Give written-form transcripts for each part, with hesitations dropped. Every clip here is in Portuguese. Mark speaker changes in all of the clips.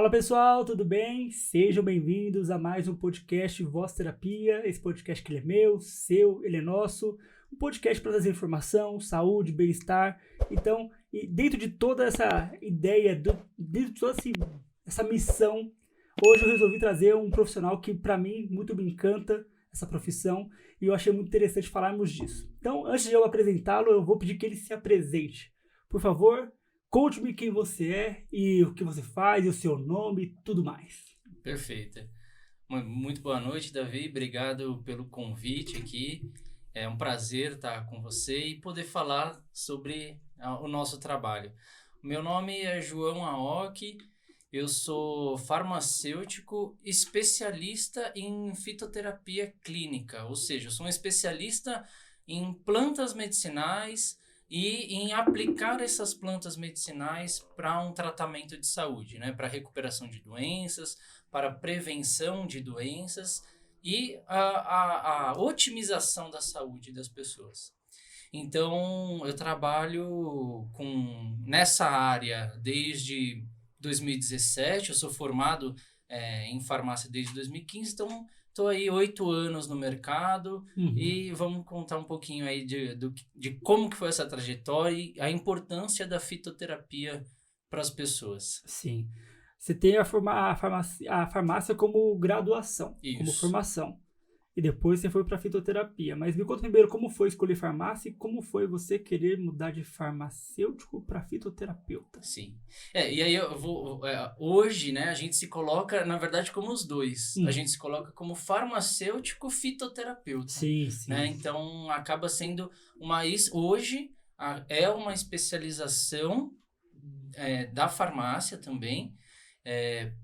Speaker 1: Fala pessoal, tudo bem? Sejam bem-vindos a mais um podcast Voz Terapia. Esse podcast que ele é meu, seu, ele é nosso. Um podcast para trazer informação, saúde, bem-estar. Então, e dentro de toda essa ideia, dentro de toda essa missão, hoje eu resolvi trazer um profissional que para mim muito me encanta essa profissão e eu achei muito interessante falarmos disso. Então, antes de eu apresentá-lo, eu vou pedir que ele se apresente. Por favor, conte-me quem você é e o que você faz, e o seu nome e tudo mais.
Speaker 2: Perfeito. Muito boa noite, Davi. Obrigado pelo convite aqui. É um prazer estar com você e poder falar sobre o nosso trabalho. O meu nome é João Aoki. Eu sou farmacêutico especialista em fitoterapia clínica, ou seja, eu sou um especialista em plantas medicinais e em aplicar essas plantas medicinais para um tratamento de saúde, né? Para recuperação de doenças, para prevenção de doenças e a otimização da saúde das pessoas. Então, eu trabalho nessa área desde 2017, eu sou formado em farmácia desde 2015, então estou aí 8 anos no mercado e vamos contar um pouquinho aí de como que foi essa trajetória e a importância da fitoterapia para as pessoas.
Speaker 1: Sim. Você tem a farmácia como graduação, como
Speaker 2: Isso.
Speaker 1: formação. E depois você foi para fitoterapia. Mas me conta primeiro como foi escolher farmácia e como foi você querer mudar de farmacêutico para fitoterapeuta.
Speaker 2: Sim. E aí eu vou. Hoje, né, a gente se coloca, na verdade, como os dois. A gente se coloca como farmacêutico fitoterapeuta.
Speaker 1: Sim, sim.
Speaker 2: Né? Então acaba sendo hoje é uma especialização da farmácia também,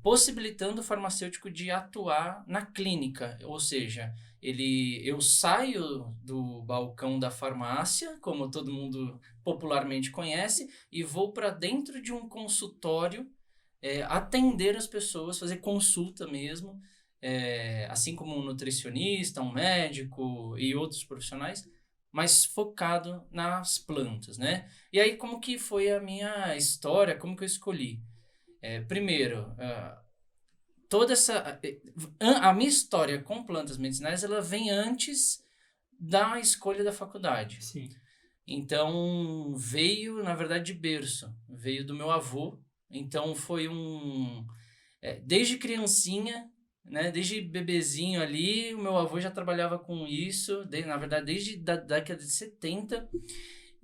Speaker 2: possibilitando o farmacêutico de atuar na clínica, ou seja, eu saio do balcão da farmácia, como todo mundo popularmente conhece, e vou para dentro de um consultório atender as pessoas, fazer consulta mesmo, assim como um nutricionista, um médico e outros profissionais, mas focado nas plantas, né? E aí, como que foi a minha história, como que eu escolhi? Primeiro, a minha história com plantas medicinais, ela vem antes da escolha da faculdade.
Speaker 1: Sim.
Speaker 2: Então, veio, na verdade, de berço. Veio do meu avô. Então, foi desde criancinha, né, desde bebezinho ali, o meu avô já trabalhava com isso, na verdade, desde a década de 70.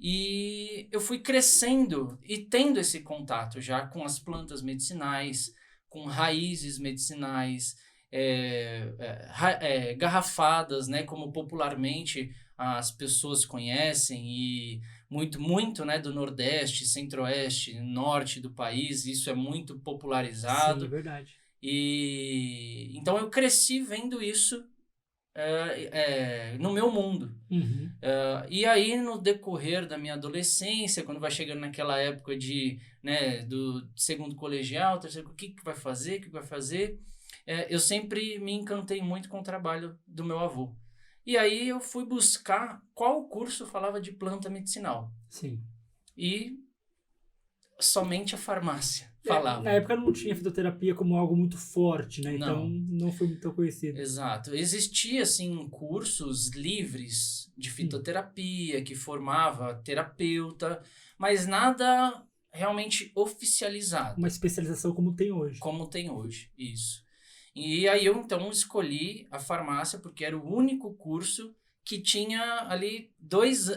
Speaker 2: E eu fui crescendo e tendo esse contato já com as plantas medicinais, com raízes medicinais, garrafadas, né, como popularmente as pessoas conhecem, e muito, né, do Nordeste, Centro-Oeste, Norte do país, isso é muito popularizado.
Speaker 1: Sim, é verdade.
Speaker 2: E então eu cresci vendo isso no meu mundo. E aí, no decorrer da minha adolescência, quando vai chegando naquela época do segundo colegial, terceiro, o que vai fazer, eu sempre me encantei muito com o trabalho do meu avô. E aí eu fui buscar qual curso falava de planta medicinal.
Speaker 1: Sim.
Speaker 2: E somente a farmácia falava.
Speaker 1: Na época não tinha fitoterapia como algo muito forte, né?
Speaker 2: Não.
Speaker 1: Então não foi muito conhecido.
Speaker 2: Exato. Existia, assim, cursos livres de fitoterapia que formava terapeuta, mas nada realmente oficializado.
Speaker 1: Uma especialização como tem hoje.
Speaker 2: Como tem hoje, isso. E aí eu, então, escolhi a farmácia porque era o único curso que tinha ali dois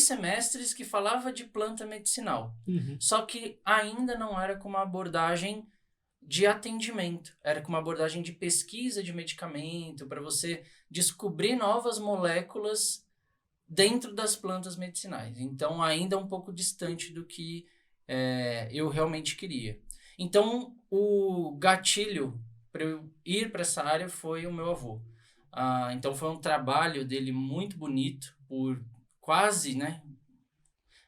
Speaker 2: semestres que falava de planta medicinal. Só que ainda não era com uma abordagem de atendimento, era com uma abordagem de pesquisa de medicamento, para você descobrir novas moléculas dentro das plantas medicinais. Então, ainda um pouco distante do que eu realmente queria. Então, o gatilho para eu ir para essa área foi o meu avô. Então, foi um trabalho dele muito bonito, por quase, né?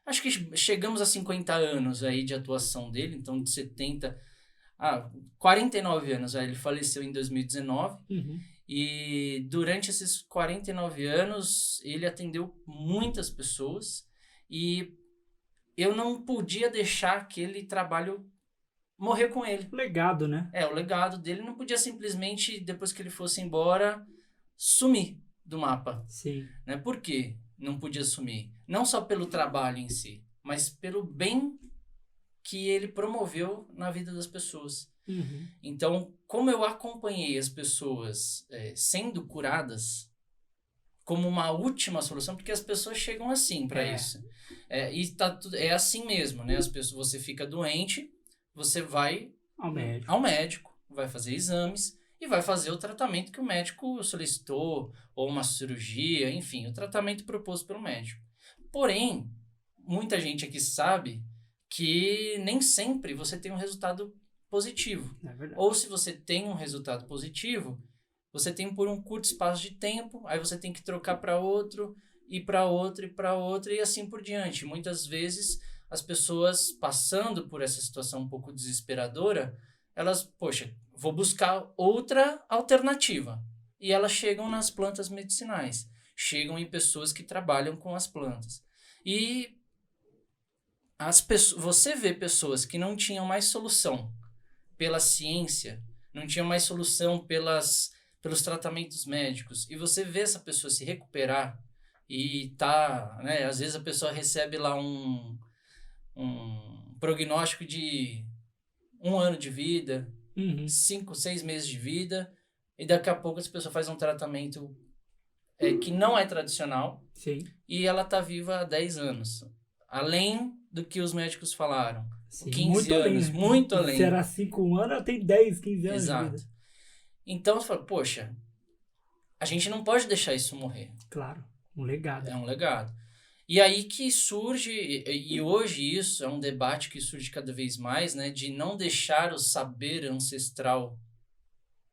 Speaker 2: Acho que chegamos a 50 anos aí de atuação dele, então de 70... 49 anos, ele faleceu em 2019. E durante esses 49 anos ele atendeu muitas pessoas e eu não podia deixar aquele trabalho morrer com ele.
Speaker 1: Legado, né?
Speaker 2: O legado dele não podia simplesmente, depois que ele fosse embora, sumir do mapa.
Speaker 1: Sim.
Speaker 2: Né? Por quê não podia sumir? Não só pelo trabalho em si, mas pelo bem que ele promoveu na vida das pessoas.
Speaker 1: Uhum.
Speaker 2: Então, como eu acompanhei as pessoas sendo curadas como uma última solução, porque as pessoas chegam assim para isso. E é assim mesmo, né? As pessoas, você fica doente, você vai ao médico, vai fazer exames e vai fazer o tratamento que o médico solicitou, ou uma cirurgia, enfim, o tratamento proposto pelo médico. Porém, muita gente aqui sabe que nem sempre você tem um resultado positivo.
Speaker 1: É verdade.
Speaker 2: Ou se você tem um resultado positivo, você tem por um curto espaço de tempo, aí você tem que trocar para outro, e para outro, e para outro, e assim por diante. Muitas vezes, as pessoas passando por essa situação um pouco desesperadora, elas, poxa, vou buscar outra alternativa. E elas chegam nas plantas medicinais, chegam em pessoas que trabalham com as plantas. E você vê pessoas que não tinham mais solução pela ciência, não tinham mais solução pelos tratamentos médicos, e você vê essa pessoa se recuperar e né, às vezes a pessoa recebe lá um prognóstico de 1 ano de vida, 5, 6 meses de vida, e daqui a pouco essa pessoa faz um tratamento que não é tradicional.
Speaker 1: Sim.
Speaker 2: E ela está viva há 10 anos, além do que os médicos falaram.
Speaker 1: Sim,
Speaker 2: 15
Speaker 1: muito
Speaker 2: anos,
Speaker 1: além,
Speaker 2: muito além.
Speaker 1: Se era 5 anos, ela tem 10, 15 anos
Speaker 2: Exato.
Speaker 1: de vida.
Speaker 2: Então você fala, poxa, a gente não pode deixar isso morrer.
Speaker 1: Claro, um legado.
Speaker 2: É um legado. E aí que surge, e hoje isso é um debate que surge cada vez mais, né, de não deixar o saber ancestral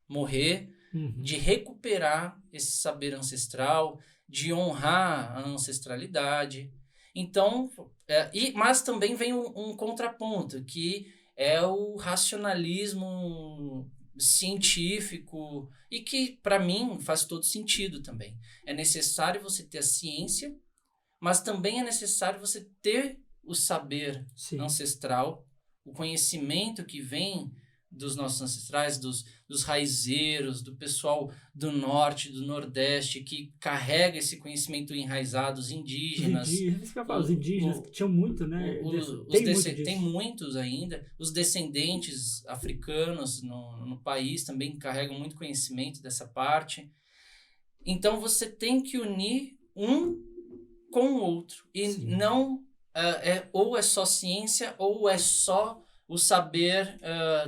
Speaker 2: morrer, de recuperar esse saber ancestral, de honrar a ancestralidade. Então, mas também vem um contraponto, que é o racionalismo científico, e que, para mim, faz todo sentido também. É necessário você ter a ciência, mas também é necessário você ter o saber ancestral, o conhecimento que vem dos nossos ancestrais, dos raizeiros, do pessoal do norte, do nordeste, que carrega esse conhecimento enraizado, os indígenas.
Speaker 1: Os indígenas que tinham muito, né?
Speaker 2: Tem muitos ainda. Os descendentes africanos no país também carregam muito conhecimento dessa parte. Então, você tem que unir um com o outro. E não ou é só ciência ou é só o saber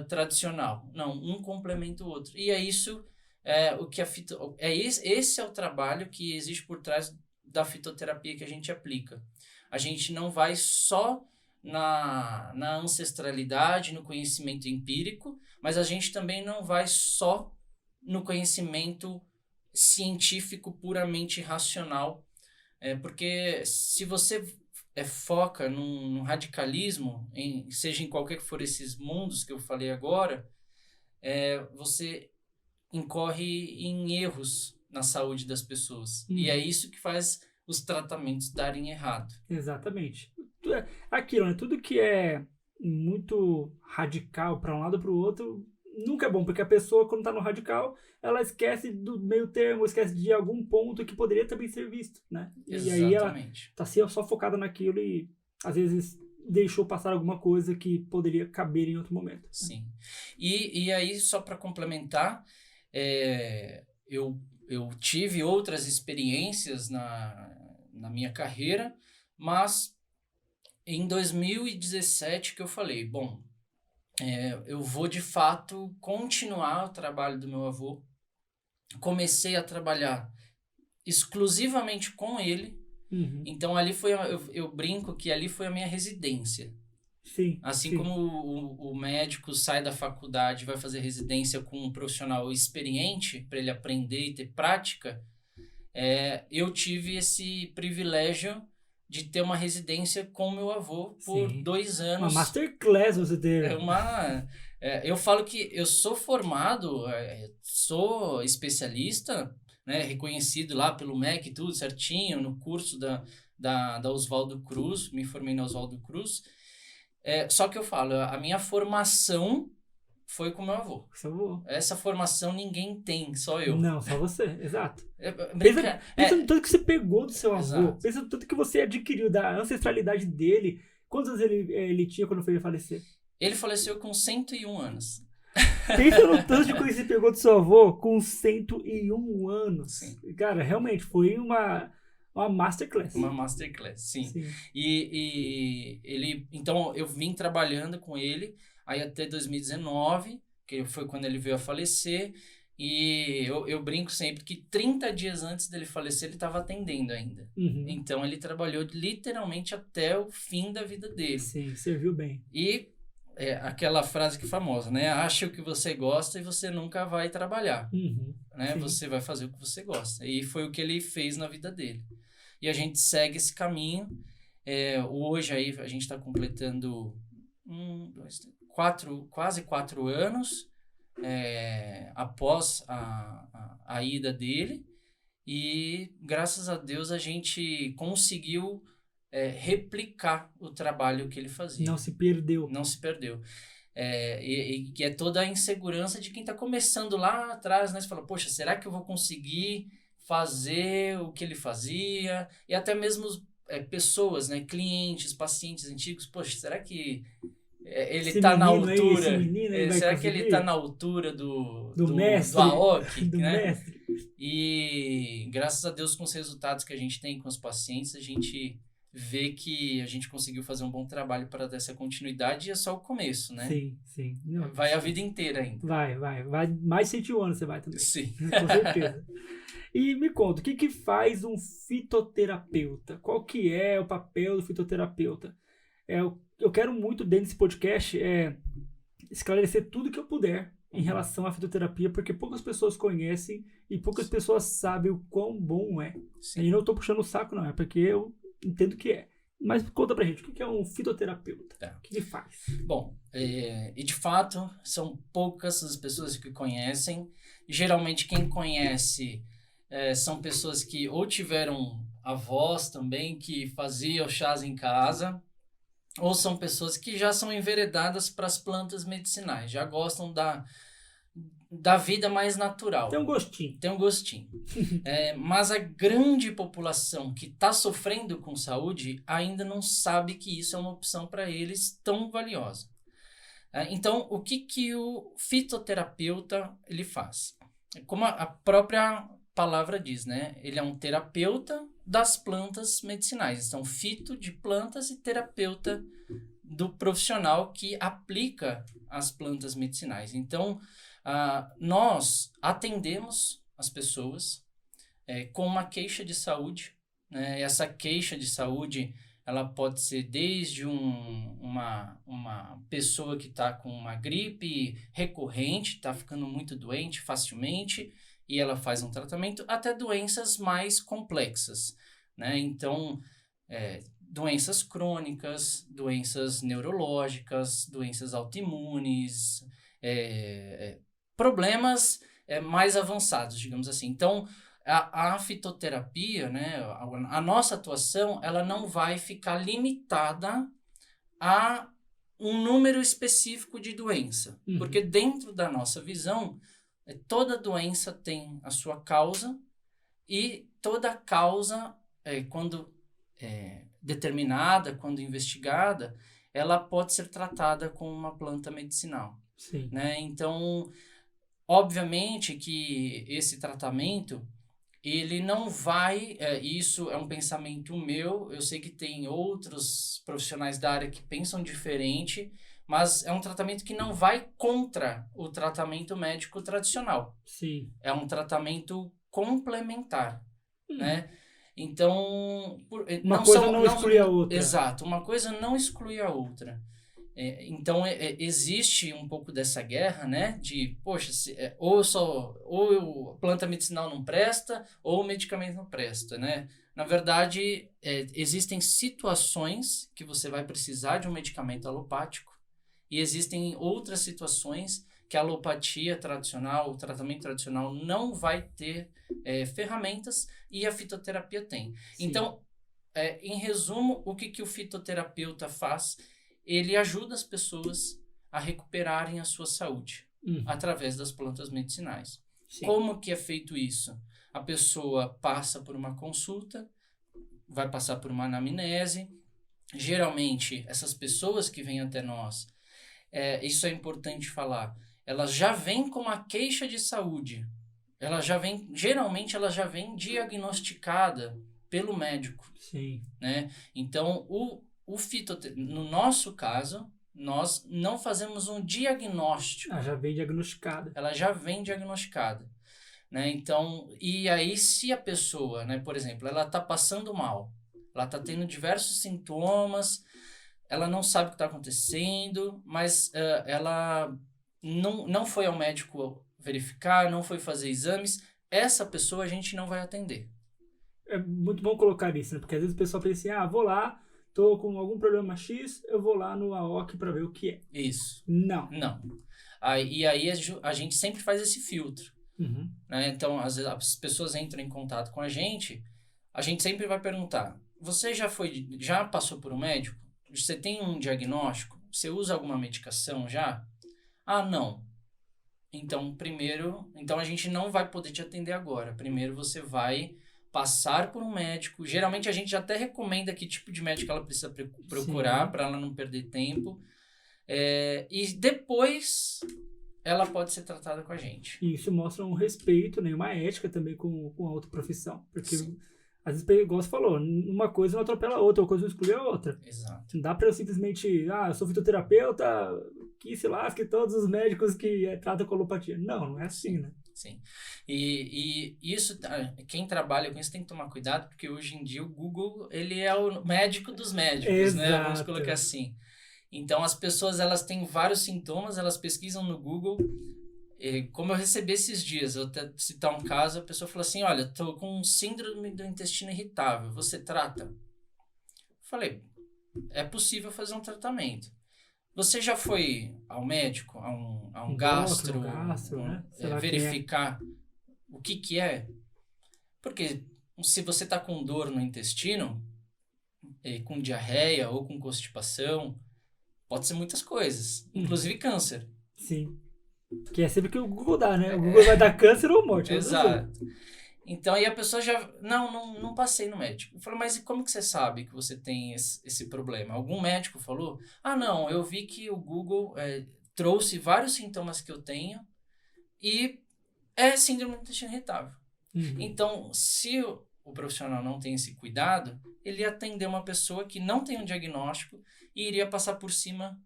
Speaker 2: tradicional. Não, um complementa o outro. E é isso o que esse é o trabalho que existe por trás da fitoterapia que a gente aplica. A gente não vai só na ancestralidade, no conhecimento empírico, mas a gente também não vai só no conhecimento científico puramente racional. Porque se você foca num radicalismo, seja em qualquer que for esses mundos que eu falei agora, você incorre em erros na saúde das pessoas. E é isso que faz os tratamentos darem errado.
Speaker 1: Exatamente. Aquilo, né? Tudo que é muito radical para um lado ou para o outro nunca é bom, porque a pessoa, quando está no radical, ela esquece do meio termo, esquece de algum ponto que poderia também ser visto, né?
Speaker 2: Exatamente.
Speaker 1: E aí ela tá só focada naquilo e, às vezes, deixou passar alguma coisa que poderia caber em outro momento.
Speaker 2: Sim. E aí, só para complementar, eu tive outras experiências na minha carreira, mas em 2017 que eu falei, bom, eu vou de fato continuar o trabalho do meu avô. Comecei a trabalhar exclusivamente com ele. Então ali foi, eu brinco que ali foi a minha residência.
Speaker 1: Sim.
Speaker 2: Como o médico sai da faculdade e vai fazer residência com um profissional experiente para ele aprender e ter prática, eu tive esse privilégio de ter uma residência com meu avô por 2 anos.
Speaker 1: Uma masterclass você teve.
Speaker 2: Eu falo que eu sou formado, sou especialista, né, reconhecido lá pelo MEC, tudo certinho, no curso da Oswaldo Cruz, me formei na Oswaldo Cruz. Só que eu falo, a minha formação foi com meu avô.
Speaker 1: Seu avô.
Speaker 2: Essa formação ninguém tem, só eu.
Speaker 1: Não, só você, exato.
Speaker 2: Brinca...
Speaker 1: Pensa no tanto que você pegou do seu avô.
Speaker 2: Exato.
Speaker 1: Pensa no tanto que você adquiriu da ancestralidade dele. Quantos anos ele tinha quando foi falecer?
Speaker 2: Ele faleceu com 101 anos.
Speaker 1: Pensa no tanto de coisa que você pegou do seu avô com 101 anos.
Speaker 2: Sim.
Speaker 1: Cara, realmente foi uma masterclass.
Speaker 2: Uma masterclass, sim.
Speaker 1: Sim.
Speaker 2: E ele... Então, eu vim trabalhando com ele aí até 2019, que foi quando ele veio a falecer. E eu brinco sempre que 30 dias antes dele falecer, ele estava atendendo ainda.
Speaker 1: Uhum.
Speaker 2: Então, ele trabalhou literalmente até o fim da vida dele.
Speaker 1: Sim, serviu bem.
Speaker 2: E aquela frase que é famosa, né? Ache o que você gosta e você nunca vai trabalhar.
Speaker 1: Uhum.
Speaker 2: Né?
Speaker 1: Sim.
Speaker 2: Você vai fazer o que você gosta. E foi o que ele fez na vida dele. E a gente segue esse caminho. Hoje aí a gente está completando quase 4 anos após a ida dele. E graças a Deus a gente conseguiu replicar o trabalho que ele fazia.
Speaker 1: Não se perdeu.
Speaker 2: Não se perdeu. E que é toda a insegurança de quem está começando lá atrás, né? Você fala, poxa, será que eu vou conseguir fazer o que ele fazia? E até mesmo pessoas, né? Clientes, pacientes antigos, poxa, será que ele está na altura? Será que ele está na altura do mestre, do Aoki,
Speaker 1: do
Speaker 2: né?
Speaker 1: mestre?
Speaker 2: E graças a Deus, com os resultados que a gente tem com os pacientes, a gente vê que a gente conseguiu fazer um bom trabalho para dar essa continuidade, e é só o começo, né?
Speaker 1: Sim, sim. Não,
Speaker 2: vai a vida inteira ainda.
Speaker 1: Vai. Mais 101 anos você vai também.
Speaker 2: Sim.
Speaker 1: Com certeza. E me conta, o que faz um fitoterapeuta? Qual que é o papel do fitoterapeuta? Eu quero muito, dentro desse podcast, esclarecer tudo que eu puder em relação à fitoterapia, porque poucas pessoas conhecem e poucas pessoas sabem o quão bom é.
Speaker 2: Sim.
Speaker 1: E não estou puxando o saco, não. É porque eu entendo que é. Mas conta pra gente, o que é um fitoterapeuta?
Speaker 2: Tá.
Speaker 1: O que ele faz?
Speaker 2: Bom, e de fato, são poucas as pessoas que conhecem. Geralmente, quem conhece são pessoas que ou tiveram avós também que faziam chás em casa, ou são pessoas que já são enveredadas para as plantas medicinais, já gostam da vida mais natural.
Speaker 1: Tem um gostinho.
Speaker 2: Mas a grande população que está sofrendo com saúde ainda não sabe que isso é uma opção para eles tão valiosa. Então, o que o fitoterapeuta ele faz? Como a própria palavra diz, né? Ele é um terapeuta das plantas medicinais. Então, fito de plantas e terapeuta do profissional que aplica as plantas medicinais. Então, nós atendemos as pessoas com uma queixa de saúde, né? Essa queixa de saúde, ela pode ser desde uma pessoa que está com uma gripe recorrente, está ficando muito doente facilmente, e ela faz um tratamento, até doenças mais complexas, né? Então, doenças crônicas, doenças neurológicas, doenças autoimunes, problemas mais avançados, digamos assim. Então, a fitoterapia, né, a nossa atuação, ela não vai ficar limitada a um número específico de doença. Uhum. Porque dentro da nossa visão, toda doença tem a sua causa, e toda causa, quando determinada, quando investigada, ela pode ser tratada com uma planta medicinal.
Speaker 1: Sim.
Speaker 2: Né? Então, obviamente que esse tratamento, ele não vai... isso é um pensamento meu, eu sei que tem outros profissionais da área que pensam diferente, mas é um tratamento que não vai contra o tratamento médico tradicional.
Speaker 1: Sim.
Speaker 2: É um tratamento complementar, né? Então...
Speaker 1: Uma coisa não exclui a outra.
Speaker 2: Exato, uma coisa não exclui a outra. Então, existe um pouco dessa guerra, né? De, poxa, ou a planta medicinal não presta, ou o medicamento não presta, né? Na verdade, existem situações que você vai precisar de um medicamento alopático, e existem outras situações que a alopatia tradicional, o tratamento tradicional, não vai ter ferramentas, e a fitoterapia tem. Sim. Então, em resumo, o que o fitoterapeuta faz? ele ajuda as pessoas a recuperarem a sua saúde através das plantas medicinais.
Speaker 1: Sim.
Speaker 2: Como que é feito isso? A pessoa passa por uma consulta, vai passar por uma anamnese. Geralmente, essas pessoas que vêm até nós, isso é importante falar, elas já vêm com uma queixa de saúde. Geralmente ela já vem diagnosticada pelo médico.
Speaker 1: Sim.
Speaker 2: Né? Então, no nosso caso, nós não fazemos um diagnóstico.
Speaker 1: Já vem diagnosticada.
Speaker 2: Ela já vem diagnosticada. Né? Então, e aí se a pessoa, né, por exemplo, ela está passando mal, ela está tendo diversos sintomas, ela não sabe o que está acontecendo, mas ela não foi ao médico verificar, não foi fazer exames, essa pessoa a gente não vai atender.
Speaker 1: É muito bom colocar isso, né? Porque às vezes o pessoal pensa assim, vou lá, tô com algum problema X, eu vou lá no AOC para ver o que é.
Speaker 2: Isso.
Speaker 1: Não.
Speaker 2: E aí a gente sempre faz esse filtro. Né? Então, às vezes as pessoas entram em contato com a gente sempre vai perguntar, você já passou por um médico? Você tem um diagnóstico? Você usa alguma medicação já? Não. Então, a gente não vai poder te atender agora. Primeiro você vai passar por um médico. Geralmente a gente até recomenda que tipo de médico ela precisa procurar para ela não perder tempo. E depois ela pode ser tratada com a gente.
Speaker 1: E isso mostra um respeito, né? Uma ética também com a outra profissão. Porque
Speaker 2: Sim.
Speaker 1: às vezes, igual você falou, uma coisa não atropela a outra, uma coisa não exclui a outra.
Speaker 2: Exato.
Speaker 1: Não dá para eu simplesmente, eu sou fitoterapeuta, que se lasque todos os médicos que tratam colopatia. Não é assim, né?
Speaker 2: Sim. E isso, quem trabalha com isso tem que tomar cuidado, porque hoje em dia o Google, ele é o médico dos médicos,
Speaker 1: Exato.
Speaker 2: né? Vamos colocar assim. Então, as pessoas, elas têm vários sintomas, elas pesquisam no Google. Como eu recebi esses dias, eu até citar um caso, a pessoa falou assim, olha, tô com síndrome do intestino irritável, você trata? Falei, é possível fazer um tratamento. Você já foi ao médico, a um gastro,
Speaker 1: né?
Speaker 2: verificar o que é? Porque se você está com dor no intestino, com diarreia ou com constipação, pode ser muitas coisas, inclusive câncer.
Speaker 1: Sim. Que é sempre que o Google dá, né? O Google vai dar câncer ou morte.
Speaker 2: Exato. Então, aí a pessoa já... Não passei no médico. Eu falei, mas e como que você sabe que você tem esse problema? Algum médico falou? Não, eu vi que o Google trouxe vários sintomas que eu tenho e é síndrome do intestino irritável. Então, se o profissional não tem esse cuidado, ele ia atender uma pessoa que não tem um diagnóstico e iria passar por cima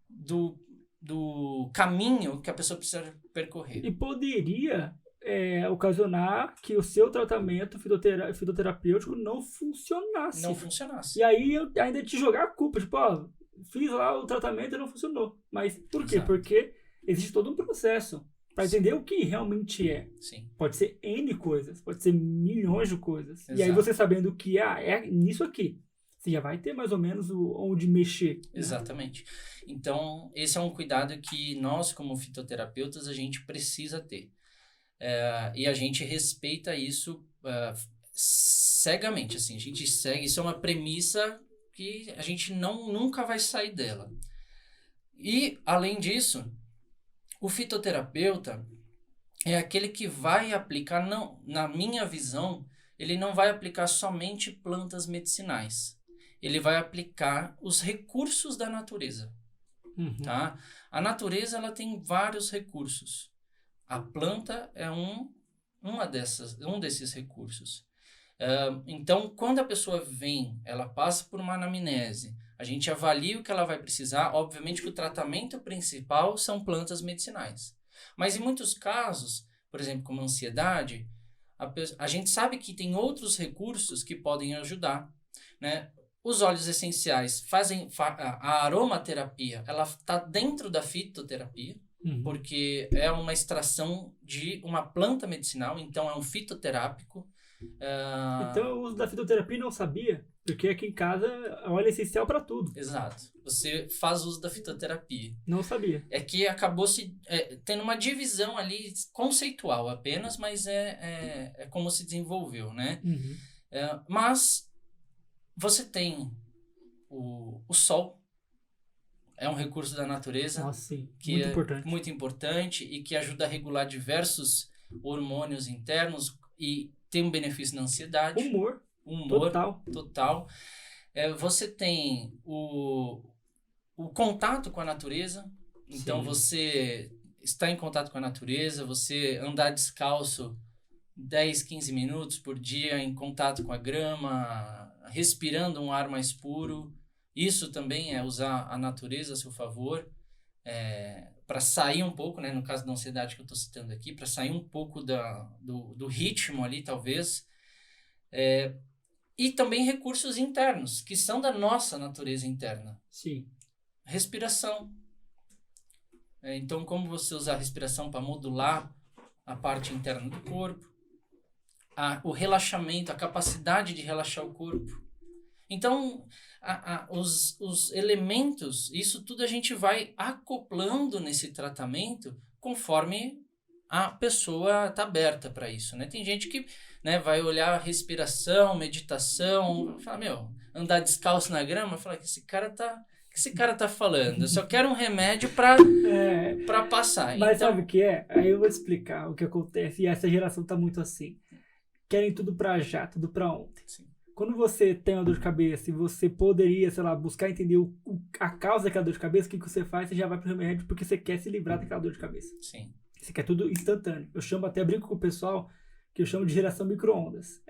Speaker 2: do caminho que a pessoa precisa percorrer.
Speaker 1: E poderia ocasionar que o seu tratamento fitoterapêutico não funcionasse.
Speaker 2: Não funcionasse.
Speaker 1: E aí eu ainda te jogar a culpa, tipo, fiz lá o tratamento e não funcionou. Mas por quê?
Speaker 2: Exato.
Speaker 1: Porque existe todo um processo para entender o que realmente é.
Speaker 2: Sim.
Speaker 1: Pode ser N coisas, pode ser milhões de coisas.
Speaker 2: Exato.
Speaker 1: E aí você sabendo o que é nisso aqui, você já vai ter mais ou menos onde mexer. Né?
Speaker 2: Exatamente. Então, esse é um cuidado que nós, como fitoterapeutas, a gente precisa ter. E a gente respeita isso cegamente. Assim, a gente segue, isso é uma premissa que a gente nunca vai sair dela. E, além disso, o fitoterapeuta é aquele que vai aplicar, na minha visão, ele não vai aplicar somente plantas medicinais. Ele vai aplicar os recursos da natureza. Tá? A natureza ela tem vários recursos. A planta é um desses recursos. Então, quando a pessoa vem, ela passa por uma anamnese, a gente avalia o que ela vai precisar. Obviamente que o tratamento principal são plantas medicinais. Mas em muitos casos, por exemplo, como ansiedade, a gente sabe que tem outros recursos que podem ajudar, né? Os óleos essenciais a aromaterapia, ela está dentro da fitoterapia, porque é uma extração de uma planta medicinal, então é um fitoterápico.
Speaker 1: Então o uso da fitoterapia não sabia, porque aqui em casa óleo é essencial para tudo.
Speaker 2: Exato. Você faz uso da fitoterapia.
Speaker 1: Não sabia.
Speaker 2: É que acabou tendo uma divisão ali conceitual apenas, mas é como se desenvolveu, né? Mas você tem o sol, é um recurso da natureza.
Speaker 1: Nossa, sim.
Speaker 2: Que
Speaker 1: Muito
Speaker 2: é
Speaker 1: importante.
Speaker 2: muito importante e que ajuda a regular diversos hormônios internos e tem um benefício na ansiedade.
Speaker 1: Humor.
Speaker 2: Humor
Speaker 1: Total.
Speaker 2: total. Você tem o contato com a natureza. Então,
Speaker 1: Sim.
Speaker 2: você está em contato com a natureza, você andar descalço 10, 15 minutos por dia em contato com a grama, respirando um ar mais puro. Isso também é usar a natureza a seu favor, para sair um pouco, né, no caso da ansiedade que eu estou citando aqui, para sair um pouco do ritmo ali, talvez. E também recursos internos, que são da nossa natureza interna.
Speaker 1: Sim.
Speaker 2: Respiração. Então, como você usar a respiração para modular a parte interna do corpo, o relaxamento, a capacidade de relaxar o corpo. Então, os elementos, isso tudo a gente vai acoplando nesse tratamento conforme a pessoa está aberta para isso, né? Tem gente que, né, vai olhar respiração, meditação, fala, andar descalço na grama, fala que esse cara tá falando? Eu só quero um remédio para passar.
Speaker 1: Mas
Speaker 2: então,
Speaker 1: sabe o que é? Aí eu vou te explicar o que acontece. E essa geração tá muito assim. Querem tudo pra já, tudo pra ontem.
Speaker 2: sim.
Speaker 1: Quando você tem uma dor de cabeça e você poderia, sei lá, buscar entender a causa daquela dor de cabeça, o que você faz? Você já vai pro remédio porque você quer se livrar daquela dor de cabeça.
Speaker 2: Sim.
Speaker 1: Você quer tudo instantâneo. Até brinco com o pessoal que eu chamo de geração micro-ondas.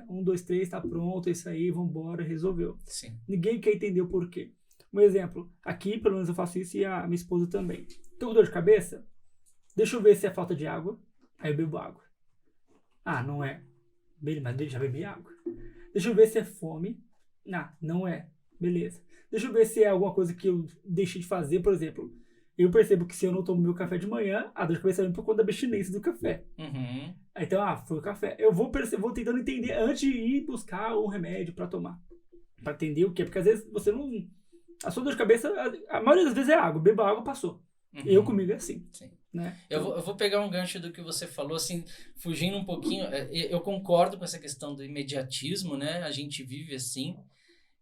Speaker 1: 1, 2, 3, tá pronto, é isso aí, vambora, resolveu.
Speaker 2: Sim.
Speaker 1: Ninguém quer entender o porquê. Um exemplo, aqui pelo menos eu faço isso e a minha esposa também. Tô com dor de cabeça? Deixa eu ver se é falta de água. Aí eu bebo água. Não é. Beleza, mas já bebi água. Deixa eu ver se é fome. Não é. Beleza. Deixa eu ver se é alguma coisa que eu deixei de fazer. Por exemplo, eu percebo que se eu não tomo meu café de manhã, a dor de cabeça vem por conta da abstinência do café.
Speaker 2: Uhum.
Speaker 1: Então, foi o café. Eu vou tentando entender antes de ir buscar um remédio pra tomar. Pra entender o que é. Porque às vezes você não... A sua dor de cabeça, a maioria das vezes é água. Beba água, passou.
Speaker 2: Uhum.
Speaker 1: Eu comigo é assim.
Speaker 2: Sim.
Speaker 1: Né?
Speaker 2: Eu vou pegar um gancho do que você falou, assim, fugindo um pouquinho. Eu concordo com essa questão do imediatismo, né? A gente vive assim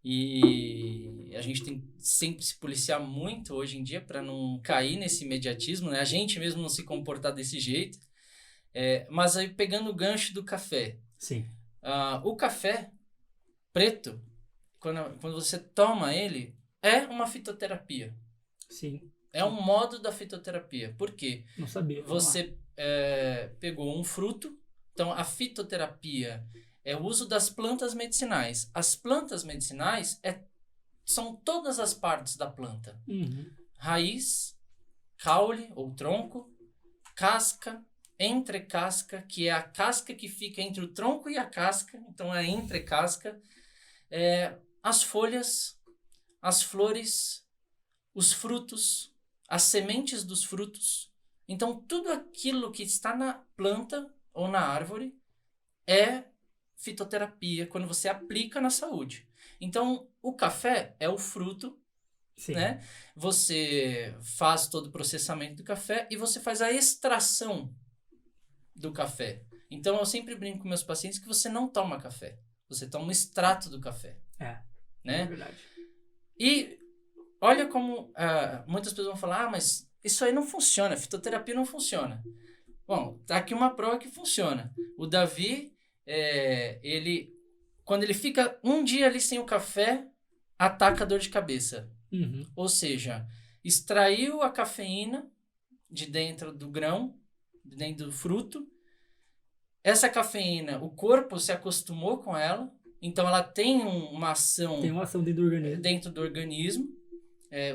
Speaker 2: e a gente tem sempre se policiar muito hoje em dia para não cair nesse imediatismo, né? A gente mesmo não se comportar desse jeito. Mas aí, pegando o gancho do café.
Speaker 1: Sim.
Speaker 2: O café preto, quando você toma ele, é uma fitoterapia.
Speaker 1: Sim.
Speaker 2: É um modo da fitoterapia. Por quê?
Speaker 1: Não sabia.
Speaker 2: Você pegou um fruto. Então, a fitoterapia é o uso das plantas medicinais. As plantas medicinais são todas as partes da planta.
Speaker 1: Uhum.
Speaker 2: Raiz, caule ou tronco, casca, entrecasca, que é a casca que fica entre o tronco e a casca. Então, é a entrecasca. As folhas, as flores, os frutos, as sementes dos frutos. Então, tudo aquilo que está na planta ou na árvore é fitoterapia quando você aplica na saúde. Então, o café é o fruto,
Speaker 1: Sim.
Speaker 2: né? Você faz todo o processamento do café e você faz a extração do café. Então, eu sempre brinco com meus pacientes que você não toma café. Você toma o extrato do café. Né?
Speaker 1: É verdade.
Speaker 2: E olha como muitas pessoas vão falar, mas isso aí não funciona, fitoterapia não funciona. Bom, tá aqui uma prova que funciona. O Davi, quando ele fica um dia ali sem o café, ataca a dor de cabeça.
Speaker 1: Uhum.
Speaker 2: Ou seja, extraiu a cafeína de dentro do grão, de dentro do fruto. Essa cafeína, o corpo se acostumou com ela, então ela tem uma ação...
Speaker 1: Tem uma ação dentro do organismo.
Speaker 2: Dentro do organismo.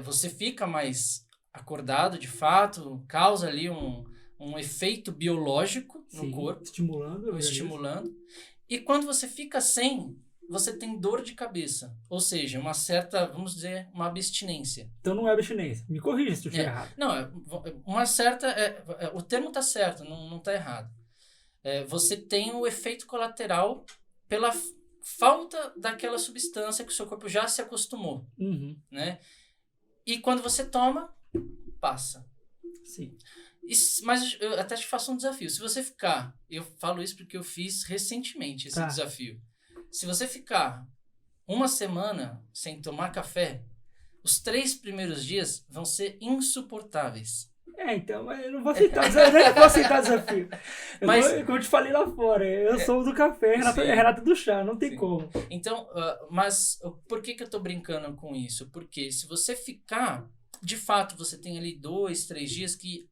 Speaker 2: Você fica mais acordado, de fato, causa ali um efeito biológico no corpo. Estimulando. E quando você fica sem, você tem dor de cabeça. Ou seja, uma certa, vamos dizer, uma abstinência.
Speaker 1: Então não é abstinência. Me corrija se eu estiver errado.
Speaker 2: Não, uma certa... o termo está certo, não está errado. Você tem o efeito colateral pela falta daquela substância que o seu corpo já se acostumou.
Speaker 1: Uhum.
Speaker 2: Né? E quando você toma, passa.
Speaker 1: Sim.
Speaker 2: Mas eu até te faço um desafio. Se você ficar... Eu falo isso porque eu fiz recentemente esse desafio. Se você ficar uma semana sem tomar café, Os 3 primeiros dias vão ser insuportáveis.
Speaker 1: Então, eu não vou aceitar, eu nem vou aceitar desafio. Como eu te falei lá fora, eu sou do café, Renata do chá, não tem como.
Speaker 2: Então, mas por que eu tô brincando com isso? Porque se você ficar, de fato, você tem ali 2, 3 dias que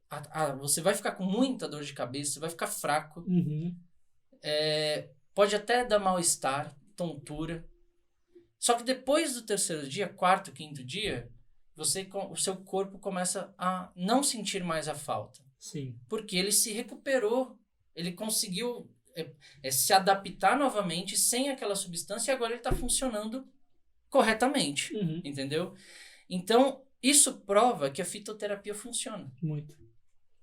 Speaker 2: você vai ficar com muita dor de cabeça, você vai ficar fraco, pode até dar mal-estar, tontura. Só que depois do 3º dia, 4º, 5º dia, o seu corpo começa a não sentir mais a falta.
Speaker 1: Sim.
Speaker 2: Porque ele se recuperou, ele conseguiu se adaptar novamente sem aquela substância e agora ele está funcionando corretamente, entendeu? Então, isso prova que a fitoterapia funciona.
Speaker 1: Muito.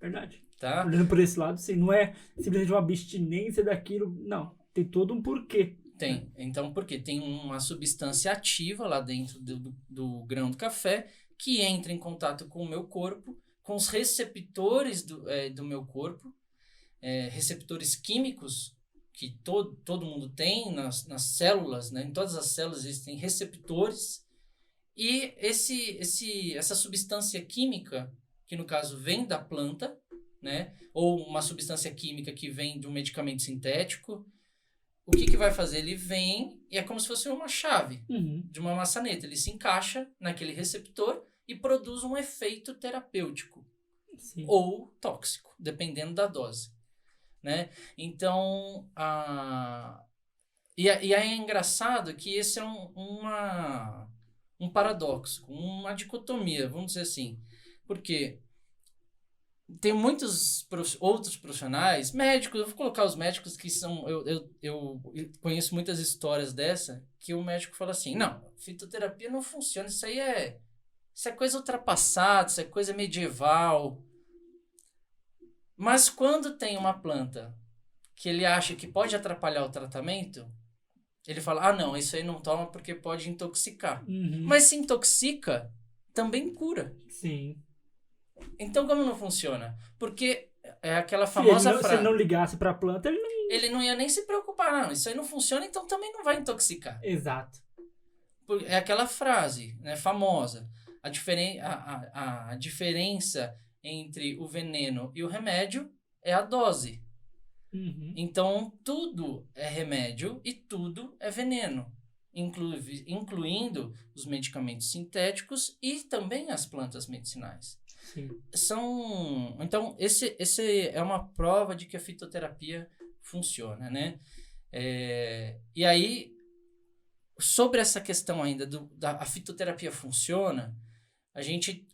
Speaker 1: Verdade.
Speaker 2: Tá?
Speaker 1: Olhando por esse lado, sim, não é simplesmente uma abstinência daquilo, não. Tem todo um porquê.
Speaker 2: Tem. Então, por quê? Tem uma substância ativa lá dentro do grão do café que entra em contato com o meu corpo, com os receptores do meu corpo, receptores químicos que todo mundo tem nas células, né? Em todas as células existem receptores, e essa substância química, que no caso vem da planta, né? Ou uma substância química que vem de um medicamento sintético, o que vai fazer? Ele vem e é como se fosse uma chave de uma maçaneta. Ele se encaixa naquele receptor e produz um efeito terapêutico.
Speaker 1: Sim.
Speaker 2: Ou tóxico, dependendo da dose. Né? Então, e é engraçado que esse é um paradoxo, uma dicotomia, vamos dizer assim. Porque tem muitos outros profissionais, médicos, eu vou colocar os médicos que são... Eu conheço muitas histórias dessa, que o médico fala assim, não, fitoterapia não funciona, isso é coisa ultrapassada, isso é coisa medieval. Mas quando tem uma planta que ele acha que pode atrapalhar o tratamento, ele fala, não, isso aí não toma porque pode intoxicar. Mas se intoxica, também cura.
Speaker 1: Sim.
Speaker 2: Então, como não funciona? Porque é aquela famosa frase...
Speaker 1: Se ele não ligasse para a planta,
Speaker 2: ele não ia nem se preocupar, não. Isso aí não funciona, então também não vai intoxicar.
Speaker 1: Exato.
Speaker 2: É aquela frase, né, famosa. A diferença entre o veneno e o remédio é a dose. Então, tudo é remédio e tudo é veneno. Incluindo os medicamentos sintéticos e também as plantas medicinais.
Speaker 1: Sim.
Speaker 2: Então, esse é uma prova de que a fitoterapia funciona, né? E aí, sobre essa questão ainda a fitoterapia funciona, a gente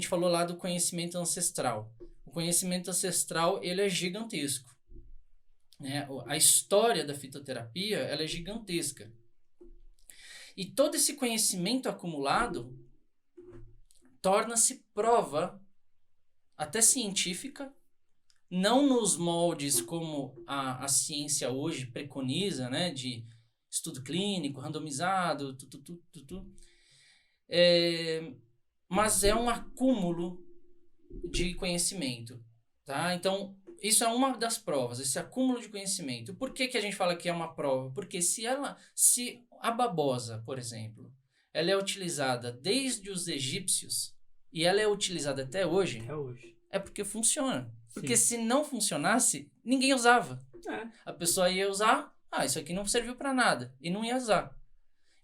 Speaker 2: falou lá do conhecimento ancestral. O conhecimento ancestral, ele é gigantesco. Né? A história da fitoterapia, ela é gigantesca. E todo esse conhecimento acumulado torna-se prova, até científica, não nos moldes como a ciência hoje preconiza, né, de estudo clínico, randomizado, mas é um acúmulo de conhecimento, tá? Então, isso é uma das provas, esse acúmulo de conhecimento. Por que a gente fala que é uma prova? Porque se a babosa, por exemplo, ela é utilizada desde os egípcios e ela é utilizada até hoje, é porque funciona. Porque se não funcionasse, ninguém usava. A pessoa ia usar, isso aqui não serviu para nada, e não ia usar.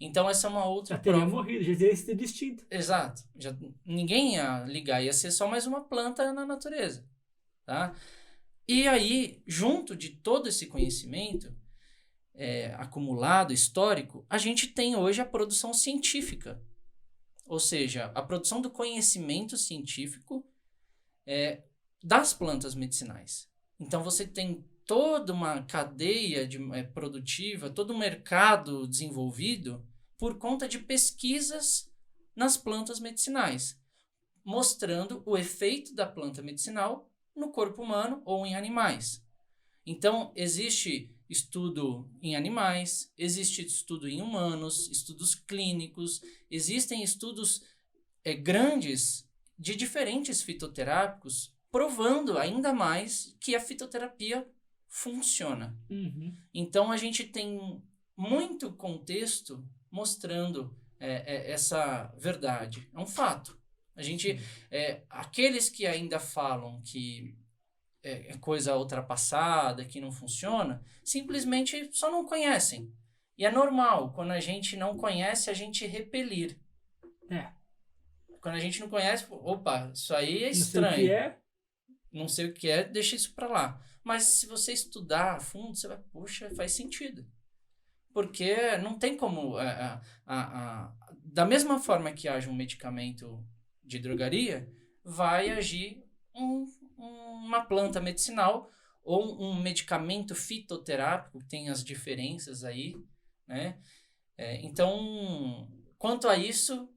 Speaker 2: Então essa é uma outra prova.
Speaker 1: Já teria morrido, já teria sido extinto.
Speaker 2: Exato. Ninguém ia ligar, ia ser só mais uma planta na natureza. Tá? E aí, junto de todo esse conhecimento acumulado, histórico, a gente tem hoje a produção científica. Ou seja, a produção do conhecimento científico das plantas medicinais. Então, você tem toda uma cadeia produtiva, todo um mercado desenvolvido por conta de pesquisas nas plantas medicinais, mostrando o efeito da planta medicinal no corpo humano ou em animais. Então, existe estudo em animais, existe estudo em humanos, estudos clínicos, existem estudos grandes de diferentes fitoterápicos, provando ainda mais que a fitoterapia funciona. Então, a gente tem muito contexto mostrando essa verdade. É um fato. A gente, aqueles que ainda falam que é coisa ultrapassada, que não funciona, simplesmente só não conhecem. E é normal, quando a gente não conhece, a gente repelir. Quando a gente não conhece, opa, isso aí é estranho. Não sei o que é, deixa isso pra lá. Mas se você estudar a fundo, você vai, poxa, faz sentido. Porque não tem como... da mesma forma que age um medicamento de drogaria, vai agir uma planta medicinal ou um medicamento fitoterápico, tem as diferenças aí, né? Então, quanto a isso,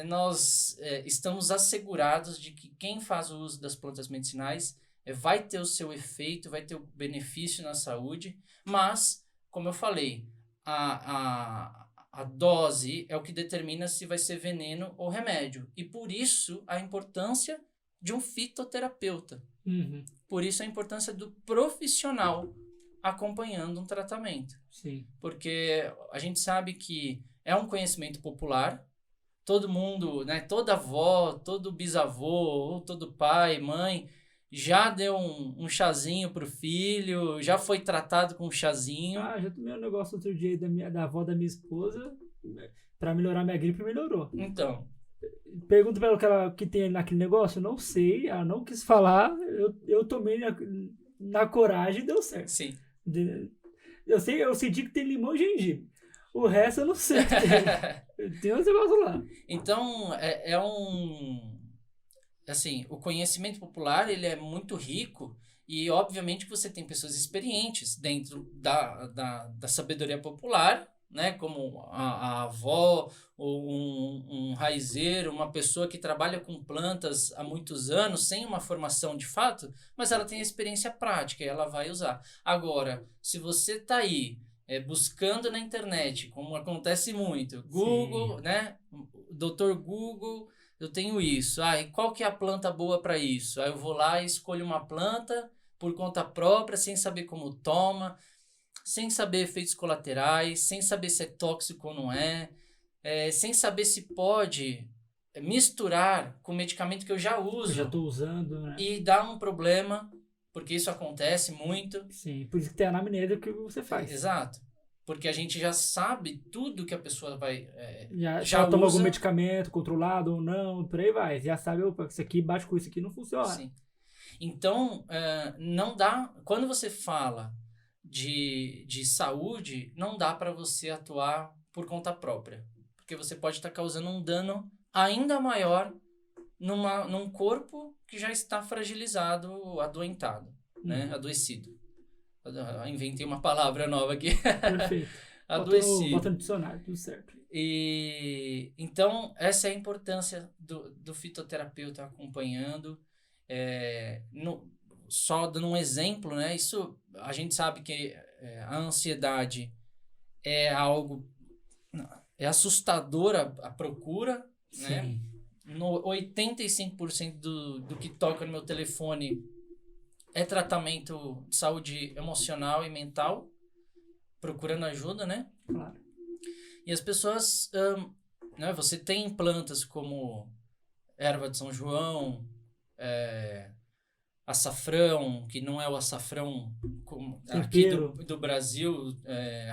Speaker 2: nós estamos assegurados de que quem faz o uso das plantas medicinais vai ter o seu efeito, vai ter o benefício na saúde, mas, como eu falei, a dose é o que determina se vai ser veneno ou remédio. E por isso a importância de um fitoterapeuta.
Speaker 1: Uhum.
Speaker 2: Por isso a importância do profissional acompanhando um tratamento.
Speaker 1: Sim.
Speaker 2: Porque a gente sabe que é um conhecimento popular. Todo mundo, né, toda avó, todo bisavô, ou todo pai, mãe, já deu um chazinho pro filho, já foi tratado com um chazinho.
Speaker 1: Já tomei um negócio outro dia da avó da minha esposa, pra melhorar minha gripe, melhorou.
Speaker 2: Então.
Speaker 1: Pergunta pra ela o que tem naquele negócio, eu não sei, ela não quis falar, eu tomei na coragem e deu certo.
Speaker 2: Sim.
Speaker 1: Eu senti que tem limão e gengibre. O resto eu não sei o que tem. Tem uns negócios lá.
Speaker 2: Então, assim, o conhecimento popular, ele é muito rico e, obviamente, você tem pessoas experientes dentro da sabedoria popular, né? Como a avó, ou um raizeiro, uma pessoa que trabalha com plantas há muitos anos, sem uma formação de fato, mas ela tem a experiência prática e ela vai usar. Agora, se você está aí buscando na internet, como acontece muito, Google, né? Dr. Google, eu tenho isso. E qual que é a planta boa para isso? Aí eu vou lá e escolho uma planta por conta própria, sem saber como toma, sem saber efeitos colaterais, sem saber se é tóxico ou não sem saber se pode misturar com o medicamento que eu já uso.
Speaker 1: Eu já estou usando, né?
Speaker 2: E dar um problema, porque isso acontece muito.
Speaker 1: Sim, por isso que tem a anamnese que você faz.
Speaker 2: Exato. Porque a gente já sabe tudo que a pessoa vai...
Speaker 1: já toma algum medicamento controlado ou não, por aí vai. Já sabe, opa, isso aqui bate com isso aqui, não funciona.
Speaker 2: Sim. Então, não dá... Quando você fala de saúde, não dá para você atuar por conta própria. Porque você pode estar causando um dano ainda maior num corpo que já está fragilizado, adoentado, né? Adoecido. Eu inventei uma palavra nova aqui.
Speaker 1: Perfeito.
Speaker 2: Adoecido.
Speaker 1: Bota no dicionário, tudo certo.
Speaker 2: Então, essa é a importância do fitoterapeuta acompanhando. Só dando um exemplo, né? Isso, a gente sabe que a ansiedade é algo... É assustadora a procura,
Speaker 1: Sim.
Speaker 2: né? No 85% do que toca no meu telefone é tratamento de saúde emocional e mental, procurando ajuda, né?
Speaker 1: Claro.
Speaker 2: E as pessoas, né? Você tem plantas como erva de São João, açafrão, que não é o açafrão aqui do Brasil,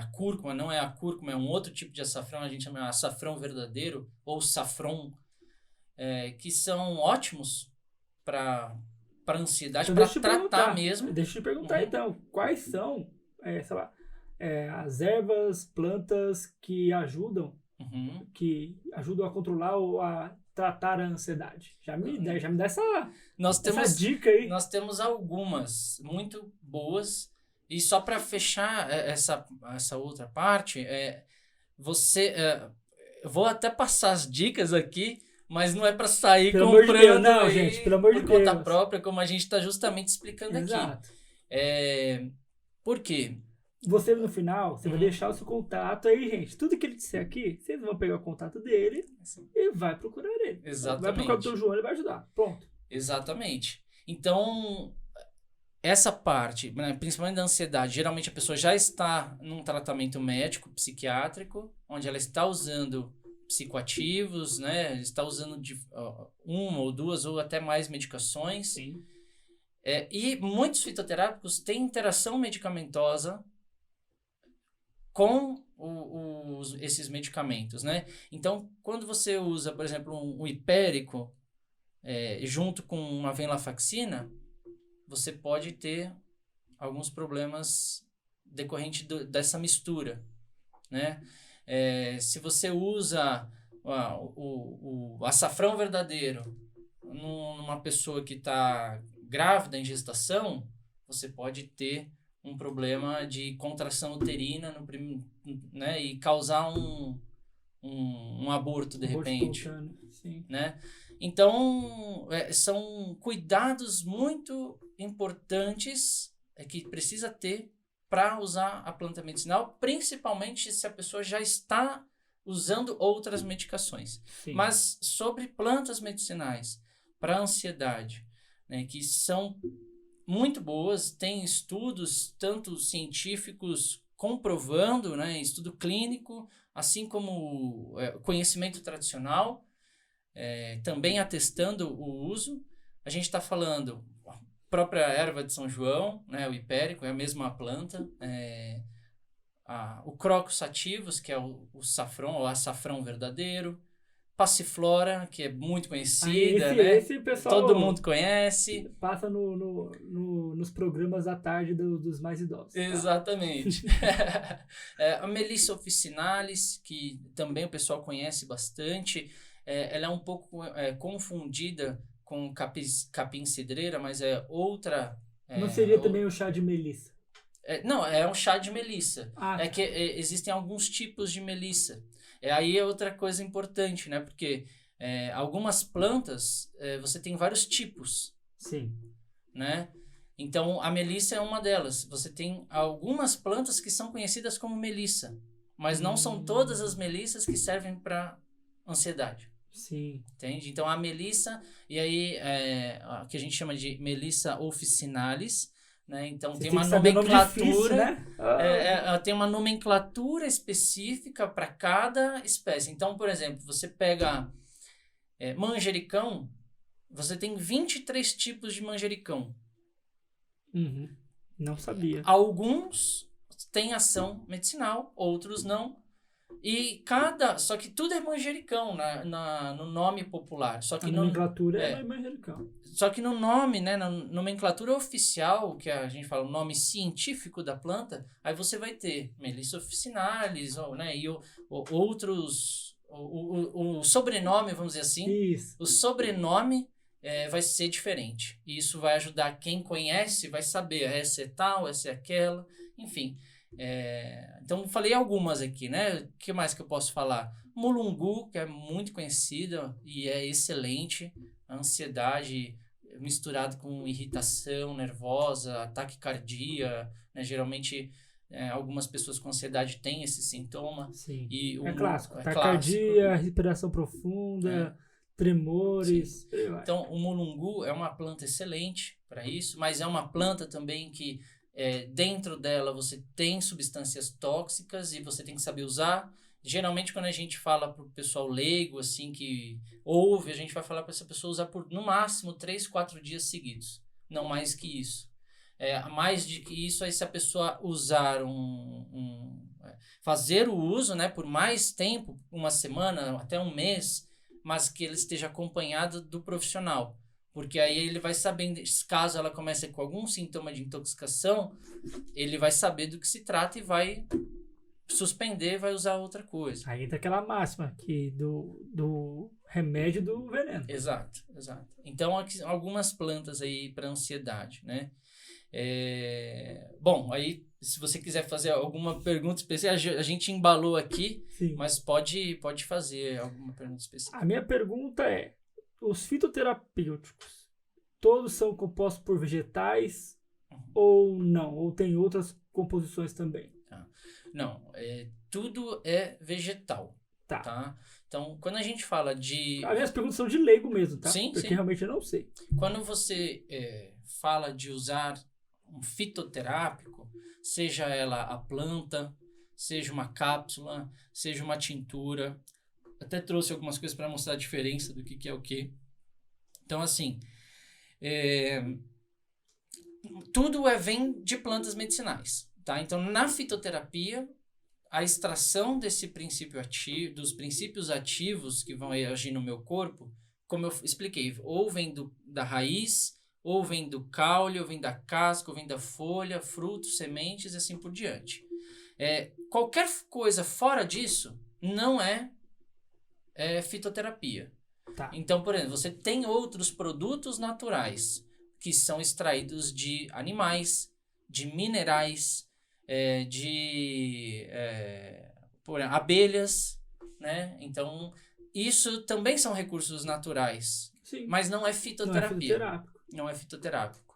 Speaker 2: a cúrcuma, não é a cúrcuma, é um outro tipo de açafrão, a gente chama açafrão verdadeiro, ou safron, que são ótimos para ansiedade, para tratar mesmo.
Speaker 1: Deixa eu te perguntar, então, quais são, sei lá, as ervas, plantas que ajudam a controlar ou a tratar a ansiedade? Já me dá essa dica aí.
Speaker 2: Nós temos algumas muito boas. E só para fechar essa outra parte, eu vou até passar as dicas aqui, mas não é para sair
Speaker 1: pelo
Speaker 2: comprando
Speaker 1: amor de Deus, não, gente, pelo amor de
Speaker 2: por
Speaker 1: Deus.
Speaker 2: conta própria, como a gente está justamente explicando
Speaker 1: Exato.
Speaker 2: aqui. Por quê?
Speaker 1: Você, no final, você vai deixar o seu contato aí, gente. Tudo que ele disser aqui, vocês vão pegar o contato dele e vai procurar ele.
Speaker 2: Exatamente.
Speaker 1: Vai procurar o teu João, ele vai ajudar. Pronto.
Speaker 2: Exatamente. Então, essa parte, né, principalmente da ansiedade, geralmente a pessoa já está num tratamento médico, psiquiátrico, onde ela está usando psicoativos, né? Ele está usando uma ou duas ou até mais medicações.
Speaker 1: Sim.
Speaker 2: E muitos fitoterápicos têm interação medicamentosa com esses medicamentos, né? Então, quando você usa, por exemplo, um hipérico junto com uma venlafaxina, você pode ter alguns problemas decorrentes dessa mistura, né? Se você usa o açafrão verdadeiro numa pessoa que está grávida em gestação, você pode ter um problema de contração uterina né, e causar um aborto de repente,
Speaker 1: sim.
Speaker 2: né? Então, são cuidados muito importantes que precisa ter para usar a planta medicinal, principalmente se a pessoa já está usando outras medicações.
Speaker 1: Sim.
Speaker 2: Mas sobre plantas medicinais para ansiedade, né, que são muito boas, tem estudos tanto científicos comprovando, né, estudo clínico, assim como conhecimento tradicional, também atestando o uso. A gente está falando a própria erva de São João, né, o hipérico, é a mesma planta, o crocus sativus, que é o safrão, ou açafrão verdadeiro, passiflora, que é muito conhecida, né?
Speaker 1: Esse pessoal
Speaker 2: todo mundo conhece.
Speaker 1: Passa nos programas à tarde dos mais idosos.
Speaker 2: Exatamente. A Melissa officinalis, que também o pessoal conhece bastante, ela é um pouco confundida com capim cidreira, mas é outra...
Speaker 1: Não seria também o chá de melissa?
Speaker 2: Não, é um chá de melissa.
Speaker 1: Tá.
Speaker 2: Que existem alguns tipos de melissa. Aí é outra coisa importante, né? Porque algumas plantas, você tem vários tipos.
Speaker 1: Sim.
Speaker 2: Né? Então, a melissa é uma delas. Você tem algumas plantas que são conhecidas como melissa, mas não são todas as melissas que servem para ansiedade.
Speaker 1: Sim.
Speaker 2: Entende? Então, a melissa, e aí, que a gente chama de Melissa officinalis, né? Então, tem uma nomenclatura, difícil, né? Tem uma nomenclatura específica para cada espécie. Então, por exemplo, você pega manjericão, você tem 23 tipos de manjericão.
Speaker 1: Uhum. Não sabia.
Speaker 2: Alguns têm ação medicinal, outros não. Só que tudo é manjericão no nome popular. Só que
Speaker 1: a nomenclatura é manjericão.
Speaker 2: Só que no nome, né, na nomenclatura oficial, que a gente fala o nome científico da planta, aí você vai ter Melissa officinalis, né, e outros... O sobrenome, vamos dizer assim,
Speaker 1: Isso.
Speaker 2: O sobrenome vai ser diferente. E isso vai ajudar quem conhece, vai saber, essa é tal, essa é aquela, enfim... Então, falei algumas aqui, né? O que mais que eu posso falar? Mulungu, que é muito conhecida e é excelente. A ansiedade misturado com irritação nervosa, ataque cardíaco, né? Geralmente, algumas pessoas com ansiedade têm esse sintoma.
Speaker 1: Sim.
Speaker 2: E
Speaker 1: clássico. Taquicardia, respiração profunda, tremores.
Speaker 2: Então, o mulungu é uma planta excelente para isso, mas é uma planta também que dentro dela você tem substâncias tóxicas e você tem que saber usar. Geralmente, quando a gente fala para o pessoal leigo, assim, que ouve, a gente vai falar para essa pessoa usar por, no máximo, 3, 4 dias seguidos. Não mais que isso. Mais de que isso, aí se a pessoa usar fazer o uso, né, por mais tempo, uma semana, até um mês, mas que ele esteja acompanhado do profissional. Porque aí ele vai sabendo, caso ela comece com algum sintoma de intoxicação, ele vai saber do que se trata e vai suspender, vai usar outra coisa.
Speaker 1: Aí entra aquela máxima que do remédio do veneno.
Speaker 2: Exato. Então, aqui, algumas plantas aí para ansiedade, né? Bom, aí se você quiser fazer alguma pergunta especial, a gente embalou aqui,
Speaker 1: sim,
Speaker 2: mas pode fazer alguma pergunta específica.
Speaker 1: A minha pergunta é, os fitoterapêuticos, todos são compostos por vegetais ou não? Ou tem outras composições também?
Speaker 2: Não, tudo é vegetal. Tá? Então, quando a gente fala de...
Speaker 1: As minhas perguntas são de leigo mesmo, tá?
Speaker 2: Sim,
Speaker 1: porque
Speaker 2: sim.
Speaker 1: Realmente eu não sei.
Speaker 2: Quando você fala de usar um fitoterápico, seja ela a planta, seja uma cápsula, seja uma tintura, até trouxe algumas coisas para mostrar a diferença do que é o que. Então, assim, tudo vem de plantas medicinais, tá? Então, na fitoterapia, a extração desse princípio ativo, dos princípios ativos que vão agir no meu corpo, como eu expliquei, ou vem da raiz, ou vem do caule, ou vem da casca, ou vem da folha, frutos, sementes e assim por diante. Qualquer coisa fora disso não é fitoterapia.
Speaker 1: Tá.
Speaker 2: Então, por exemplo, você tem outros produtos naturais que são extraídos de animais, de minerais, por exemplo, abelhas, né? Então, isso também são recursos naturais,
Speaker 1: Sim.
Speaker 2: mas não é fitoterapia.
Speaker 1: Não é fitoterápico.
Speaker 2: Não é fitoterápico.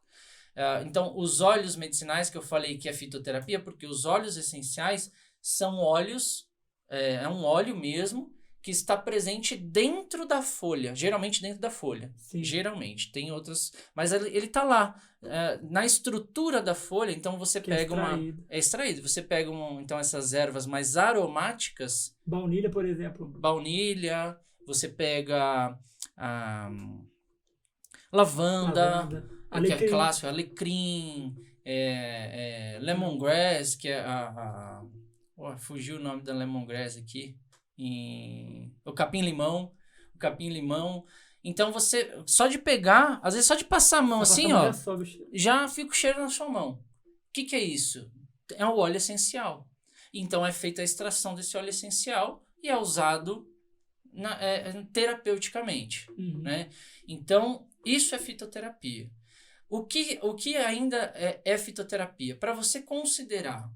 Speaker 2: Então, os óleos medicinais que eu falei que é fitoterapia, porque os óleos essenciais são óleos, é um óleo mesmo, que está presente dentro da folha, geralmente dentro da folha.
Speaker 1: Sim.
Speaker 2: Geralmente, tem outras, mas ele está lá, na estrutura da folha, então você
Speaker 1: Que
Speaker 2: pega
Speaker 1: é
Speaker 2: extraído, você pega então essas ervas mais aromáticas.
Speaker 1: Baunilha, por exemplo.
Speaker 2: Baunilha, você pega lavanda, que é clássico, alecrim, lemongrass, que é fugiu o nome da lemongrass aqui, o capim-limão. Então você, só de pegar, às vezes só de passar a mão assim, ó, já fica o cheiro na sua mão. O que é isso? É um óleo essencial. Então é feita a extração desse óleo essencial e é usado terapeuticamente, né? Então isso é fitoterapia. O que ainda é fitoterapia? Para você considerar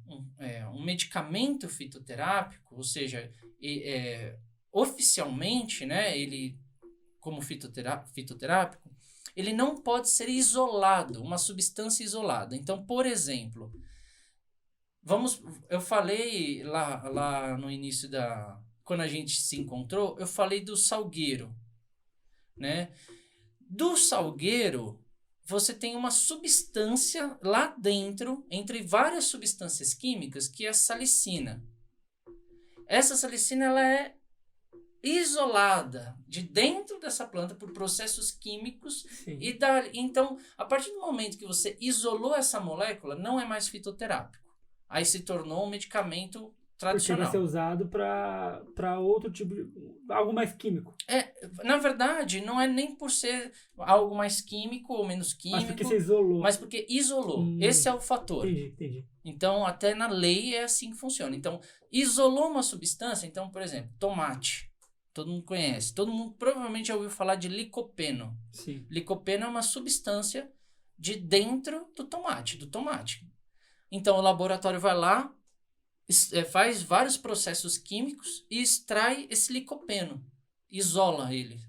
Speaker 2: um medicamento fitoterápico, ou seja, oficialmente, né, ele como fitoterápico, ele não pode ser isolado, uma substância isolada. Então, por exemplo, eu falei lá no início quando a gente se encontrou, eu falei do salgueiro, né? Do salgueiro, você tem uma substância lá dentro, entre várias substâncias químicas, que é a salicina. Essa salicina, ela é isolada de dentro dessa planta por processos químicos. Então, a partir do momento que você isolou essa molécula, não é mais fitoterápico. Aí se tornou um medicamento tradicional.
Speaker 1: Porque vai ser usado para outro tipo de... algo mais químico.
Speaker 2: Na verdade, não é nem por ser algo mais químico ou menos químico.
Speaker 1: Mas porque você isolou.
Speaker 2: Mas porque isolou. Esse é o fator.
Speaker 1: Entendi.
Speaker 2: Então, até na lei é assim que funciona. Então, isolou uma substância. Então, por exemplo, tomate. Todo mundo conhece. Todo mundo provavelmente já ouviu falar de licopeno.
Speaker 1: Sim.
Speaker 2: Licopeno é uma substância de dentro do tomate. Então, o laboratório vai lá, faz vários processos químicos e extrai esse licopeno. Isola ele.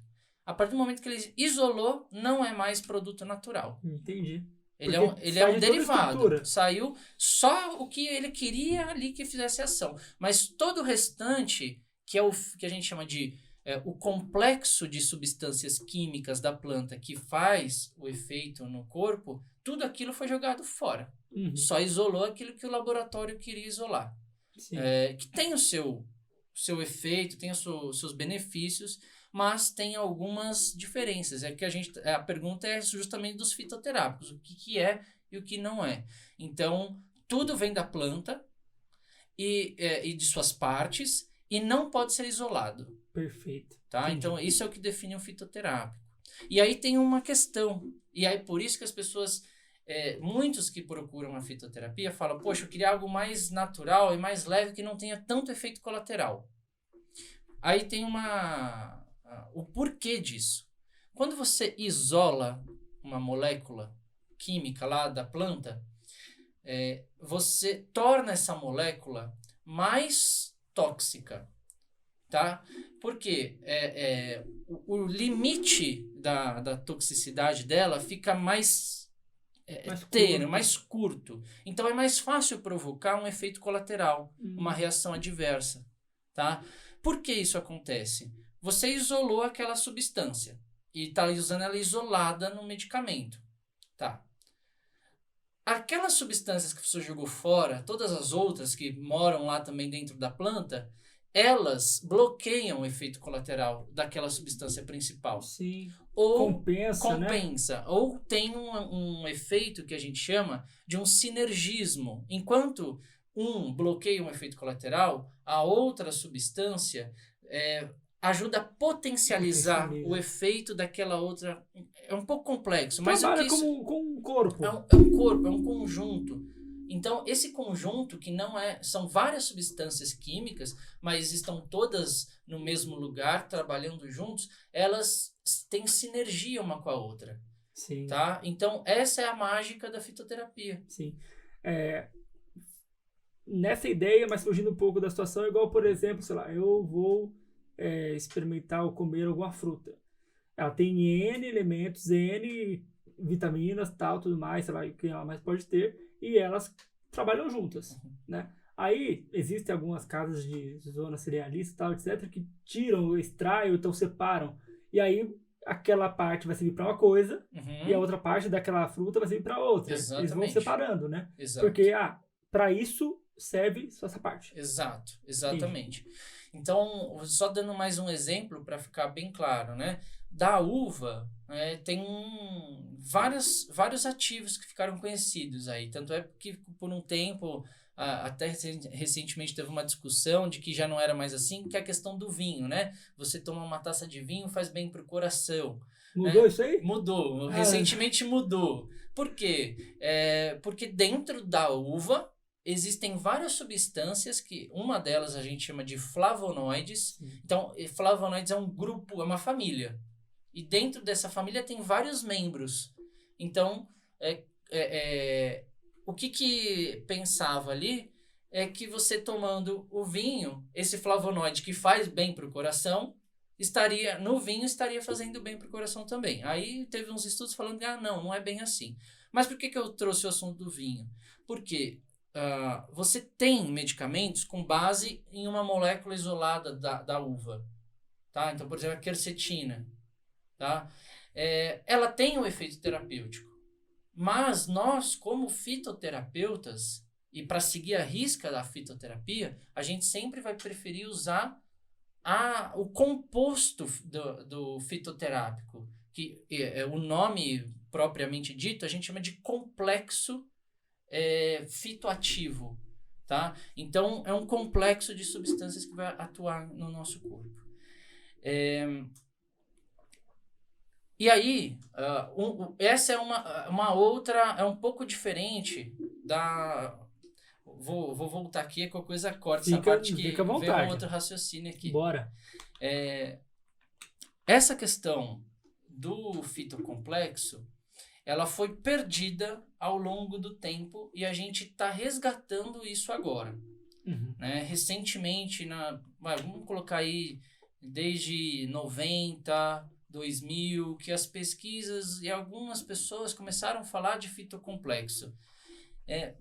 Speaker 2: A partir do momento que ele isolou, não é mais produto natural.
Speaker 1: Entendi.
Speaker 2: Ele é um derivado. Saiu só o que ele queria ali que fizesse ação. Mas todo o restante, que é o que a gente chama de o complexo de substâncias químicas da planta que faz o efeito no corpo, tudo aquilo foi jogado fora. Só isolou aquilo que o laboratório queria isolar. Que tem o seu efeito, tem os seus benefícios, mas tem algumas diferenças. A pergunta é justamente dos fitoterápicos, o que é e o que não é. Então, tudo vem da planta e de suas partes e não pode ser isolado.
Speaker 1: Perfeito.
Speaker 2: Tá? Então, isso é o que define um fitoterápico. E aí tem uma questão, e aí por isso que as pessoas... muitos que procuram a fitoterapia falam, poxa, eu queria algo mais natural e mais leve que não tenha tanto efeito colateral. Aí tem o porquê disso. Quando você isola uma molécula química lá da planta, você torna essa molécula mais tóxica, tá? Porque o limite da toxicidade dela fica mais mais curto. Então é mais fácil provocar um efeito colateral, uma reação adversa, tá? Por que isso acontece? Você isolou aquela substância e está usando ela isolada no medicamento, tá? Aquelas substâncias que você jogou fora, todas as outras que moram lá também dentro da planta, elas bloqueiam o efeito colateral daquela substância principal.
Speaker 1: Sim.
Speaker 2: Ou
Speaker 1: Compensa, né?
Speaker 2: Ou tem um efeito que a gente chama de um sinergismo. Enquanto um bloqueia um efeito colateral, a outra substância ajuda a potencializar o efeito daquela outra. É um pouco complexo, mas
Speaker 1: Trabalha
Speaker 2: o que isso
Speaker 1: como um corpo.
Speaker 2: é um corpo, é um conjunto. Então, esse conjunto, que não são várias substâncias químicas, mas estão todas no mesmo lugar, trabalhando juntos, elas têm sinergia uma com a outra.
Speaker 1: Sim.
Speaker 2: Tá? Então, essa é a mágica da fitoterapia.
Speaker 1: Sim. Nessa ideia, mas fugindo um pouco da situação, igual, por exemplo, sei lá, eu vou experimentar ou comer alguma fruta. Ela tem N elementos, N vitaminas, tal, tudo mais, sei lá, o que ela mais pode ter, e elas trabalham juntas, né? Aí, existem algumas casas de zona cerealista, tal, etc., que tiram, extraem, ou então separam. E aí, aquela parte vai servir para uma coisa, e a outra parte daquela fruta vai servir para outra.
Speaker 2: Exatamente.
Speaker 1: Eles vão separando, né?
Speaker 2: Exato.
Speaker 1: Porque, para isso serve só essa parte.
Speaker 2: Exato, exatamente. Então, só dando mais um exemplo para ficar bem claro, né? Da uva, tem vários ativos que ficaram conhecidos aí. Tanto é que por um tempo, até recentemente teve uma discussão de que já não era mais assim, que é a questão do vinho, né? Você toma uma taça de vinho, faz bem pro coração.
Speaker 1: Mudou isso aí?
Speaker 2: Mudou, recentemente mudou. Por quê? Porque dentro da uva existem várias substâncias que uma delas a gente chama de flavonoides. Então, flavonoides é um grupo, é uma família. E dentro dessa família tem vários membros. Então, o que pensava ali é que você tomando o vinho, esse flavonoide que faz bem para o coração, no vinho estaria fazendo bem para o coração também. Aí teve uns estudos falando que não é bem assim. Mas por que eu trouxe o assunto do vinho? Porque você tem medicamentos com base em uma molécula isolada da uva. Tá? Então, por exemplo, a quercetina. Tá? Ela tem um efeito terapêutico. Mas nós, como fitoterapeutas, e para seguir a risca da fitoterapia, a gente sempre vai preferir usar o composto do fitoterápico, que o nome propriamente dito, a gente chama de complexo fitoativo, tá? Então, é um complexo de substâncias que vai atuar no nosso corpo. E aí, essa é uma outra, é um pouco diferente da... Vou voltar aqui, com a coisa corta, essa parte que
Speaker 1: fica à vontade.
Speaker 2: veio um outro raciocínio aqui.
Speaker 1: Bora.
Speaker 2: Essa questão do fitocomplexo, ela foi perdida ao longo do tempo e a gente está resgatando isso agora. Né? Recentemente, vamos colocar aí, desde 90, 2000, que as pesquisas e algumas pessoas começaram a falar de fitocomplexo.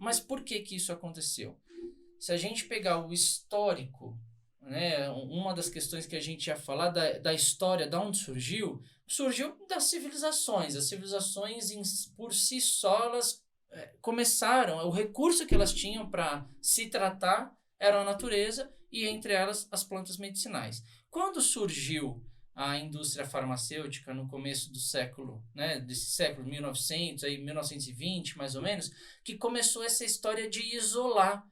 Speaker 2: Mas por que isso aconteceu? Se a gente pegar o histórico, né, uma das questões que a gente ia falar da história, de onde surgiu das civilizações. As civilizações por si só, elas começaram, o recurso que elas tinham para se tratar era a natureza e entre elas as plantas medicinais. Quando surgiu a indústria farmacêutica no começo do século, né, desse século 1900, aí 1920 mais ou menos, que começou essa história de isolar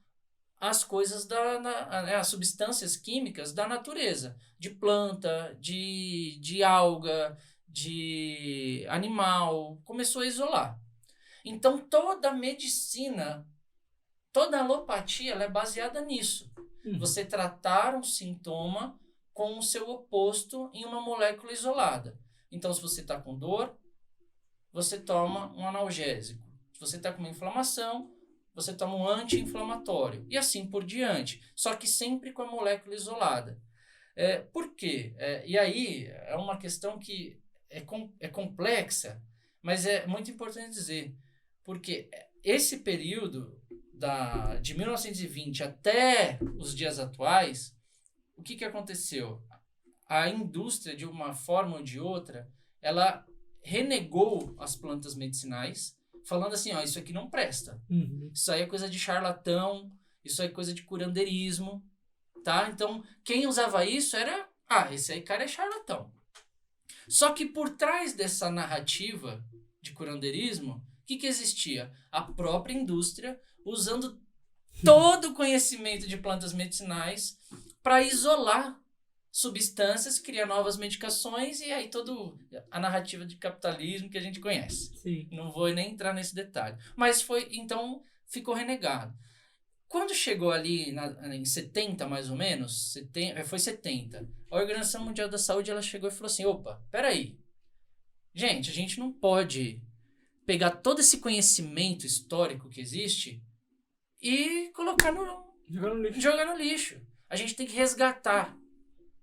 Speaker 2: as coisas as substâncias químicas da natureza, de planta, de alga, de animal, começou a isolar. Então toda a medicina, toda a alopatia, ela é baseada nisso. Você tratar um sintoma com o seu oposto em uma molécula isolada. Então, se você está com dor, você toma um analgésico. Se você está com uma inflamação, você toma um anti-inflamatório. E assim por diante. Só que sempre com a molécula isolada. Por quê? E aí, é uma questão que é complexa, mas é muito importante dizer. Porque esse período de 1920 até os dias atuais, o que aconteceu? A indústria, de uma forma ou de outra, ela renegou as plantas medicinais, falando assim, isso aqui não presta. Isso aí é coisa de charlatão, isso aí é coisa de curandeirismo, tá? Então, quem usava isso era, esse aí cara é charlatão. Só que por trás dessa narrativa de curandeirismo, o que existia? A própria indústria usando todo o conhecimento de plantas medicinais para isolar substâncias, criar novas medicações e aí toda a narrativa de capitalismo que a gente conhece.
Speaker 1: Sim.
Speaker 2: Não vou nem entrar nesse detalhe. Mas então ficou renegado. Quando chegou ali em 70, mais ou menos, foi 70, a Organização Mundial da Saúde ela chegou e falou assim, opa, peraí, gente, a gente não pode pegar todo esse conhecimento histórico que existe e colocar jogar no lixo. A gente tem que resgatar.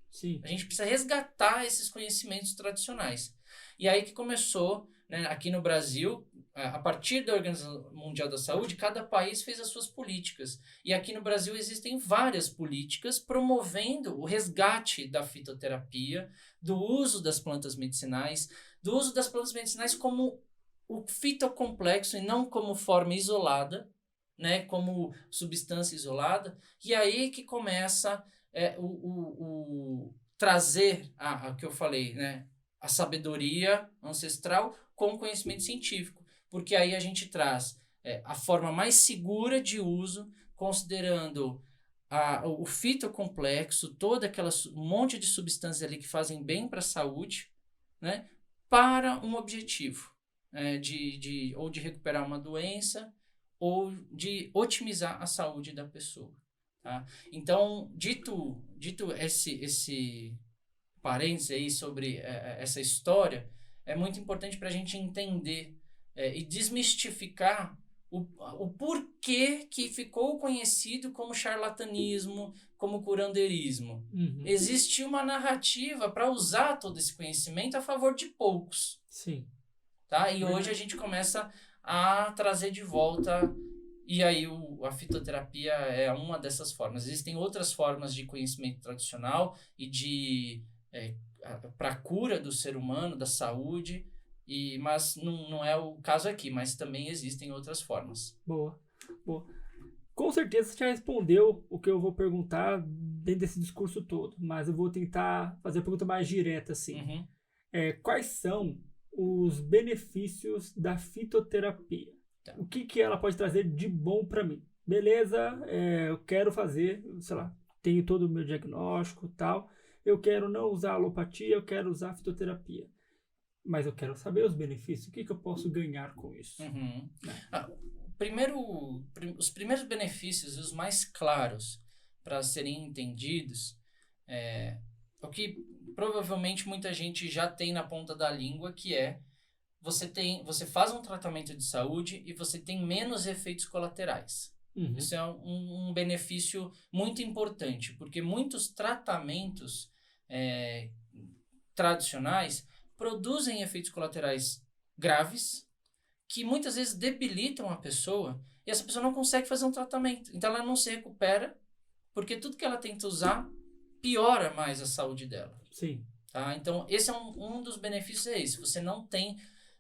Speaker 1: Sim.
Speaker 2: A gente precisa resgatar esses conhecimentos tradicionais. E aí que começou, né, aqui no Brasil, a partir da Organização Mundial da Saúde, cada país fez as suas políticas. E aqui no Brasil existem várias políticas promovendo o resgate da fitoterapia, do uso das plantas medicinais, do uso das plantas medicinais como o fitocomplexo e não como forma isolada, né, como substância isolada. E aí que começa trazer a que eu falei, né, a sabedoria ancestral com conhecimento científico. Porque aí a gente traz a forma mais segura de uso, considerando o fitocomplexo, toda aquela um monte de substâncias ali que fazem bem para a saúde, né, para um objetivo, ou de recuperar uma doença, ou de otimizar a saúde da pessoa. Tá? Então, dito esse parênteses aí sobre essa história, é muito importante para a gente entender e desmistificar o porquê que ficou conhecido como charlatanismo, como curandeirismo.
Speaker 1: Uhum.
Speaker 2: Existe uma narrativa para usar todo esse conhecimento a favor de poucos.
Speaker 1: Sim.
Speaker 2: Tá? E hoje a gente começa a trazer de volta, e aí a fitoterapia é uma dessas formas. Existem outras formas de conhecimento tradicional e para a cura do ser humano, da saúde, mas não é o caso aqui, mas também existem outras formas.
Speaker 1: Boa. Com certeza você já respondeu o que eu vou perguntar dentro desse discurso todo, mas eu vou tentar fazer a pergunta mais direta assim.
Speaker 2: Uhum.
Speaker 1: Quais são os benefícios da fitoterapia? Tá. O que ela pode trazer de bom para mim? Beleza, eu quero fazer, sei lá, tenho todo o meu diagnóstico e tal, eu quero não usar alopatia, eu quero usar fitoterapia. Mas eu quero saber os benefícios, o que eu posso ganhar com isso?
Speaker 2: Uhum. Os primeiros benefícios, os mais claros para serem entendidos, o que provavelmente muita gente já tem na ponta da língua, que você faz um tratamento de saúde e você tem menos efeitos colaterais. Uhum. Isso é um benefício muito importante, porque muitos tratamentos tradicionais produzem efeitos colaterais graves que muitas vezes debilitam a pessoa e essa pessoa não consegue fazer um tratamento. Então ela não se recupera porque tudo que ela tenta usar piora mais a saúde dela.
Speaker 1: Sim. Tá?
Speaker 2: Então esse é um dos benefícios esse.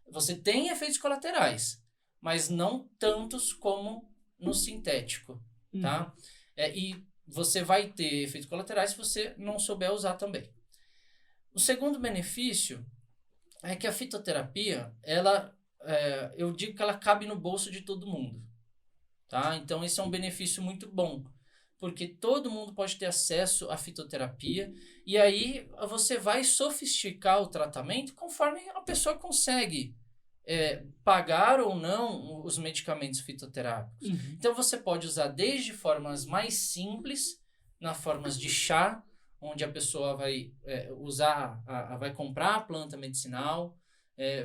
Speaker 2: Você tem efeitos colaterais, mas não tantos como no sintético. Uhum. Tá? E você vai ter efeitos colaterais se você não souber usar também. O segundo benefício é que a fitoterapia, eu digo que ela cabe no bolso de todo mundo. Tá? Então, esse é um benefício muito bom, porque todo mundo pode ter acesso à fitoterapia e aí você vai sofisticar o tratamento conforme a pessoa consegue pagar ou não os medicamentos fitoterápicos. Uhum. Então, você pode usar desde formas mais simples, nas formas de chá, onde a pessoa vai vai comprar a planta medicinal,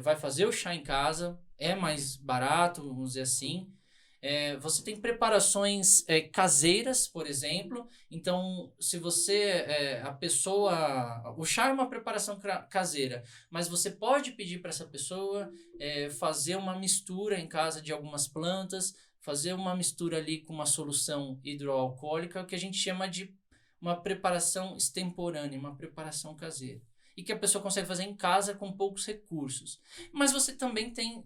Speaker 2: vai fazer o chá em casa, é mais barato, vamos dizer assim. Você tem preparações caseiras, por exemplo. Então, se você, o chá é uma preparação caseira, mas você pode pedir para essa pessoa fazer uma mistura em casa de algumas plantas, fazer uma mistura ali com uma solução hidroalcoólica, o que a gente chama de uma preparação extemporânea, uma preparação caseira. E que a pessoa consegue fazer em casa com poucos recursos. Mas você também tem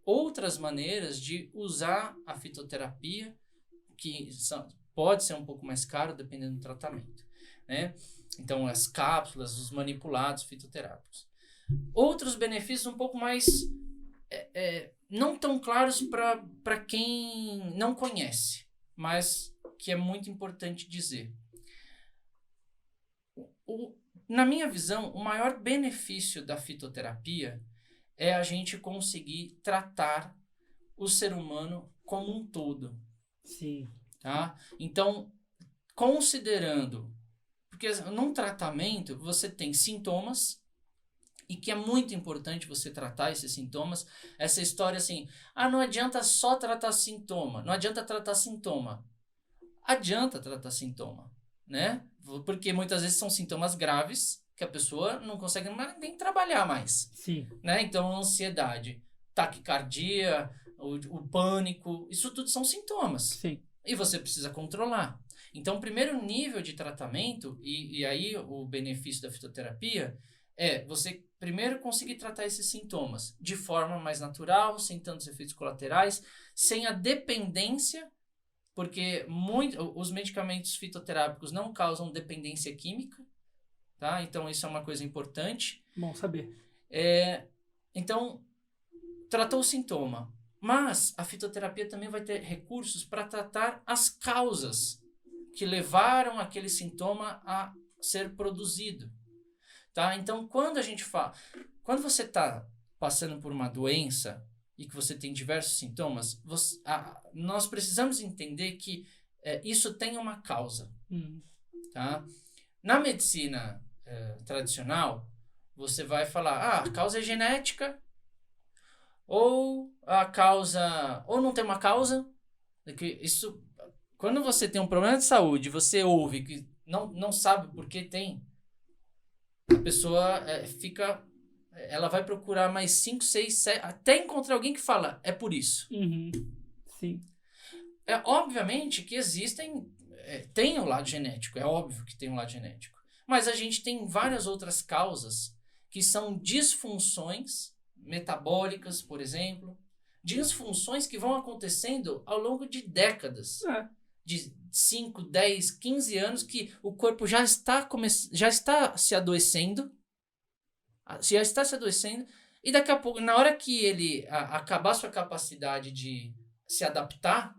Speaker 2: outras maneiras de usar a fitoterapia, que pode ser um pouco mais caro dependendo do tratamento, né? Então, as cápsulas, os manipulados fitoterápicos. Outros benefícios um pouco mais não tão claros para quem não conhece, mas que é muito importante dizer. Na minha visão, o maior benefício da fitoterapia é a gente conseguir tratar o ser humano como um todo.
Speaker 1: Sim.
Speaker 2: Tá? Então, considerando, porque num tratamento você tem sintomas, e que é muito importante você tratar esses sintomas, essa história assim, não adianta só tratar sintoma, não adianta tratar sintoma. Adianta tratar sintoma, né? Porque muitas vezes são sintomas graves que a pessoa não consegue nem trabalhar mais.
Speaker 1: Sim.
Speaker 2: Né? Então, ansiedade, taquicardia, o pânico, isso tudo são sintomas.
Speaker 1: Sim.
Speaker 2: E você precisa controlar. Então, o primeiro nível de tratamento, e aí o benefício da fitoterapia, é você primeiro conseguir tratar esses sintomas de forma mais natural, sem tantos efeitos colaterais, sem a dependência, porque os medicamentos fitoterápicos não causam dependência química, tá? Então, isso é uma coisa importante.
Speaker 1: Bom saber.
Speaker 2: Então, tratou o sintoma. Mas a fitoterapia também vai ter recursos para tratar as causas que levaram aquele sintoma a ser produzido. Tá? Então, quando você está passando por uma doença e que você tem diversos sintomas, nós precisamos entender que isso tem uma causa. Tá? Na medicina tradicional, você vai falar, a causa é genética, ou a causa, ou não tem uma causa. Isso, quando você tem um problema de saúde, você ouve que não sabe por que tem, a pessoa ela vai procurar mais 5, 6, 7, até encontrar alguém que fala, é por isso.
Speaker 1: Sim.
Speaker 2: Obviamente que tem o lado genético, é óbvio que tem um lado genético, mas a gente tem várias outras causas que são disfunções metabólicas, por exemplo, disfunções que vão acontecendo ao longo de décadas, de 5, 10, 15 anos, que o corpo já está se adoecendo, e daqui a pouco, na hora que ele acabar sua capacidade de se adaptar,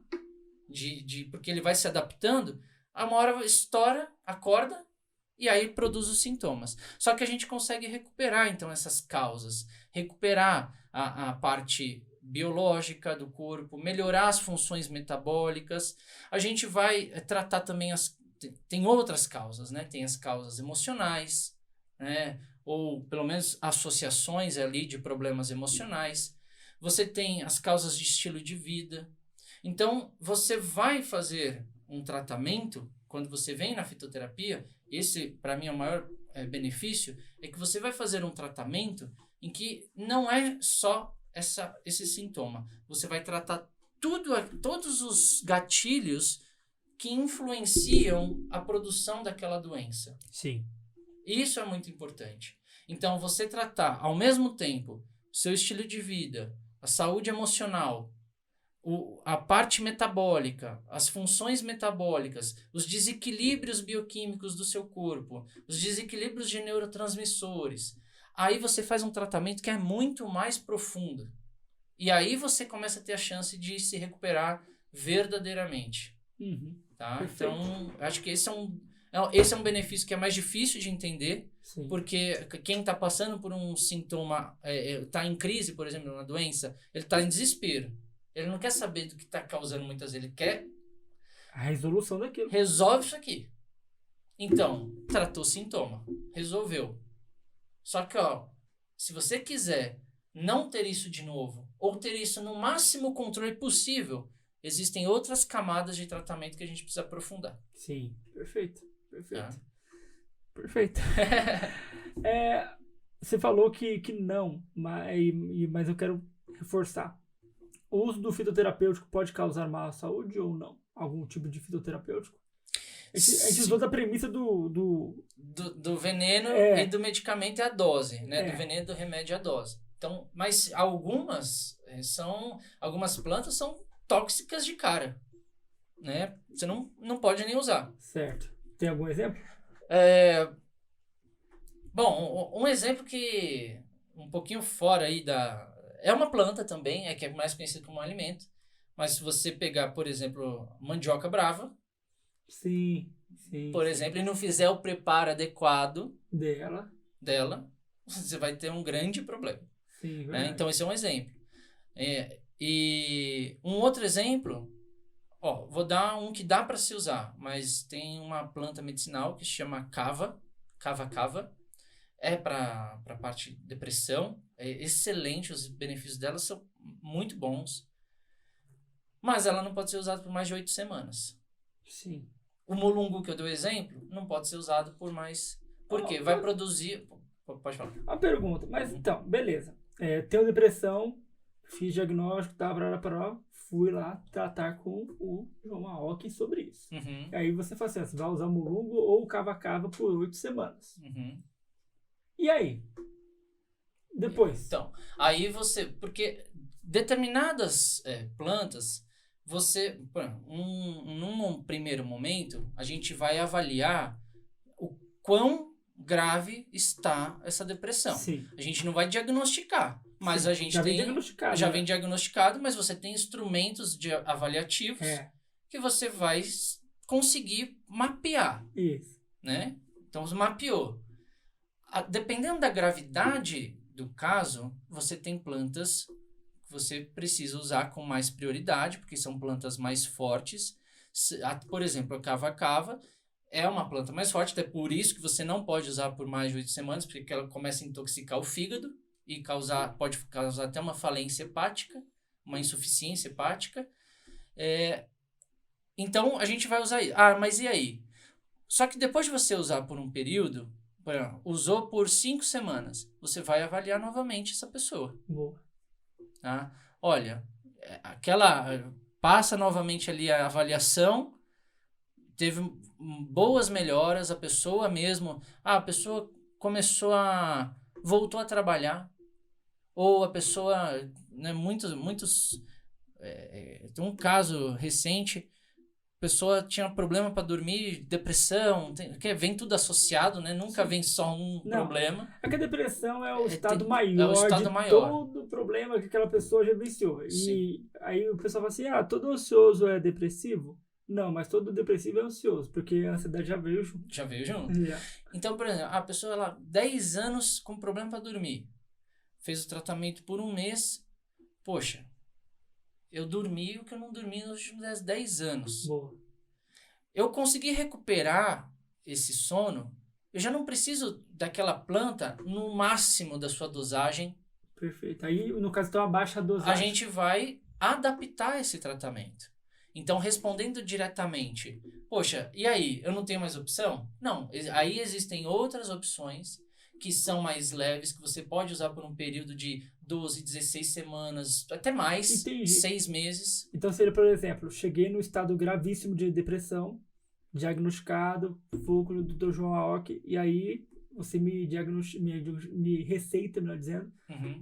Speaker 2: porque ele vai se adaptando, a uma hora estoura, acorda, e aí produz os sintomas. Só que a gente consegue recuperar, então, essas causas, recuperar a parte biológica do corpo, melhorar as funções metabólicas. A gente vai tratar também tem outras causas, né? Tem as causas emocionais, né? Ou pelo menos associações ali de problemas emocionais. Você tem as causas de estilo de vida. Então, você vai fazer um tratamento, quando você vem na fitoterapia, esse, para mim, é o maior benefício, é que você vai fazer um tratamento em que não é só esse sintoma. Você vai tratar todos os gatilhos que influenciam a produção daquela doença.
Speaker 1: Sim.
Speaker 2: Isso é muito importante. Então, você tratar, ao mesmo tempo, o seu estilo de vida, a saúde emocional, a parte metabólica, as funções metabólicas, os desequilíbrios bioquímicos do seu corpo, os desequilíbrios de neurotransmissores. Aí você faz um tratamento que é muito mais profundo. E aí você começa a ter a chance de se recuperar verdadeiramente. Tá? Então, acho que esse é um benefício que é mais difícil de entender.
Speaker 1: Sim.
Speaker 2: Porque quem está passando por um sintoma, está em crise, por exemplo, uma doença, ele está em desespero. Ele não quer saber do que está causando muitas vezes, ele quer
Speaker 1: a resolução daquilo.
Speaker 2: Resolve isso aqui. Então, tratou o sintoma, resolveu. Só que, se você quiser não ter isso de novo, ou ter isso no máximo controle possível, existem outras camadas de tratamento que a gente precisa aprofundar.
Speaker 1: Sim, perfeito. Perfeito. Você falou que não, mas eu quero reforçar. O uso do fitoterapêutico pode causar mal à saúde ou não? Algum tipo de fitoterapêutico? A gente usou da premissa do
Speaker 2: veneno e do medicamento é a dose, né? Do veneno e do remédio é a dose. Então, mas algumas plantas são tóxicas de cara. né? Você não pode nem usar.
Speaker 1: Certo. Tem algum exemplo?
Speaker 2: Bom, um exemplo que um pouquinho fora aí é uma planta também, que é mais conhecida como um alimento. Mas se você pegar, por exemplo, mandioca brava,
Speaker 1: Sim.
Speaker 2: por exemplo, e não fizer o preparo adequado
Speaker 1: Dela.
Speaker 2: dela, você vai ter um grande problema.
Speaker 1: Sim,
Speaker 2: Né?
Speaker 1: verdade.
Speaker 2: Então, esse é um exemplo. E um outro exemplo, vou dar um que dá para se usar, mas tem uma planta medicinal que se chama cava. É para a parte de depressão. É excelente, os benefícios dela são muito bons. Mas ela não pode ser usada por mais de 8 semanas.
Speaker 1: Sim.
Speaker 2: O mulungu que eu dei o exemplo não pode ser usado por mais... Por quê? Vai produzir... Pode falar.
Speaker 1: Uma pergunta. Mas então, beleza. Tenho depressão, fiz diagnóstico, fui lá tratar com o João Aoki sobre isso.
Speaker 2: Uhum.
Speaker 1: Aí você fala assim, você vai usar o mulungu ou o cava-cava por 8 semanas.
Speaker 2: Uhum.
Speaker 1: E aí? Depois?
Speaker 2: Então, aí você... Porque determinadas plantas, você... Num primeiro momento, a gente vai avaliar o quão grave está essa depressão.
Speaker 1: Sim.
Speaker 2: A gente não vai diagnosticar, mas a gente
Speaker 1: vem diagnosticado.
Speaker 2: Já vem diagnosticado, mas você tem instrumentos avaliativos que você vai conseguir mapear.
Speaker 1: Isso.
Speaker 2: Né? Então, você mapeou. Dependendo da gravidade do caso, você tem plantas que você precisa usar com mais prioridade, porque são plantas mais fortes. Por exemplo, a cava-cava é uma planta mais forte, até por isso que você não pode usar por mais de 8 semanas, porque ela começa a intoxicar o fígado e pode causar até uma falência hepática, uma insuficiência hepática. Então, a gente vai usar isso. Mas e aí? Só que depois de você usar por um período, usou por 5 semanas, você vai avaliar novamente essa pessoa.
Speaker 1: Boa.
Speaker 2: Tá? Olha, passa novamente ali a avaliação, teve boas melhoras, a pessoa voltou a trabalhar, ou a pessoa, né, tem um caso recente, a pessoa tinha problema para dormir, depressão, vem tudo associado, né? Nunca vem só um problema.
Speaker 1: É que a depressão é o estado maior todo problema que aquela pessoa já vivenciou. E aí o pessoal fala assim, todo ansioso é depressivo? Não, mas todo depressivo é ansioso, porque a ansiedade já veio junto.
Speaker 2: Já veio junto. Então, por exemplo, a pessoa, 10 anos com problema para dormir, fez o tratamento por um mês, poxa, eu dormi o que eu não dormi nos últimos 10 anos.
Speaker 1: Boa.
Speaker 2: Eu consegui recuperar esse sono, eu já não preciso daquela planta no máximo da sua dosagem.
Speaker 1: Perfeito. Aí, no caso, então, abaixa a dosagem.
Speaker 2: A gente vai adaptar esse tratamento. Então, respondendo diretamente, poxa, e aí, eu não tenho mais opção? Não, aí existem outras opções que são mais leves, que você pode usar por um período de 12, 16 semanas, até mais, 6 meses.
Speaker 1: Então seria, por exemplo, cheguei no estado gravíssimo de depressão, diagnosticado, fui com o Dr. João Aoki, e aí você me receita, melhor dizendo,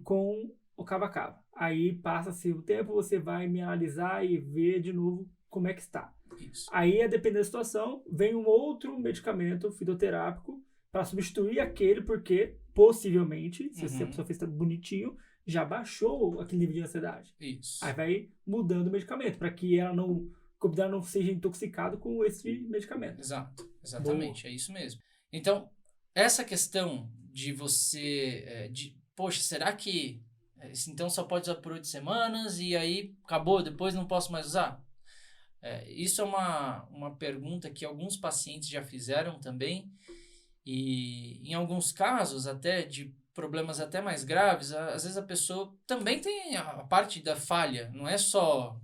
Speaker 1: com o cava-cava. Aí passa-se o tempo, você vai me analisar e ver de novo como é que está.
Speaker 2: Isso.
Speaker 1: Aí, a depender da situação, vem um outro medicamento fitoterápico para substituir aquele, porque possivelmente, se a pessoa fez bonitinho, já baixou aquele nível de ansiedade.
Speaker 2: Isso.
Speaker 1: Aí vai mudando o medicamento, para que ela não seja intoxicada com esse medicamento.
Speaker 2: Exatamente, é isso mesmo. Então, essa questão de você, poxa, será que então só pode usar por 8 semanas e aí acabou, depois não posso mais usar? Isso é uma pergunta que alguns pacientes já fizeram também, e em alguns casos até de problemas até mais graves, às vezes a pessoa também tem a parte da falha, não é só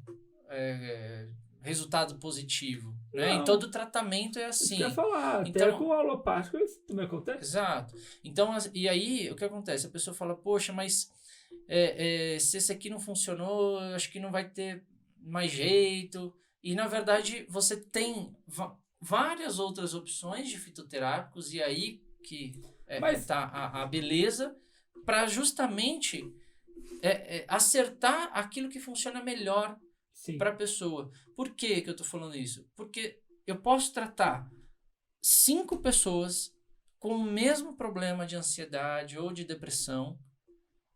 Speaker 2: resultado positivo, né? Em todo tratamento é assim.
Speaker 1: Isso que eu ia falar, até com o alopático isso também acontece.
Speaker 2: Exato. Então, e aí o que acontece? A pessoa fala, poxa, mas se esse aqui não funcionou, eu acho que não vai ter mais jeito. E na verdade você tem várias outras opções de fitoterápicos, e aí que está a beleza para justamente acertar aquilo que funciona melhor para a pessoa. Por que eu estou falando isso? Porque eu posso tratar 5 pessoas com o mesmo problema de ansiedade ou de depressão,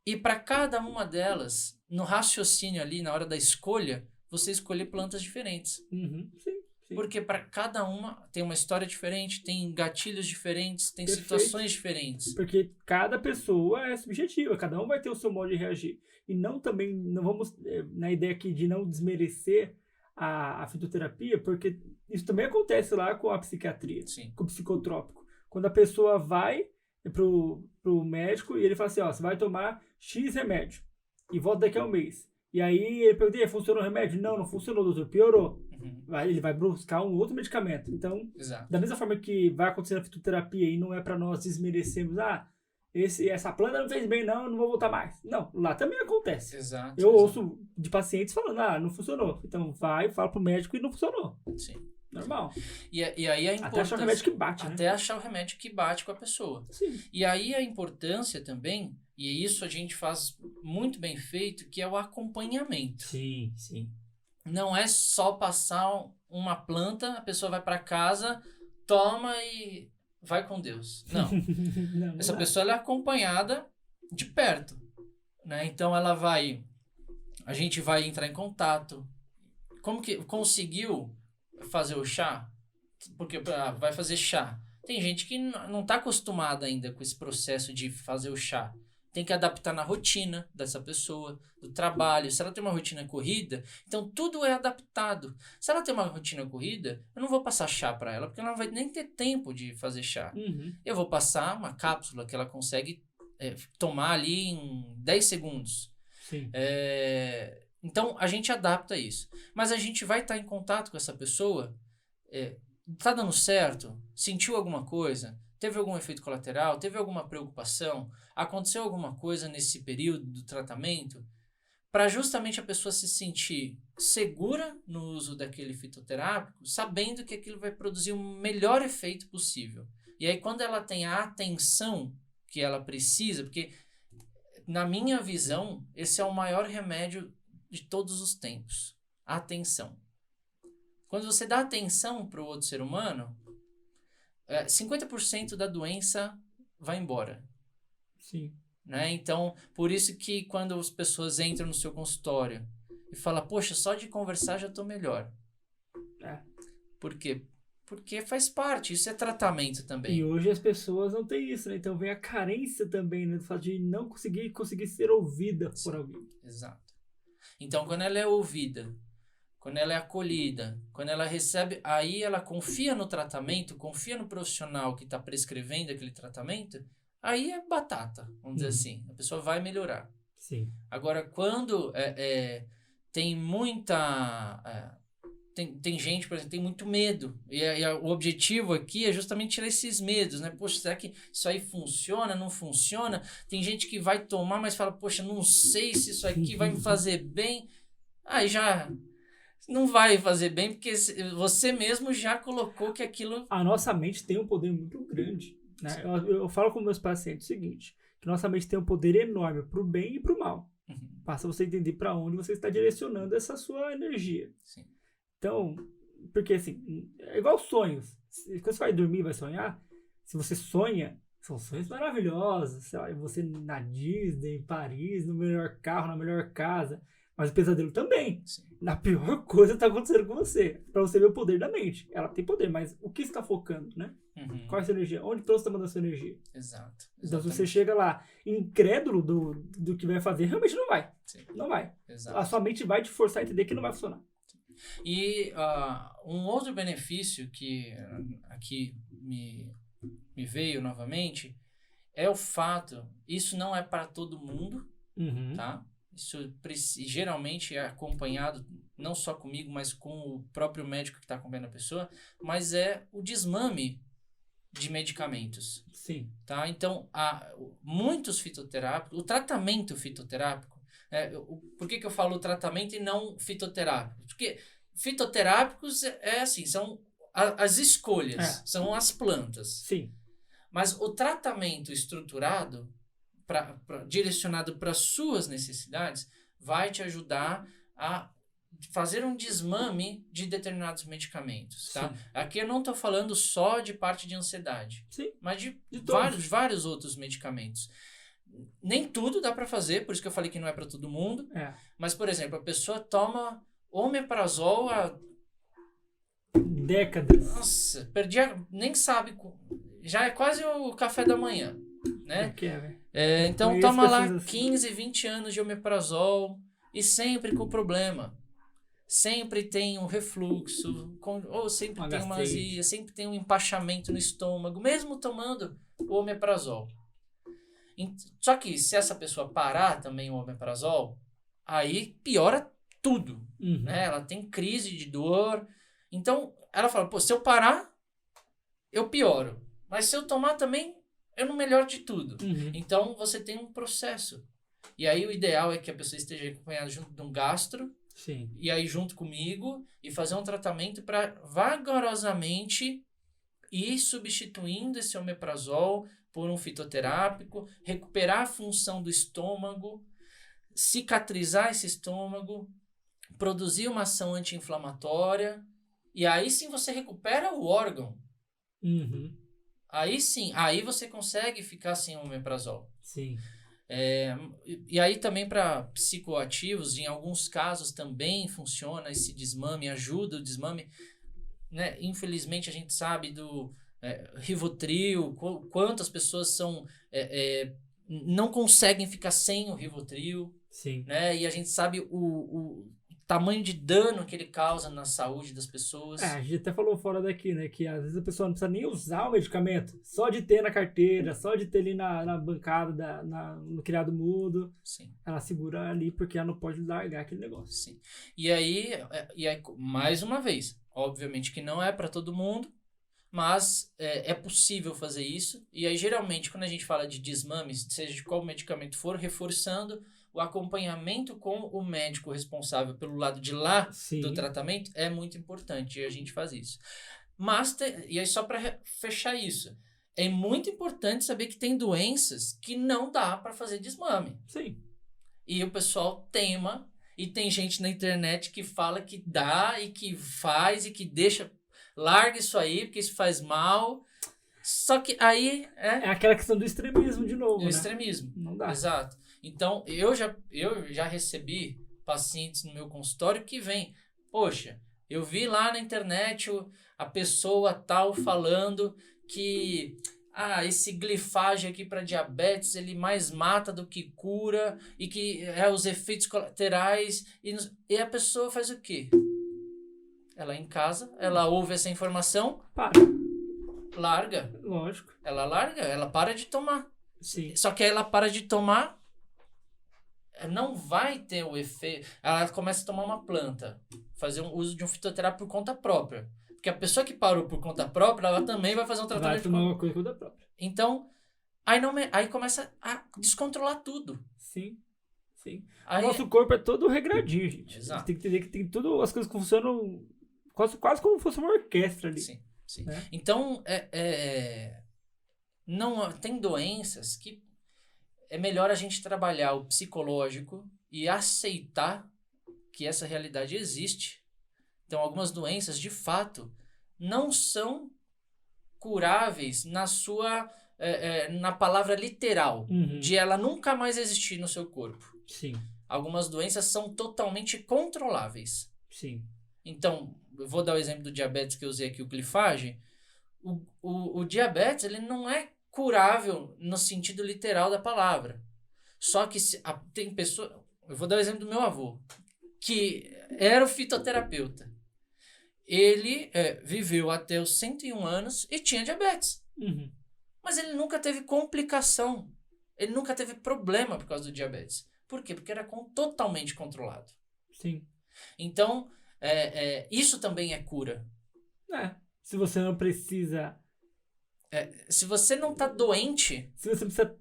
Speaker 2: e para cada uma delas, no raciocínio ali, na hora da escolha, você escolher plantas diferentes.
Speaker 1: Uhum. Sim.
Speaker 2: Porque para cada uma tem uma história diferente, tem gatilhos diferentes, tem
Speaker 1: Perfeito.
Speaker 2: situações diferentes.
Speaker 1: Porque cada pessoa é subjetiva, cada um vai ter o seu modo de reagir. E não vamos na ideia aqui de não desmerecer a fitoterapia, porque isso também acontece lá com a psiquiatria,
Speaker 2: Sim.
Speaker 1: com o psicotrópico. Quando a pessoa vai pro médico e ele fala assim, ó, você vai tomar X remédio e volta daqui a um mês. E aí ele pergunta, funcionou o remédio? Não funcionou, doutor, piorou. Ele vai buscar um outro medicamento. Então,
Speaker 2: Exato.
Speaker 1: da mesma forma que vai acontecer na fitoterapia e não é para nós desmerecermos, essa planta não fez bem, não vou voltar mais. Não, lá também acontece.
Speaker 2: Exato.
Speaker 1: Eu ouço de pacientes falando, não funcionou. Então vai, fala pro médico e não funcionou.
Speaker 2: Sim.
Speaker 1: Normal.
Speaker 2: E aí a importância...
Speaker 1: Até achar o remédio que bate, né?
Speaker 2: Até achar o remédio que bate com a pessoa.
Speaker 1: Sim.
Speaker 2: E aí a importância também, e isso a gente faz muito bem feito, que é o acompanhamento.
Speaker 1: Sim.
Speaker 2: Não é só passar uma planta, a pessoa vai para casa, toma e vai com Deus. Não. Essa pessoa ela é acompanhada de perto, né? Então a gente vai entrar em contato. Como que conseguiu fazer o chá? Porque vai fazer chá. Tem gente que não está acostumada ainda com esse processo de fazer o chá. Tem que adaptar na rotina dessa pessoa, do trabalho. Se ela tem uma rotina corrida, então tudo é adaptado. Se ela tem uma rotina corrida, eu não vou passar chá para ela, porque ela não vai nem ter tempo de fazer chá.
Speaker 1: Uhum.
Speaker 2: Eu vou passar uma cápsula que ela consegue tomar ali em 10 segundos.
Speaker 1: Sim.
Speaker 2: Então, a gente adapta isso. Mas a gente vai estar em contato com essa pessoa. Tá dando certo? Sentiu alguma coisa? Teve algum efeito colateral? Teve alguma preocupação? Aconteceu alguma coisa nesse período do tratamento? Para justamente a pessoa se sentir segura no uso daquele fitoterápico, sabendo que aquilo vai produzir o melhor efeito possível. E aí, quando ela tem a atenção que ela precisa, porque, na minha visão, esse é o maior remédio de todos os tempos. A atenção. Quando você dá atenção para o outro ser humano, 50% da doença vai embora.
Speaker 1: Sim.
Speaker 2: Né? Então, por isso que quando as pessoas entram no seu consultório e falam, poxa, só de conversar já estou melhor. Por quê? Porque faz parte, isso é tratamento também.
Speaker 1: E hoje as pessoas não têm isso, né? Então vem a carência também, né? Do fato de não conseguir ser ouvida por alguém.
Speaker 2: Exato. Então, quando ela é ouvida, quando ela é acolhida, quando ela recebe, aí ela confia no tratamento, confia no profissional que está prescrevendo aquele tratamento, aí é batata, vamos dizer assim. A pessoa vai melhorar.
Speaker 1: Sim.
Speaker 2: Agora, quando tem muita... Tem gente, por exemplo, tem muito medo. E o objetivo aqui é justamente tirar esses medos, né? Poxa, será que isso aí funciona? Não funciona? Tem gente que vai tomar, mas fala, poxa, não sei se isso aqui vai me fazer bem. Aí já não vai fazer bem, porque você mesmo já colocou que aquilo...
Speaker 1: A nossa mente tem um poder muito grande, né? Eu falo com meus pacientes o seguinte, que nossa mente tem um poder enorme pro bem e pro mal.
Speaker 2: Uhum.
Speaker 1: Basta você entender para onde você está direcionando essa sua energia.
Speaker 2: Sim.
Speaker 1: Então, porque assim, é igual sonhos. Quando você vai dormir e vai sonhar, se você sonha, são sonhos maravilhosos. Sei lá, você na Disney, em Paris, no melhor carro, na melhor casa. Mas o pesadelo também.
Speaker 2: Sim.
Speaker 1: Na pior coisa está acontecendo com você. Para você ver o poder da mente. Ela tem poder, mas o que está focando, né?
Speaker 2: Uhum.
Speaker 1: Qual é a sua energia? Onde você está mandando a sua energia?
Speaker 2: Exato.
Speaker 1: Então, se você chega lá incrédulo do que vai fazer, realmente não vai.
Speaker 2: Sim.
Speaker 1: Não vai.
Speaker 2: Exato.
Speaker 1: A sua mente vai te forçar a entender que não vai funcionar.
Speaker 2: E um outro benefício que aqui me veio novamente é o fato, isso não é para todo mundo, tá? Isso geralmente é acompanhado não só comigo, mas com o próprio médico que está acompanhando a pessoa, mas é o desmame de medicamentos.
Speaker 1: Sim.
Speaker 2: Tá? Então, muitos fitoterápicos, o tratamento fitoterápico, por que eu falo tratamento e não fitoterápico? Porque fitoterápicos assim, são as escolhas, são as plantas.
Speaker 1: Sim.
Speaker 2: Mas o tratamento estruturado, direcionado para suas necessidades, vai te ajudar a fazer um desmame de determinados medicamentos, tá?
Speaker 1: Sim.
Speaker 2: Aqui eu não estou falando só de parte de ansiedade,
Speaker 1: Sim.
Speaker 2: mas de
Speaker 1: todos.
Speaker 2: vários outros medicamentos. Nem tudo dá para fazer, por isso que eu falei que não é para todo mundo. Mas, por exemplo, a pessoa toma omeprazol há
Speaker 1: décadas.
Speaker 2: Nossa, nem sabe. Já é quase o café da manhã, né? Então toma lá 15, 20 anos de omeprazol e sempre com problema. Sempre tem um refluxo, ou sempre tem uma azia, sempre tem um empachamento no estômago, mesmo tomando o omeprazol. Só que se essa pessoa parar também o omeprazol, aí piora tudo, né? Ela tem crise de dor. Então, ela fala, pô, se eu parar, eu pioro. Mas se eu tomar também, eu não melhoro de tudo. Então, você tem um processo. E aí, o ideal é que a pessoa esteja acompanhada junto de um gastro.
Speaker 1: Sim.
Speaker 2: E aí, junto comigo, e fazer um tratamento para vagarosamente ir substituindo esse omeprazol por um fitoterápico, recuperar a função do estômago, cicatrizar esse estômago, produzir uma ação anti-inflamatória, e aí sim você recupera o órgão. Aí sim, aí você consegue ficar sem o omeprazol.
Speaker 1: Sim.
Speaker 2: E aí também para psicoativos, em alguns casos também funciona esse desmame, ajuda o desmame, né? Infelizmente a gente sabe do Rivotril, quantas pessoas não conseguem ficar sem o Rivotril.
Speaker 1: Sim.
Speaker 2: Né? E a gente sabe o tamanho de dano que ele causa na saúde das pessoas.
Speaker 1: A gente até falou fora daqui, né? Que às vezes a pessoa não precisa nem usar o medicamento. Só de ter na carteira, só de ter ali na bancada, no criado mudo.
Speaker 2: Sim.
Speaker 1: Ela segura ali porque ela não pode largar aquele negócio.
Speaker 2: Sim. E aí, mais uma vez, obviamente que não é para todo mundo, mas é possível fazer isso. E aí, geralmente, quando a gente fala de desmames, seja de qual medicamento for, reforçando o acompanhamento com o médico responsável pelo lado de lá do tratamento é muito importante e a gente faz isso. Mas, e aí só para fechar isso, é muito importante saber que tem doenças que não dá para fazer desmame.
Speaker 1: Sim.
Speaker 2: E o pessoal teima, e tem gente na internet que fala que dá e que faz e que deixa, larga isso aí porque isso faz mal. Só que aí
Speaker 1: é aquela questão do extremismo de novo,
Speaker 2: né? Extremismo.
Speaker 1: Não dá.
Speaker 2: Exato. Então, eu já recebi pacientes no meu consultório que vêm, poxa, eu vi lá na internet a pessoa tal falando que esse glifage aqui para diabetes, ele mais mata do que cura e que os efeitos colaterais. E a pessoa faz o quê? Ela em casa, ela ouve essa informação, larga.
Speaker 1: Lógico.
Speaker 2: Ela larga, ela para de tomar.
Speaker 1: Sim.
Speaker 2: Só que ela para de tomar, não vai ter o efeito. Ela começa a tomar uma planta, fazer um uso de um fitoterápico por conta própria. Porque a pessoa que parou por conta própria, ela também vai fazer um tratamento.
Speaker 1: Vai tomar uma coisa por conta própria.
Speaker 2: Então, aí começa a descontrolar tudo.
Speaker 1: Sim.
Speaker 2: Aí,
Speaker 1: o nosso corpo é todo regradinho, gente.
Speaker 2: Exato.
Speaker 1: Tem que entender que tem tudo, as coisas que funcionam quase como se fosse uma orquestra ali.
Speaker 2: Sim. Então, não, tem doenças que é melhor a gente trabalhar o psicológico e aceitar que essa realidade existe. Então, algumas doenças, de fato, não são curáveis na palavra literal, de ela nunca mais existir no seu corpo.
Speaker 1: Sim.
Speaker 2: Algumas doenças são totalmente controláveis.
Speaker 1: Sim.
Speaker 2: Então, eu vou dar o exemplo do diabetes que eu usei aqui, o glifage. O diabetes, ele não é curável no sentido literal da palavra. Só que tem pessoas... Eu vou dar o exemplo do meu avô, que era o fitoterapeuta. Ele viveu até os 101 anos e tinha diabetes. Mas ele nunca teve complicação. Ele nunca teve problema por causa do diabetes. Por quê? Porque era totalmente controlado.
Speaker 1: Sim.
Speaker 2: Então, isso também é cura.
Speaker 1: Se você não precisa...
Speaker 2: se você não está doente...
Speaker 1: Se você precisa,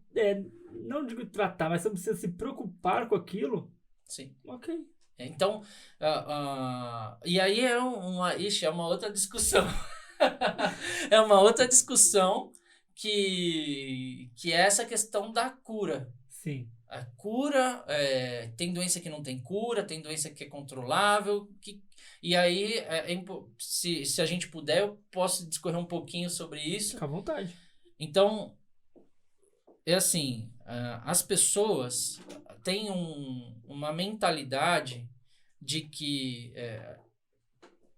Speaker 1: não digo tratar, mas você precisa se preocupar com aquilo...
Speaker 2: Sim.
Speaker 1: Ok.
Speaker 2: Então, e aí é uma outra discussão. É uma outra discussão que é essa questão da cura.
Speaker 1: Sim.
Speaker 2: a cura, tem doença que não tem cura, tem doença que é controlável, e aí, se a gente puder, eu posso discorrer um pouquinho sobre isso.
Speaker 1: Fica à vontade.
Speaker 2: Então, é assim, as pessoas têm uma mentalidade de que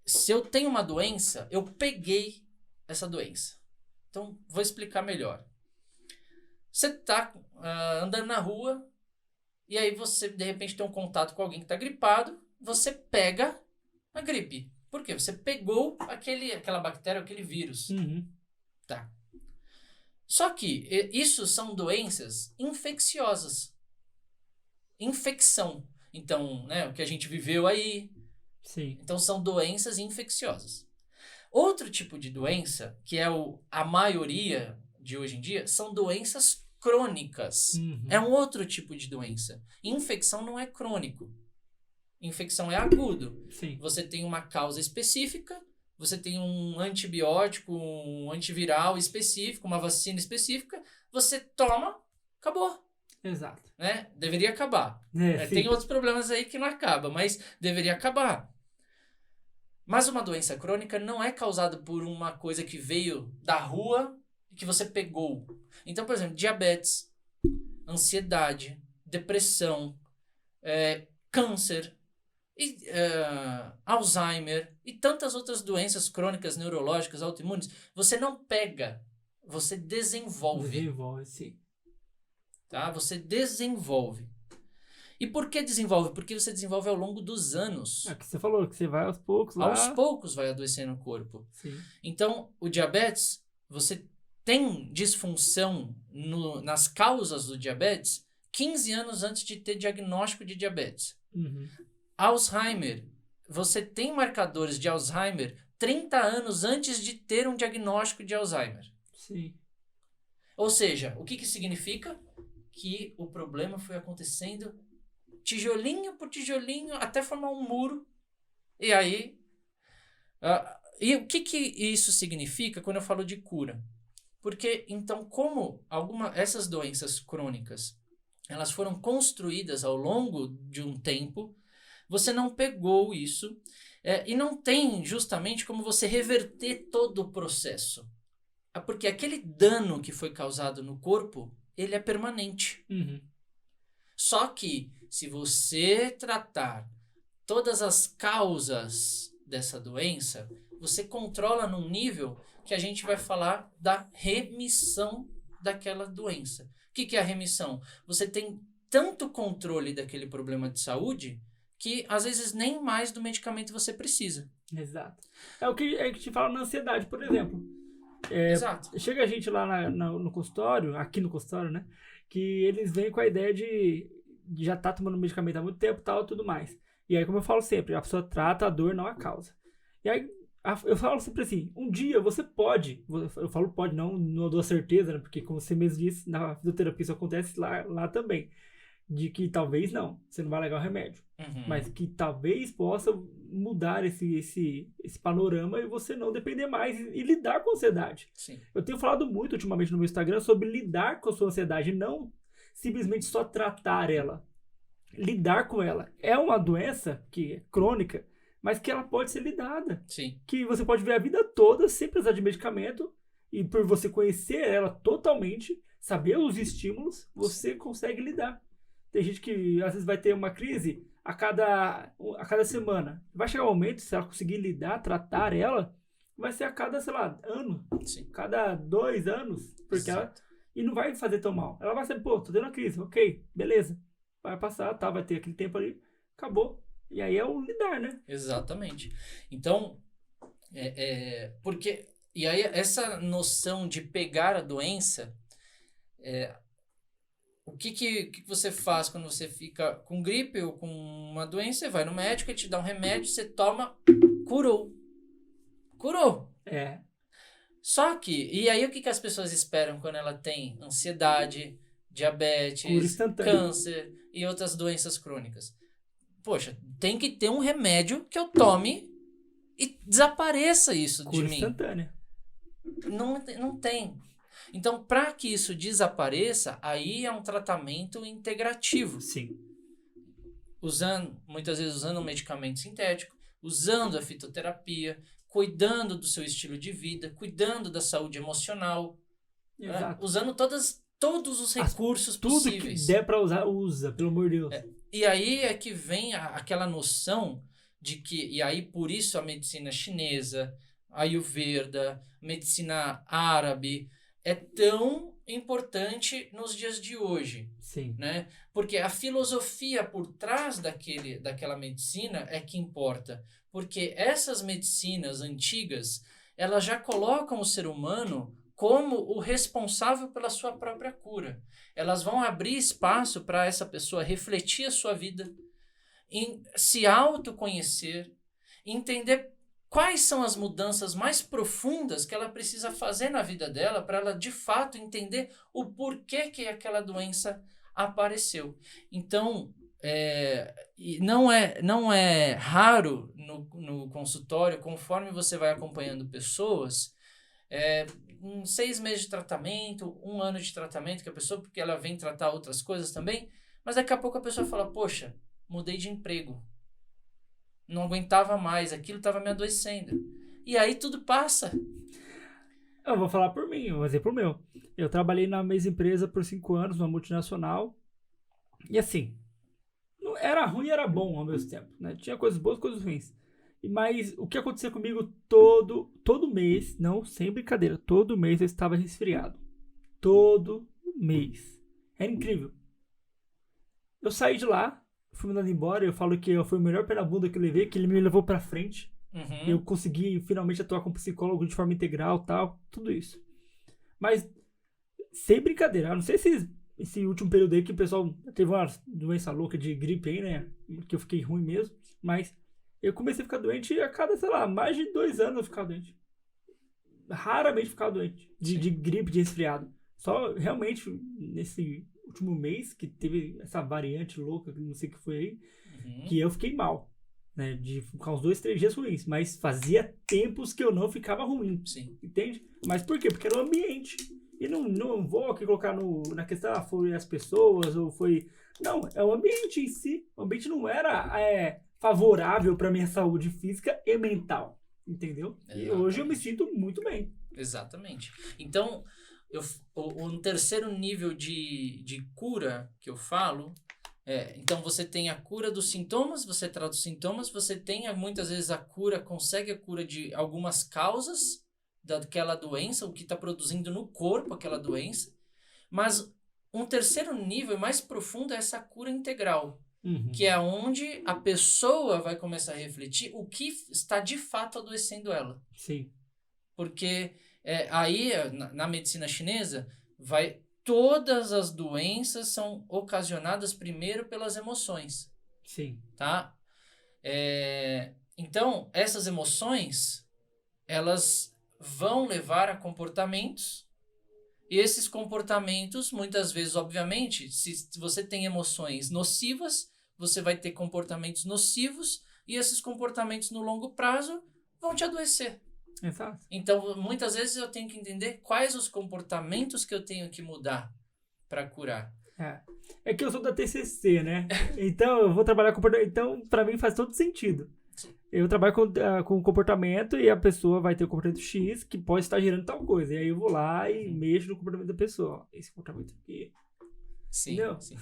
Speaker 2: se eu tenho uma doença, eu peguei essa doença. Então, vou explicar melhor. Você tá andando na rua e aí você, de repente, tem um contato com alguém que está gripado, você pega a gripe. Por quê? Você pegou aquela bactéria, aquele vírus.
Speaker 1: Uhum.
Speaker 2: Tá. Só que isso são doenças infecciosas. Infecção. Então, né, o que a gente viveu aí.
Speaker 1: Sim.
Speaker 2: Então, são doenças infecciosas. Outro tipo de doença, que é a maioria de hoje em dia, são doenças crônicas.
Speaker 1: Uhum.
Speaker 2: É um outro tipo de doença. Infecção não é crônico. Infecção é agudo.
Speaker 1: Sim.
Speaker 2: Você tem uma causa específica, você tem um antibiótico, um antiviral específico, uma vacina específica, você toma, acabou.
Speaker 1: Exato.
Speaker 2: Né? Deveria acabar. Tem outros problemas aí que não acaba, mas deveria acabar. Mas uma doença crônica não é causada por uma coisa que veio da rua e que você pegou. Então, por exemplo, diabetes, ansiedade, depressão, câncer, Alzheimer e tantas outras doenças crônicas, neurológicas, autoimunes, você não pega, você desenvolve.
Speaker 1: Desenvolve, sim.
Speaker 2: Tá? Você desenvolve. E por que desenvolve? Porque você desenvolve ao longo dos anos.
Speaker 1: É o que você falou, que você vai aos poucos lá.
Speaker 2: Aos poucos vai adoecendo o corpo.
Speaker 1: Sim.
Speaker 2: Então, o diabetes, você tem disfunção nas causas do diabetes 15 anos antes de ter diagnóstico de diabetes.
Speaker 1: Uhum.
Speaker 2: Alzheimer, você tem marcadores de Alzheimer 30 anos antes de ter um diagnóstico de Alzheimer.
Speaker 1: Sim.
Speaker 2: Ou seja, o que significa? Que o problema foi acontecendo tijolinho por tijolinho até formar um muro. E aí... e o que isso significa quando eu falo de cura? Porque, então, como essas doenças crônicas, elas foram construídas ao longo de um tempo, você não pegou isso e não tem justamente como você reverter todo o processo. Porque aquele dano que foi causado no corpo, ele é permanente.
Speaker 1: Uhum.
Speaker 2: Só que, se você tratar todas as causas dessa doença, você controla num nível que a gente vai falar da remissão daquela doença. O que é a remissão? Você tem tanto controle daquele problema de saúde que, às vezes, nem mais do medicamento você precisa.
Speaker 1: Exato. É o que a gente fala na ansiedade, por exemplo.
Speaker 2: Exato.
Speaker 1: Chega a gente lá no consultório, aqui no consultório, né? Que eles vêm com a ideia de já tá tomando medicamento há muito tempo e tal, tudo mais. E aí, como eu falo sempre, a pessoa trata a dor, não a causa. E aí, eu falo sempre assim, um dia você pode, eu falo pode, não dou certeza, né? Porque como você mesmo disse, na fisioterapia isso acontece lá também. De que talvez não, você não vai largar o remédio.
Speaker 2: Uhum.
Speaker 1: Mas que talvez possa mudar esse panorama e você não depender mais e lidar com a ansiedade.
Speaker 2: Sim.
Speaker 1: Eu tenho falado muito ultimamente no meu Instagram sobre lidar com a sua ansiedade, não simplesmente só tratar ela. Lidar com ela. É uma doença que é crônica, mas que ela pode ser lidada.
Speaker 2: Sim.
Speaker 1: Que você pode ver a vida toda sem precisar de medicamento e por você conhecer ela totalmente, saber os estímulos, você consegue lidar. Tem gente que às vezes vai ter uma crise a cada semana. Vai chegar um momento, se ela conseguir lidar, tratar ela, vai ser a cada, sei lá, ano.
Speaker 2: Sim.
Speaker 1: Cada 2 anos. Porque e não vai fazer tão mal. Ela vai saber, pô, tô tendo uma crise, ok, beleza. Vai passar, tá, vai ter aquele tempo ali, acabou. E aí é o lidar, né?
Speaker 2: Exatamente. Então, porque... E aí essa noção de pegar a doença... O que você faz quando você fica com gripe ou com uma doença? Você vai no médico, ele te dá um remédio, você toma, curou. Curou.
Speaker 1: É.
Speaker 2: Só que, e aí o que as pessoas esperam quando ela tem ansiedade, diabetes, câncer e outras doenças crônicas? Poxa, tem que ter um remédio que eu tome e desapareça isso de mim.
Speaker 1: Cura instantânea.
Speaker 2: Não tem. Então, para que isso desapareça, aí é um tratamento integrativo.
Speaker 1: Sim.
Speaker 2: Muitas vezes usando um medicamento sintético, usando a fitoterapia, cuidando do seu estilo de vida, cuidando da saúde emocional, né? Usando todos os recursos possíveis.
Speaker 1: Tudo que der para usar, usa, pelo amor de Deus.
Speaker 2: E aí é que vem aquela noção de que, e aí por isso a medicina chinesa, a Ayurveda, medicina árabe, é tão importante nos dias de hoje.
Speaker 1: Sim.
Speaker 2: Né? Porque a filosofia por trás daquela medicina é que importa. Porque essas medicinas antigas, elas já colocam o ser humano como o responsável pela sua própria cura. Elas vão abrir espaço para essa pessoa refletir a sua vida, se autoconhecer, entender quais são as mudanças mais profundas que ela precisa fazer na vida dela para ela, de fato, entender o porquê que aquela doença apareceu. Então, não é raro no consultório, conforme você vai acompanhando pessoas, em 6 meses de tratamento, 1 ano de tratamento, que a pessoa, porque ela vem tratar outras coisas também, mas daqui a pouco a pessoa fala, poxa, mudei de emprego. Não aguentava mais, aquilo estava me adoecendo. E aí tudo passa.
Speaker 1: Eu vou falar por mim, um exemplo meu. Eu trabalhei na mesma empresa por 5 anos, numa multinacional. E assim, era ruim e era bom ao mesmo tempo, né? Tinha coisas boas e coisas ruins. Mas o que acontecia comigo todo mês, não, sem brincadeira, todo mês eu estava resfriado. Todo mês. Era incrível. Eu saí de lá, fui mandado embora, eu falo que foi o melhor pé na bunda que eu levei, que ele me levou pra frente.
Speaker 2: Uhum.
Speaker 1: Eu consegui finalmente atuar como psicólogo de forma integral, tal, tudo isso. Mas, sem brincadeira, eu não sei se esse último período aí que o pessoal teve uma doença louca de gripe aí, né? Que eu fiquei ruim mesmo. Mas eu comecei a ficar doente a cada, sei lá, mais de 2 anos eu ficava doente. Raramente ficava doente de gripe, de resfriado. Só realmente nesse último mês que teve essa variante louca, que não sei o que foi aí, que eu fiquei mal. Né, de ficar uns 2, 3 dias ruins, mas fazia tempos que eu não ficava ruim.
Speaker 2: Sim.
Speaker 1: Entende? Mas por quê? Porque era o ambiente. E não vou aqui colocar na questão, foi as pessoas, ou foi... Não, é o ambiente em si. O ambiente não era favorável para minha saúde física e mental. Entendeu? Exatamente. E hoje eu me sinto muito bem.
Speaker 2: Exatamente. Então, o terceiro nível de cura que eu falo... então você tem a cura dos sintomas, você trata os sintomas, você tem muitas vezes consegue a cura de algumas causas daquela doença, o que está produzindo no corpo aquela doença, mas um terceiro nível mais profundo é essa cura integral, que é onde a pessoa vai começar a refletir o que está de fato adoecendo ela.
Speaker 1: Sim.
Speaker 2: Porque aí, na medicina chinesa, todas as doenças são ocasionadas primeiro pelas emoções.
Speaker 1: Sim.
Speaker 2: Tá? Então, essas emoções, elas vão levar a comportamentos. E esses comportamentos, muitas vezes, obviamente, se você tem emoções nocivas, você vai ter comportamentos nocivos. E esses comportamentos, no longo prazo, vão te adoecer.
Speaker 1: Exato.
Speaker 2: Então, muitas vezes eu tenho que entender quais os comportamentos que eu tenho que mudar para curar.
Speaker 1: É que eu sou da TCC, né? Então, eu vou trabalhar com comportamento. Então, para mim faz todo sentido.
Speaker 2: Sim.
Speaker 1: Eu trabalho com comportamento e a pessoa vai ter o comportamento X que pode estar gerando tal coisa. E aí eu vou lá e mexo no comportamento da pessoa. Esse comportamento aqui.
Speaker 2: Sim, sim.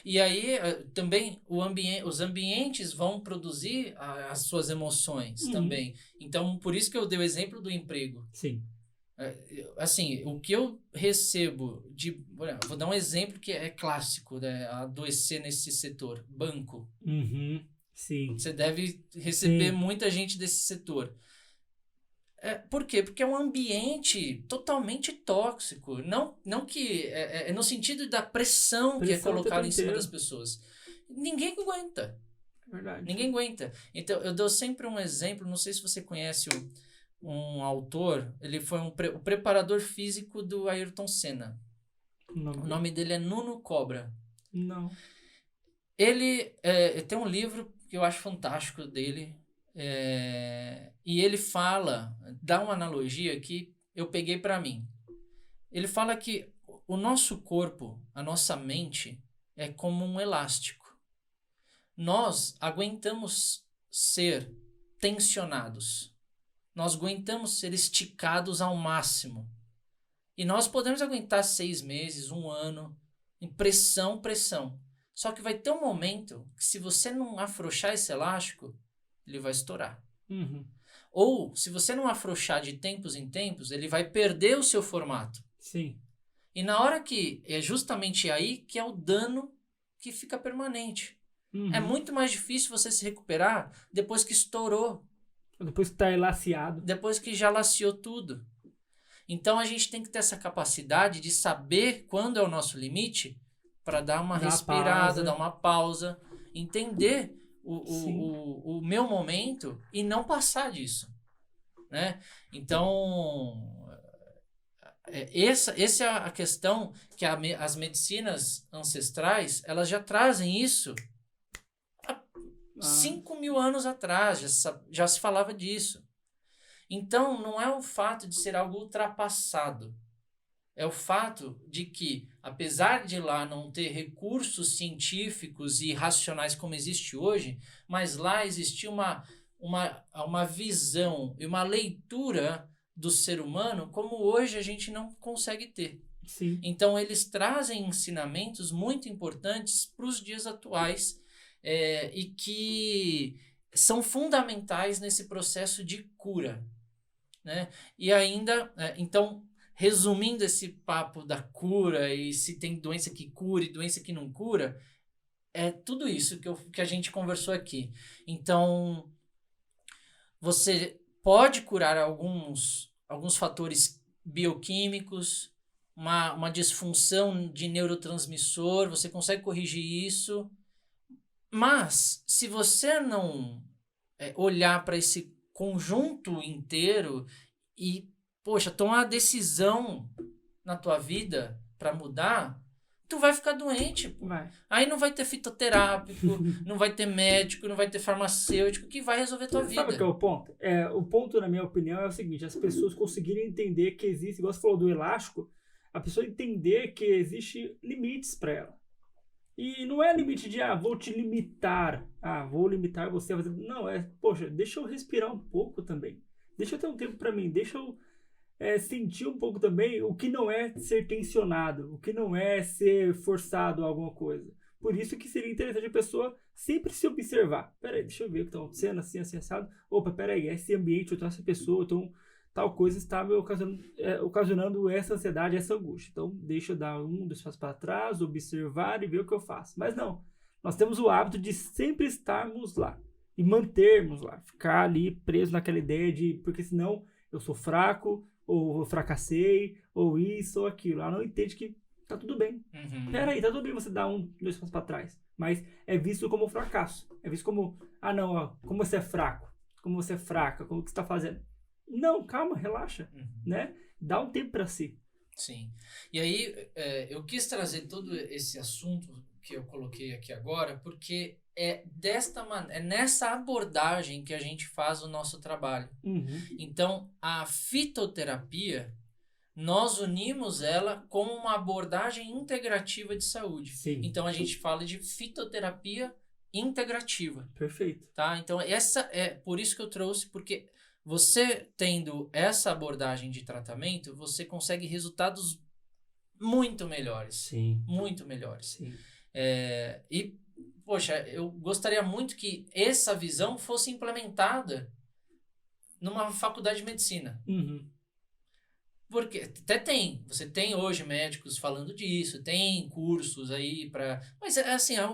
Speaker 2: E aí, também, os ambientes vão produzir as suas emoções também. Então, por isso que eu dei o exemplo do emprego.
Speaker 1: Sim.
Speaker 2: Assim, o que eu recebo vou dar um exemplo que é clássico, né? Adoecer nesse setor. Banco.
Speaker 1: Sim.
Speaker 2: Você deve receber muita gente desse setor. Por quê? Porque é um ambiente totalmente tóxico. Não que... É no sentido da pressão que é colocada em cima das pessoas. Ninguém aguenta.
Speaker 1: Verdade.
Speaker 2: Ninguém aguenta. Então, eu dou sempre um exemplo. Não sei se você conhece um autor. Ele foi o preparador físico do Ayrton Senna. O nome dele é Nuno Cobra.
Speaker 1: Não.
Speaker 2: Ele tem um livro que eu acho fantástico dele. E ele dá uma analogia que eu peguei para mim. ele fala que o nosso corpo, a nossa mente, é como um elástico. Nós aguentamos ser tensionados. Nós aguentamos ser esticados ao máximo. E nós podemos aguentar 6 meses, 1 ano, em pressão. Só que vai ter um momento que, se você não afrouxar esse elástico, ele vai estourar.
Speaker 1: Uhum.
Speaker 2: Ou, se você não afrouxar de tempos em tempos, ele vai perder o seu formato.
Speaker 1: Sim.
Speaker 2: E na hora que é justamente aí que é o dano que fica permanente.
Speaker 1: Uhum.
Speaker 2: É muito mais difícil você se recuperar depois que estourou,
Speaker 1: Depois que tá elaciado.
Speaker 2: depois que já laceou tudo. Então a gente tem que ter essa capacidade de saber quando é o nosso limite para dar uma respirada, dar uma pausa, entender o meu momento e não passar disso, né? Então, essa é a questão que as medicinas ancestrais, elas já trazem isso há 5.000 anos atrás, já se falava disso. Então, não é o fato de ser algo ultrapassado. É o fato de que, apesar de lá não ter recursos científicos e racionais como existe hoje, mas lá existia uma visão e uma leitura do ser humano como hoje a gente não consegue ter.
Speaker 1: Sim.
Speaker 2: Então, eles trazem ensinamentos muito importantes para os dias atuais e que são fundamentais nesse processo de cura, né? E ainda, então, resumindo esse papo da cura e se tem doença que cura e doença que não cura, é tudo isso que a gente conversou aqui. Então, você pode curar alguns fatores bioquímicos, uma disfunção de neurotransmissor, você consegue corrigir isso, mas se você não olhar para esse conjunto inteiro e, poxa, tomar uma decisão na tua vida para mudar, tu vai ficar doente. Pô.
Speaker 1: Vai.
Speaker 2: Aí não vai ter fitoterápico, não vai ter médico, não vai ter farmacêutico que vai resolver tua vida.
Speaker 1: Sabe o que é o ponto? O ponto, na minha opinião, é o seguinte: as pessoas conseguirem entender que existe, igual você falou do elástico, a pessoa entender que existe limites para ela. E não é limite de, vou te limitar, vou limitar você a fazer. Não, poxa, deixa eu respirar um pouco também. Deixa eu ter um tempo para mim, deixa eu sentir um pouco também o que não é ser tensionado, o que não é ser forçado a alguma coisa. Por isso que seria interessante a pessoa sempre se observar. Peraí, deixa eu ver o que está acontecendo, assim, assado. Opa, peraí, esse ambiente, essa pessoa, então tal coisa está me ocasionando essa ansiedade, essa angústia. Então, deixa eu dar 2 passos para trás, observar e ver o que eu faço. Mas não, nós temos o hábito de sempre estarmos lá e mantermos lá, ficar ali preso naquela ideia de, porque senão eu sou fraco, ou eu fracassei, ou isso ou aquilo. Ela não entende que tá tudo bem.
Speaker 2: Uhum.
Speaker 1: Peraí, tá tudo bem você dar 2 passos para trás. Mas é visto como fracasso. É visto como, como você é fraco, como você é fraca, como que você tá fazendo. Não, calma, relaxa, né? Dá um tempo para si.
Speaker 2: Sim. E aí, eu quis trazer todo esse assunto que eu coloquei aqui agora, porque é nessa abordagem que a gente faz o nosso trabalho.
Speaker 1: Uhum.
Speaker 2: Então, a fitoterapia, nós unimos ela com uma abordagem integrativa de saúde.
Speaker 1: Sim.
Speaker 2: Então, a gente fala de fitoterapia integrativa.
Speaker 1: Perfeito.
Speaker 2: Tá? Então, essa é por isso que eu trouxe, porque você tendo essa abordagem de tratamento, você consegue resultados muito melhores.
Speaker 1: Sim.
Speaker 2: Muito melhores.
Speaker 1: Sim.
Speaker 2: E, poxa, eu gostaria muito que essa visão fosse implementada numa faculdade de medicina.
Speaker 1: Uhum.
Speaker 2: Porque você tem hoje médicos falando disso, tem cursos aí para... Mas assim, é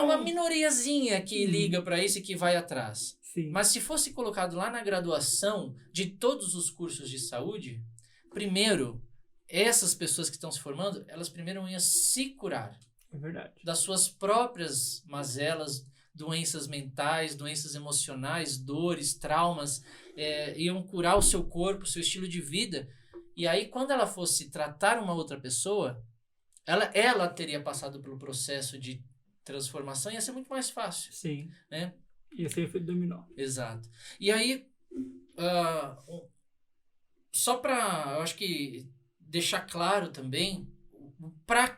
Speaker 2: uma minoriazinha que liga para isso e que vai atrás.
Speaker 1: Sim.
Speaker 2: Mas se fosse colocado lá na graduação de todos os cursos de saúde, primeiro, essas pessoas que estão se formando, elas primeiro iam se curar.
Speaker 1: É verdade.
Speaker 2: Das suas próprias mazelas, doenças mentais, doenças emocionais, dores, traumas, iam curar o seu corpo, o seu estilo de vida. E aí, quando ela fosse tratar uma outra pessoa, ela teria passado pelo processo de transformação, ia ser muito mais fácil.
Speaker 1: Sim.
Speaker 2: Né?
Speaker 1: Ia ser efeito dominó.
Speaker 2: Exato. E aí, só para, eu acho que deixar claro também para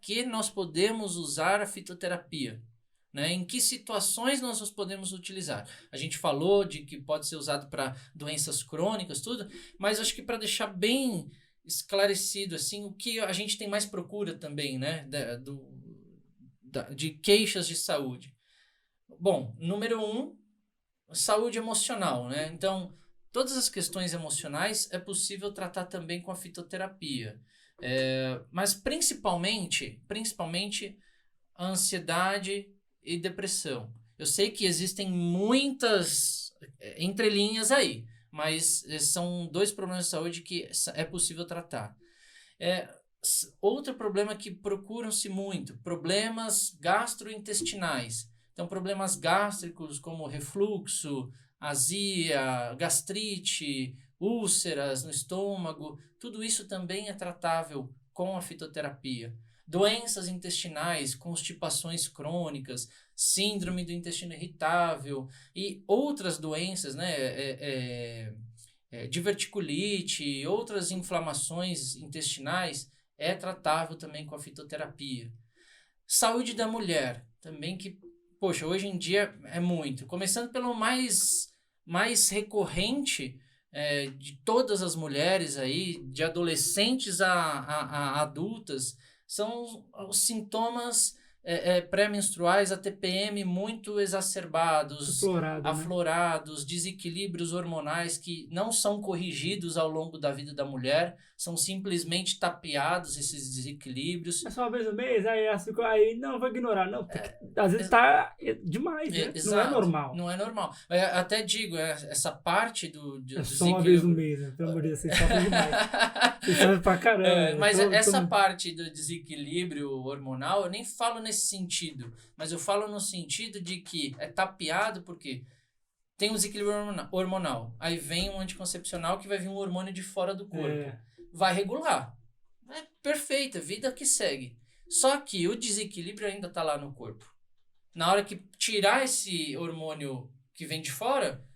Speaker 2: que nós podemos usar a fitoterapia. Né? Em que situações nós podemos utilizar? A gente falou de que pode ser usado para doenças crônicas, tudo, mas acho que para deixar bem esclarecido assim, o que a gente tem mais procura também, né? De queixas de saúde. Bom, número 1, saúde emocional, né? Então, todas as questões emocionais é possível tratar também com a fitoterapia. Mas principalmente a ansiedade e depressão. Eu sei que existem muitas entrelinhas aí, mas são 2 problemas de saúde que é possível tratar. Outro problema que procuram-se muito, problemas gastrointestinais. Então, problemas gástricos como refluxo, azia, gastrite, úlceras no estômago, tudo isso também é tratável com a fitoterapia. Doenças intestinais, constipações crônicas, síndrome do intestino irritável e outras doenças, né, diverticulite, outras inflamações intestinais, é tratável também com a fitoterapia. Saúde da mulher, também que, poxa, hoje em dia é muito. Começando pelo mais recorrente de todas as mulheres aí, de adolescentes a adultas, são os sintomas pré-menstruais, a TPM muito exacerbados, aflorados, né? Desequilíbrios hormonais que não são corrigidos ao longo da vida da mulher, são simplesmente tapeados esses desequilíbrios.
Speaker 1: É só uma vez no mês, aí não, vou ignorar. Não, às vezes tá demais, né?
Speaker 2: Exato,
Speaker 1: não é normal.
Speaker 2: Não é normal. Eu até digo, essa parte do
Speaker 1: só uma vez no mês, né? Pelo amor de Deus, vocês sofrem demais. Vocês sofrem pra caramba.
Speaker 2: Mas essa parte do desequilíbrio hormonal, eu nem falo nesse sentido, mas eu falo no sentido de que é tapeado porque tem um desequilíbrio hormonal, aí vem um anticoncepcional que vai vir um hormônio de fora do corpo. Vai regular. É perfeita, vida que segue. Só que o desequilíbrio ainda está lá no corpo. Na hora que tirar esse hormônio que vem de fora,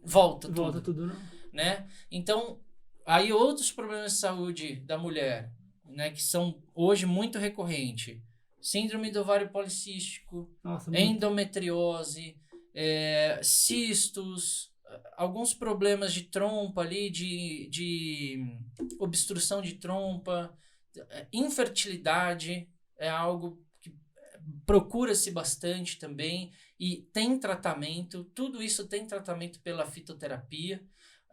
Speaker 2: volta tudo, né? Então, aí outros problemas de saúde da mulher, né, que são hoje muito recorrentes. Síndrome do ovário policístico, endometriose, cistos, alguns problemas de trompa ali, de obstrução de trompa, infertilidade é algo que procura-se bastante também e tem tratamento, tudo isso tem tratamento pela fitoterapia.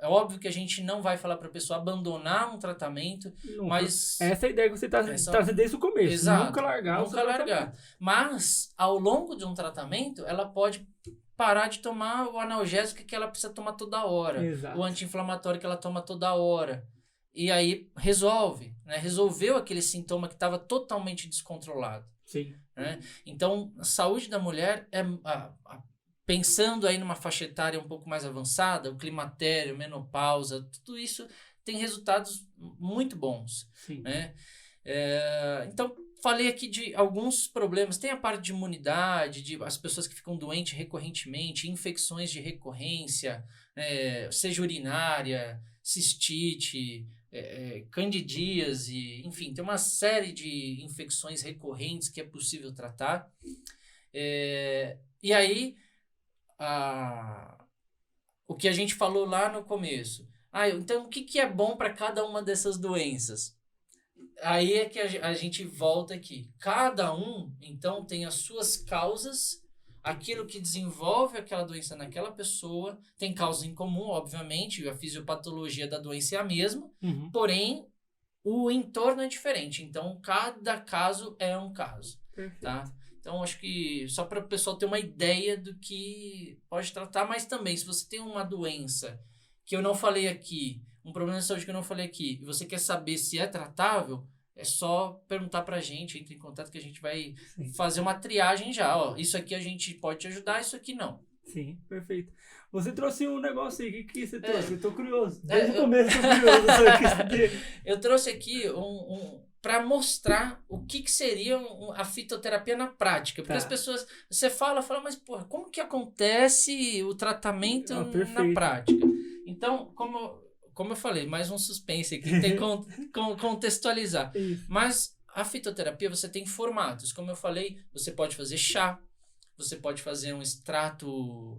Speaker 2: É óbvio que a gente não vai falar para a pessoa abandonar um tratamento, mas...
Speaker 1: Essa é a ideia que você está trazendo desde o começo.
Speaker 2: Exato,
Speaker 1: nunca largar.
Speaker 2: Mas, ao longo de um tratamento, ela pode parar de tomar o analgésico que ela precisa tomar toda hora.
Speaker 1: Exato.
Speaker 2: O anti-inflamatório que ela toma toda hora. E aí resolve, né? Resolveu aquele sintoma que estava totalmente descontrolado.
Speaker 1: Sim.
Speaker 2: Né? Então, a saúde da mulher pensando aí numa faixa etária um pouco mais avançada, o climatério, menopausa, tudo isso tem resultados muito bons.
Speaker 1: Sim.
Speaker 2: Né? Então, falei aqui de alguns problemas. Tem a parte de imunidade, de as pessoas que ficam doentes recorrentemente, infecções de recorrência, seja urinária, cistite, candidíase, enfim, tem uma série de infecções recorrentes que é possível tratar. E aí, o que a gente falou lá no começo. Então, o que é bom para cada uma dessas doenças? Aí é que a gente volta aqui. Cada um, então, tem as suas causas, aquilo que desenvolve aquela doença naquela pessoa, tem causa em comum, obviamente, a fisiopatologia da doença é a mesma, porém, o entorno é diferente. Então, cada caso é um caso.
Speaker 1: Perfeito.
Speaker 2: Tá? Então, acho que só para o pessoal ter uma ideia do que pode tratar, mas também, se você tem uma doença que eu não falei aqui, um problema de saúde que eu não falei aqui, e você quer saber se é tratável, é só perguntar pra gente, entre em contato que a gente vai fazer uma triagem já. Ó, isso aqui a gente pode te ajudar, isso aqui não.
Speaker 1: Sim, perfeito. Você trouxe um negócio aí, o que você trouxe? Eu tô curioso. Desde o começo eu tô curioso.
Speaker 2: Eu trouxe aqui para mostrar o que seria a fitoterapia na prática. Porque as pessoas... Você fala, mas porra, como que acontece o tratamento na prática? Então, como eu falei, mais um suspense aqui, tem que contextualizar.
Speaker 1: Isso.
Speaker 2: Mas a fitoterapia, você tem formatos. Como eu falei, você pode fazer chá, você pode fazer um extrato,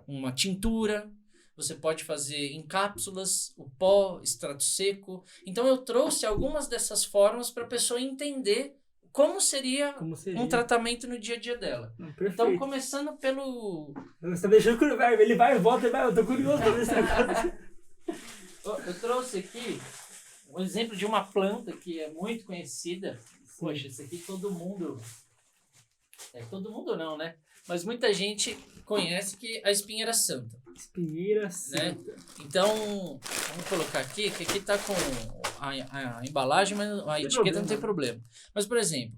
Speaker 2: uma tintura, você pode fazer em cápsulas, o pó, extrato seco. Então, eu trouxe algumas dessas formas para a pessoa entender como seria um tratamento no dia a dia dela.
Speaker 1: Perfeito.
Speaker 2: Então, começando pelo...
Speaker 1: Você tá deixando que ele vai e volta, eu tô curioso pra ver esse negócio.
Speaker 2: Eu trouxe aqui um exemplo de uma planta que é muito conhecida. Poxa, isso aqui todo mundo... todo mundo não, né? Mas muita gente conhece que a espinheira santa.
Speaker 1: Espinheira santa.
Speaker 2: Né? Então, vamos colocar aqui, que aqui tá com a embalagem, mas a etiqueta não tem problema. Mas, por exemplo,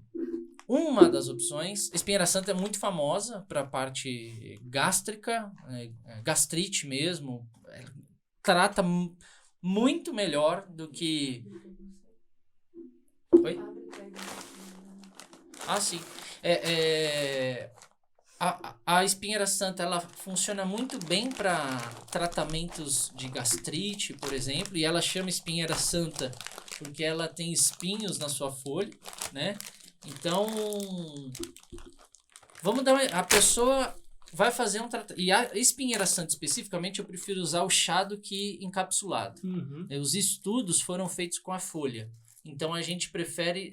Speaker 2: uma das opções, espinheira santa é muito famosa para a parte gástrica, gastrite mesmo, trata muito melhor do que... Oi? Ah, sim. A espinheira santa, ela funciona muito bem para tratamentos de gastrite, por exemplo, e ela chama espinheira santa porque ela tem espinhos na sua folha, né? Então, a pessoa vai fazer um tratamento, e a espinheira santa especificamente eu prefiro usar o chá do que encapsulado.
Speaker 1: Uhum.
Speaker 2: Os estudos foram feitos com a folha, então a gente prefere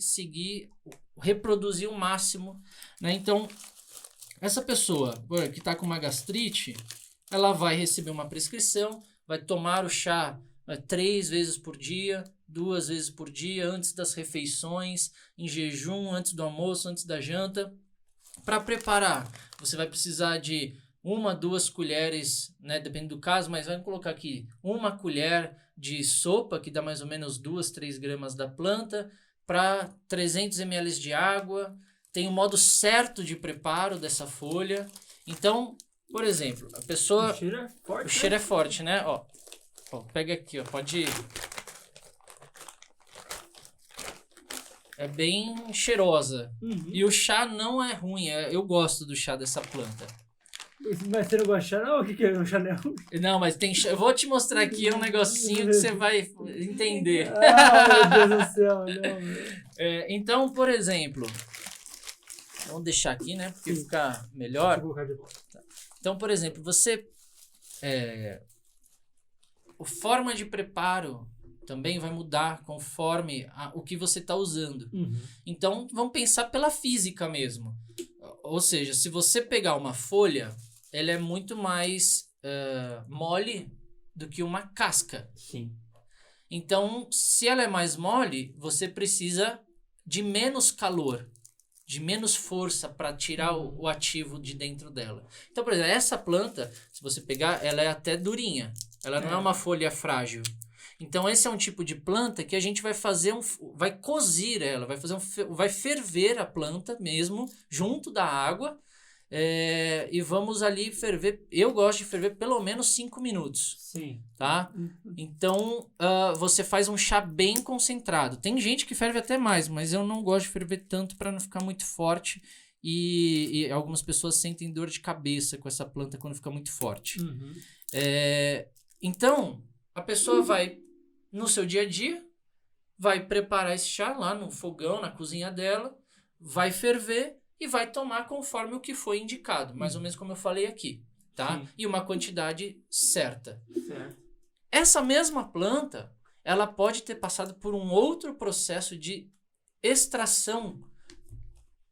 Speaker 2: reproduzir o máximo, né? Então, essa pessoa que está com uma gastrite, ela vai receber uma prescrição, vai tomar o chá 3 vezes por dia, 2 vezes por dia, antes das refeições, em jejum, antes do almoço, antes da janta. Para preparar, você vai precisar de 1, 2 colheres, né, depende do caso, mas vamos colocar aqui 1 colher de sopa, que dá mais ou menos 2, 3 gramas da planta, para 300 ml de água. Tem um modo certo de preparo dessa folha. Então, por exemplo, a pessoa...
Speaker 1: O cheiro é forte.
Speaker 2: O cheiro é forte, né? Ó, pega aqui, ó, pode ir. É bem cheirosa.
Speaker 1: Uhum.
Speaker 2: E o chá não é ruim. Eu gosto do chá dessa planta.
Speaker 1: Mas você não gosta de chá, não? O que é o chá não?
Speaker 2: Não, mas tem chá. Eu vou te mostrar aqui um negocinho que você vai entender.
Speaker 1: Ah, meu Deus do céu, não.
Speaker 2: Então, por exemplo... Vamos deixar aqui, né? Porque fica melhor.
Speaker 1: Vou colocar de volta.
Speaker 2: Então, por exemplo, você... a forma de preparo também vai mudar conforme o que você está usando.
Speaker 1: Uhum.
Speaker 2: Então, vamos pensar pela física mesmo. Ou seja, se você pegar uma folha, ela é muito mais mole do que uma casca.
Speaker 1: Sim.
Speaker 2: Então, se ela é mais mole, você precisa de menos calor, de menos força para tirar o ativo de dentro dela. Então, por exemplo, essa planta, se você pegar, ela é até durinha. Ela não é uma folha frágil. Então, esse é um tipo de planta que a gente vai fazer vai cozir ela, vai ferver a planta mesmo, junto da água, e vamos ali ferver. Eu gosto de ferver pelo menos 5 minutos.
Speaker 1: Sim.
Speaker 2: Tá? Então, você faz um chá bem concentrado. Tem gente que ferve até mais, mas eu não gosto de ferver tanto para não ficar muito forte. E algumas pessoas sentem dor de cabeça com essa planta quando fica muito forte.
Speaker 1: Uhum.
Speaker 2: Então, a pessoa vai, no seu dia a dia, vai preparar esse chá lá no fogão, na cozinha dela, vai ferver e vai tomar conforme o que foi indicado. Mais ou menos como eu falei aqui. Tá?
Speaker 1: Sim.
Speaker 2: E uma quantidade certa.
Speaker 1: Certo.
Speaker 2: Essa mesma planta, ela pode ter passado por um outro processo de extração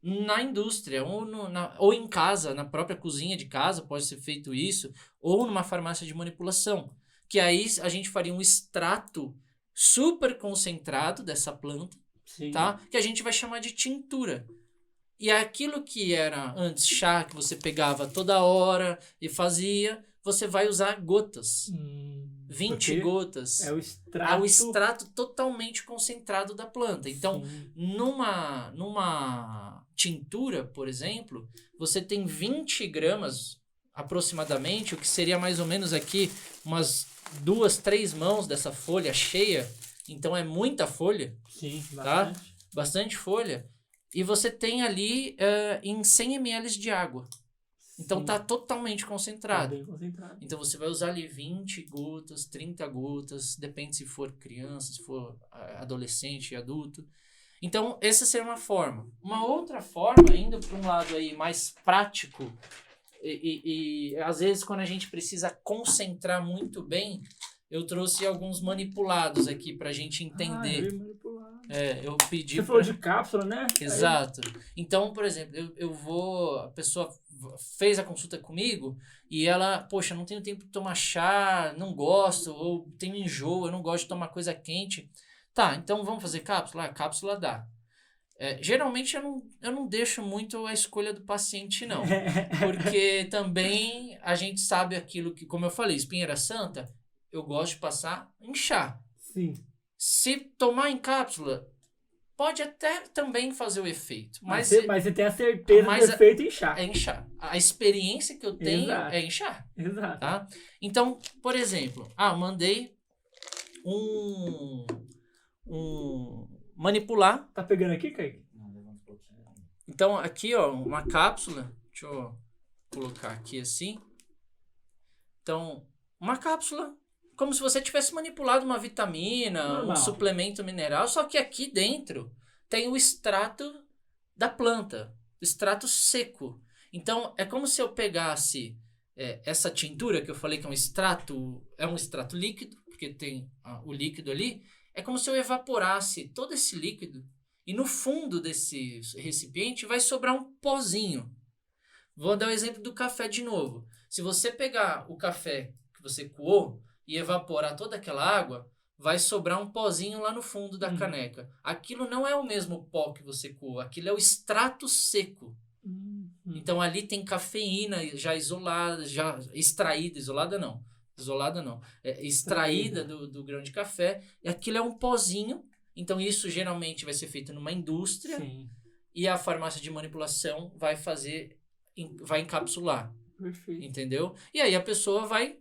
Speaker 2: na indústria, ou em casa, na própria cozinha de casa, pode ser feito isso, ou numa farmácia de manipulação. Que aí a gente faria um extrato super concentrado dessa planta,
Speaker 1: Sim.
Speaker 2: tá? Que a gente vai chamar de tintura. E aquilo que era antes chá, que você pegava toda hora e fazia, você vai usar gotas. 20 gotas.
Speaker 1: É o extrato.
Speaker 2: É o extrato totalmente concentrado da planta. Então, numa tintura, por exemplo, você tem 20 gramas aproximadamente, o que seria mais ou menos aqui umas 2, 3 mãos dessa folha cheia. Então, é muita folha.
Speaker 1: Sim,
Speaker 2: bastante. Tá? Bastante folha. E você tem ali em 100 ml de água. Então tá totalmente
Speaker 1: Tá
Speaker 2: concentrado.
Speaker 1: bem concentrado.
Speaker 2: Então você vai usar ali 20 gotas, 30 gotas, depende se for criança, se for adolescente, adulto. Então, essa seria uma forma. Uma outra forma, indo para um lado aí mais prático, e às vezes quando a gente precisa concentrar muito bem, eu trouxe alguns manipulados aqui para a gente entender. Eu pedi.
Speaker 1: Você falou de cápsula, né?
Speaker 2: Exato. Então, por exemplo, a pessoa fez a consulta comigo e ela, poxa, não tenho tempo de tomar chá, não gosto, ou tenho enjoo, eu não gosto de tomar coisa quente. Tá, então vamos fazer cápsula? A cápsula dá. Geralmente eu não deixo muito a escolha do paciente, não. Porque também a gente sabe aquilo que, como eu falei, espinheira santa, eu gosto de passar em chá.
Speaker 1: Sim.
Speaker 2: Se tomar em cápsula, pode até também fazer o efeito. Mas
Speaker 1: você tem a certeza do efeito em chá.
Speaker 2: É em chá. A experiência que eu tenho
Speaker 1: Exato.
Speaker 2: é em chá.
Speaker 1: Exato.
Speaker 2: Tá? Então, por exemplo, mandei um manipular.
Speaker 1: Tá pegando aqui, Kaique?
Speaker 2: Então, aqui, ó, uma cápsula. Deixa eu colocar aqui assim. Então, uma cápsula, como se você tivesse manipulado uma vitamina,
Speaker 1: normal,
Speaker 2: um suplemento mineral, só que aqui dentro tem o extrato da planta, o extrato seco. Então, é como se eu pegasse essa tintura que eu falei que é um extrato líquido, porque tem o líquido ali. É como se eu evaporasse todo esse líquido e no fundo desse recipiente vai sobrar um pozinho. Vou dar o exemplo do café de novo. Se você pegar o café que você coou e evaporar toda aquela água, vai sobrar um pozinho lá no fundo da caneca. Aquilo não é o mesmo pó que você coou, aquilo é o extrato seco. Então ali tem cafeína já isolada, já extraída, isolada não, extraída do grão de café, e aquilo é um pozinho. Então isso geralmente vai ser feito numa indústria.
Speaker 1: Sim.
Speaker 2: E a farmácia de manipulação vai encapsular.
Speaker 1: Perfeito.
Speaker 2: Entendeu? E aí a pessoa vai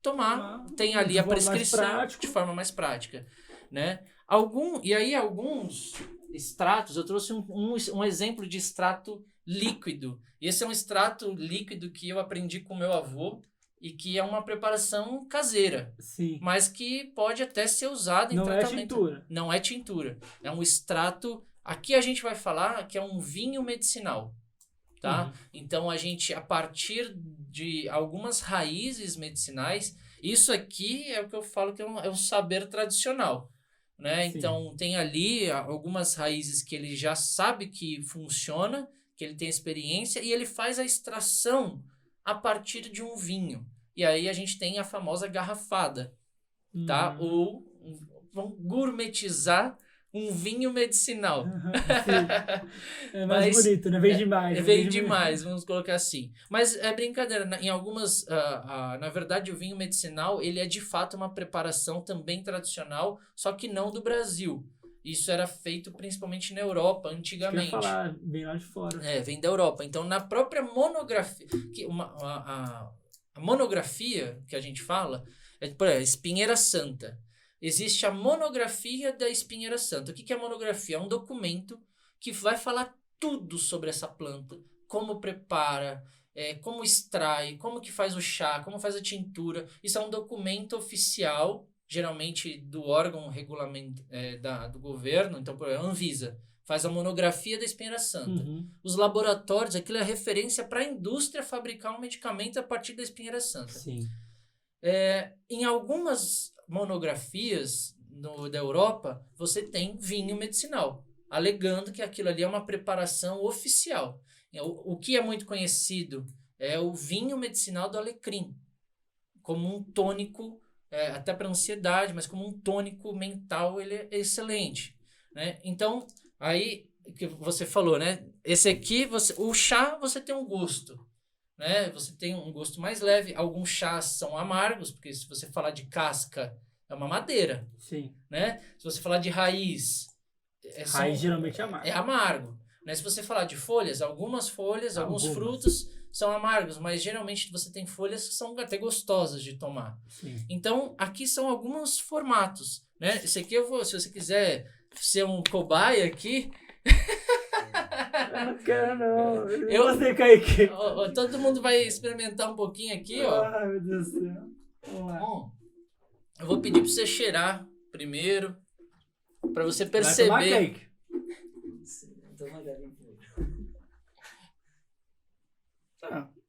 Speaker 2: tomar, tem ali a prescrição de forma mais prática, né? Alguns extratos, eu trouxe um exemplo de extrato líquido. Esse é um extrato líquido que eu aprendi com meu avô e que é uma preparação caseira.
Speaker 1: Sim.
Speaker 2: Mas que pode até ser usado em tratamento. Não é tintura. É um extrato. Aqui a gente vai falar que é um vinho medicinal. Tá? Então a gente, a partir de algumas raízes medicinais, isso aqui é o que eu falo que é um saber tradicional. Né? Então tem ali algumas raízes que ele já sabe que funciona, que ele tem experiência, e ele faz a extração a partir de um vinho. E aí a gente tem a famosa garrafada, tá? Ou vamos gourmetizar um vinho medicinal.
Speaker 1: É mais bonito, né? Vem demais.
Speaker 2: Vem demais, vamos colocar assim. Mas é brincadeira. Em algumas, na verdade, o vinho medicinal, ele é de fato uma preparação também tradicional, só que não do Brasil. Isso era feito principalmente na Europa, antigamente.
Speaker 1: Eu ia falar, vem lá de fora.
Speaker 2: Vem da Europa. Então, na própria monografia, a monografia que a gente fala, por exemplo, espinheira santa. Existe a monografia da espinheira santa. O que é a monografia? É um documento que vai falar tudo sobre essa planta. Como prepara, como extrai, como que faz o chá, como faz a tintura. Isso é um documento oficial, geralmente do órgão regulamento do governo. Então, por exemplo, a Anvisa faz a monografia da espinheira santa. Os laboratórios, aquilo é referência para a indústria fabricar um medicamento a partir da espinheira santa.
Speaker 1: Sim.
Speaker 2: Em algumas monografias da Europa, você tem vinho medicinal, alegando que aquilo ali é uma preparação oficial. O que é muito conhecido é o vinho medicinal do alecrim, como um tônico, até para ansiedade, mas como um tônico mental, ele é excelente. Né? Então, aí que você falou, né? Esse aqui, o chá, você tem um gosto. Né? Você tem um gosto mais leve. Alguns chás são amargos, porque se você falar de casca, é uma madeira.
Speaker 1: Sim.
Speaker 2: Né? Se você falar de raiz...
Speaker 1: Raiz geralmente é amargo.
Speaker 2: É amargo. Né? Se você falar de folhas, alguns frutos são amargos, mas geralmente você tem folhas que são até gostosas de tomar.
Speaker 1: Sim.
Speaker 2: Então, aqui são alguns formatos. Né? Esse aqui se você quiser ser um cobaia aqui...
Speaker 1: Eu não quero, não. Você, Kaique.
Speaker 2: Todo mundo vai experimentar um pouquinho aqui, ó.
Speaker 1: Ai, meu Deus do céu. Vamos lá.
Speaker 2: Bom, eu vou pedir pra você cheirar primeiro, pra você
Speaker 1: Vai tomar,
Speaker 2: perceber.
Speaker 1: Kaique?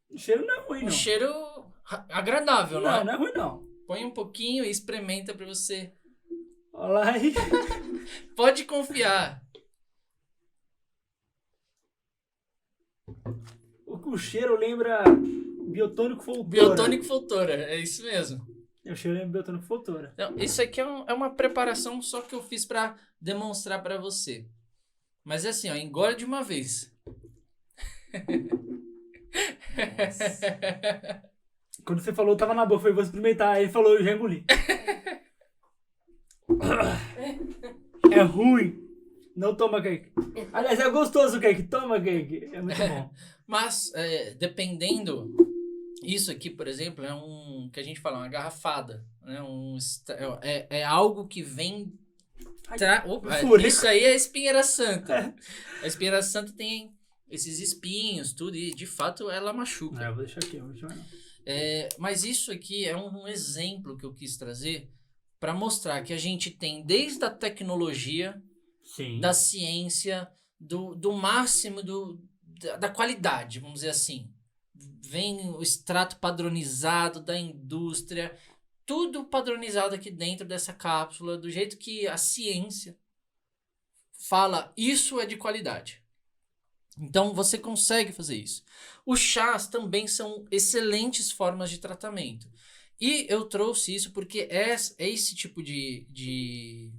Speaker 1: O cheiro não é ruim,
Speaker 2: Um
Speaker 1: não.
Speaker 2: cheiro agradável, não é?
Speaker 1: Não é ruim, não.
Speaker 2: Põe um pouquinho e experimenta pra você.
Speaker 1: Olha lá aí.
Speaker 2: Pode confiar.
Speaker 1: O cheiro lembra biotônico Foltora.
Speaker 2: Biotônico Foltora, é isso mesmo.
Speaker 1: O cheiro lembra biotônico Foltora.
Speaker 2: Então, isso aqui é uma preparação só que eu fiz pra demonstrar pra você. Mas é assim, ó, engole de uma vez.
Speaker 1: Quando você falou, tava na boca, foi, vou experimentar. Aí ele falou, eu já engoli. É ruim. Não toma, Kaique. Aliás, é gostoso, Kaique. Toma, Kaique. É muito bom.
Speaker 2: Mas, dependendo... Isso aqui, por exemplo, é que a gente fala, uma garrafada. Né? É algo que vem... Opa, isso aí é a espinheira santa. A espinheira santa tem esses espinhos, tudo, e de fato ela machuca.
Speaker 1: Eu vou deixar aqui, eu vou deixar não.
Speaker 2: Mas isso aqui é um exemplo que eu quis trazer para mostrar que a gente tem desde a tecnologia,
Speaker 1: Sim.
Speaker 2: da ciência, do máximo da qualidade, vamos dizer assim. Vem o extrato padronizado da indústria, tudo padronizado aqui dentro dessa cápsula, do jeito que a ciência fala, isso é de qualidade. Então você consegue fazer isso. Os chás também são excelentes formas de tratamento. E eu trouxe isso porque esse tipo de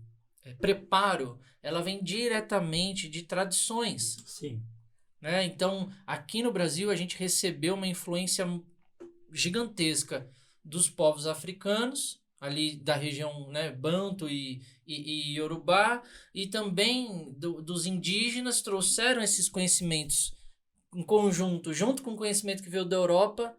Speaker 2: preparo, ela vem diretamente de tradições.
Speaker 1: Sim.
Speaker 2: Né? Então, aqui no Brasil, a gente recebeu uma influência gigantesca dos povos africanos, ali da região, né, Banto e Yorubá, e também dos indígenas, trouxeram esses conhecimentos em conjunto, junto com o conhecimento que veio da Europa,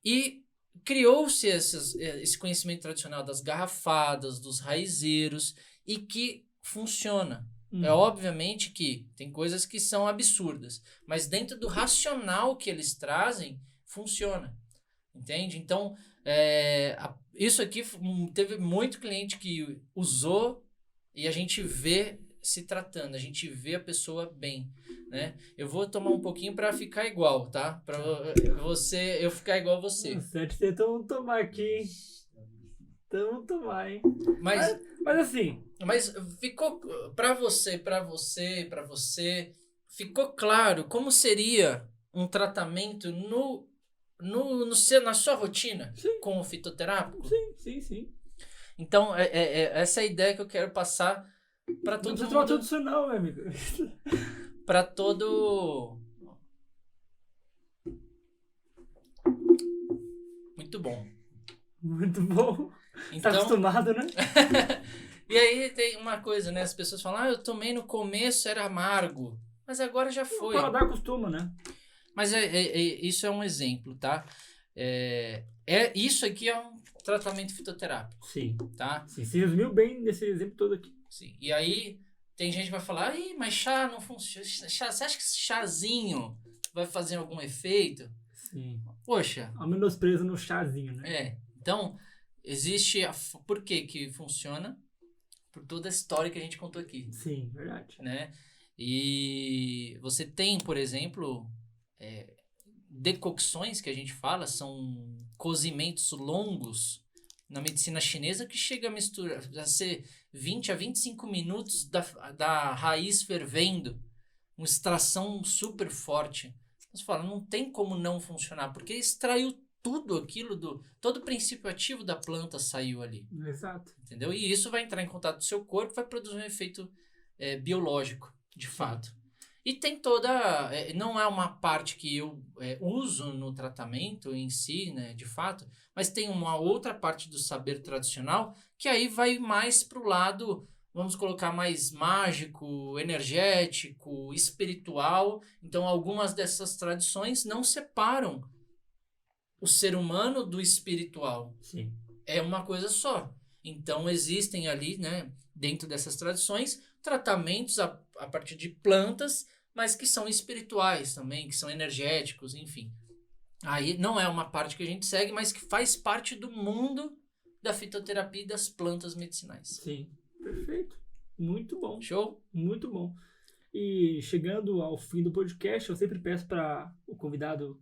Speaker 2: e criou-se esse conhecimento tradicional das garrafadas, dos raizeiros, e que funciona. É obviamente que tem coisas que são absurdas, mas dentro do racional que eles trazem, funciona. Entende? Então, isso aqui teve muito cliente que usou e a gente vê se tratando, a gente vê a pessoa bem, né? Eu vou tomar um pouquinho para ficar igual, tá? Para eu ficar igual a você.
Speaker 1: Certo, então tomar aqui. Então tomar, hein?
Speaker 2: Mas
Speaker 1: assim...
Speaker 2: Mas ficou para você, ficou claro como seria um tratamento na sua rotina?
Speaker 1: Sim.
Speaker 2: Com o fitoterápico?
Speaker 1: Sim.
Speaker 2: Então, essa é a ideia que eu quero passar para todo mundo.
Speaker 1: Não precisa tomar tudo isso não, meu amigo.
Speaker 2: Para todo... Muito bom.
Speaker 1: Muito bom.
Speaker 2: Então,
Speaker 1: tá acostumado, né?
Speaker 2: E aí tem uma coisa, né? As pessoas falam, eu tomei no começo, era amargo. Mas agora já foi.
Speaker 1: O paladar acostuma, né?
Speaker 2: Mas isso é um exemplo, tá? Isso aqui é um tratamento fitoterápico.
Speaker 1: Sim.
Speaker 2: Tá?
Speaker 1: Sim, se resumiu bem nesse exemplo todo aqui.
Speaker 2: Sim. E aí tem gente que vai falar, mas chá não funciona. Você acha que esse chazinho vai fazer algum efeito?
Speaker 1: Sim.
Speaker 2: Poxa.
Speaker 1: Ao menosprezo no chazinho, né?
Speaker 2: Então, existe... Por que funciona? Por toda a história que a gente contou aqui.
Speaker 1: Sim, verdade.
Speaker 2: Né? E você tem, por exemplo, decocções que a gente fala, são cozimentos longos na medicina chinesa que chega a ser 20 a 25 minutos da raiz fervendo, uma extração super forte. Você fala, não tem como não funcionar, porque extraiu tudo aquilo, todo o princípio ativo da planta saiu ali.
Speaker 1: Exato.
Speaker 2: Entendeu? E isso vai entrar em contato com o seu corpo, vai produzir um efeito biológico, de fato. E tem toda... não é uma parte que eu uso no tratamento em si, né, de fato, mas tem uma outra parte do saber tradicional que aí vai mais para o lado, vamos colocar, mais mágico, energético, espiritual. Então, algumas dessas tradições não separam o ser humano do espiritual.
Speaker 1: Sim.
Speaker 2: É uma coisa só. Então, existem ali, né, dentro dessas tradições, tratamentos a partir de plantas, mas que são espirituais também, que são energéticos, enfim. Aí não é uma parte que a gente segue, mas que faz parte do mundo da fitoterapia e das plantas medicinais.
Speaker 1: Sim, perfeito. Muito bom.
Speaker 2: Show?
Speaker 1: Muito bom. E chegando ao fim do podcast, eu sempre peço para o convidado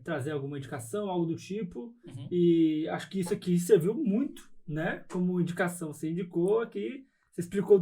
Speaker 1: trazer alguma indicação, algo do tipo.
Speaker 2: Uhum.
Speaker 1: E acho que isso aqui serviu muito, né? Como indicação. Você indicou aqui, você explicou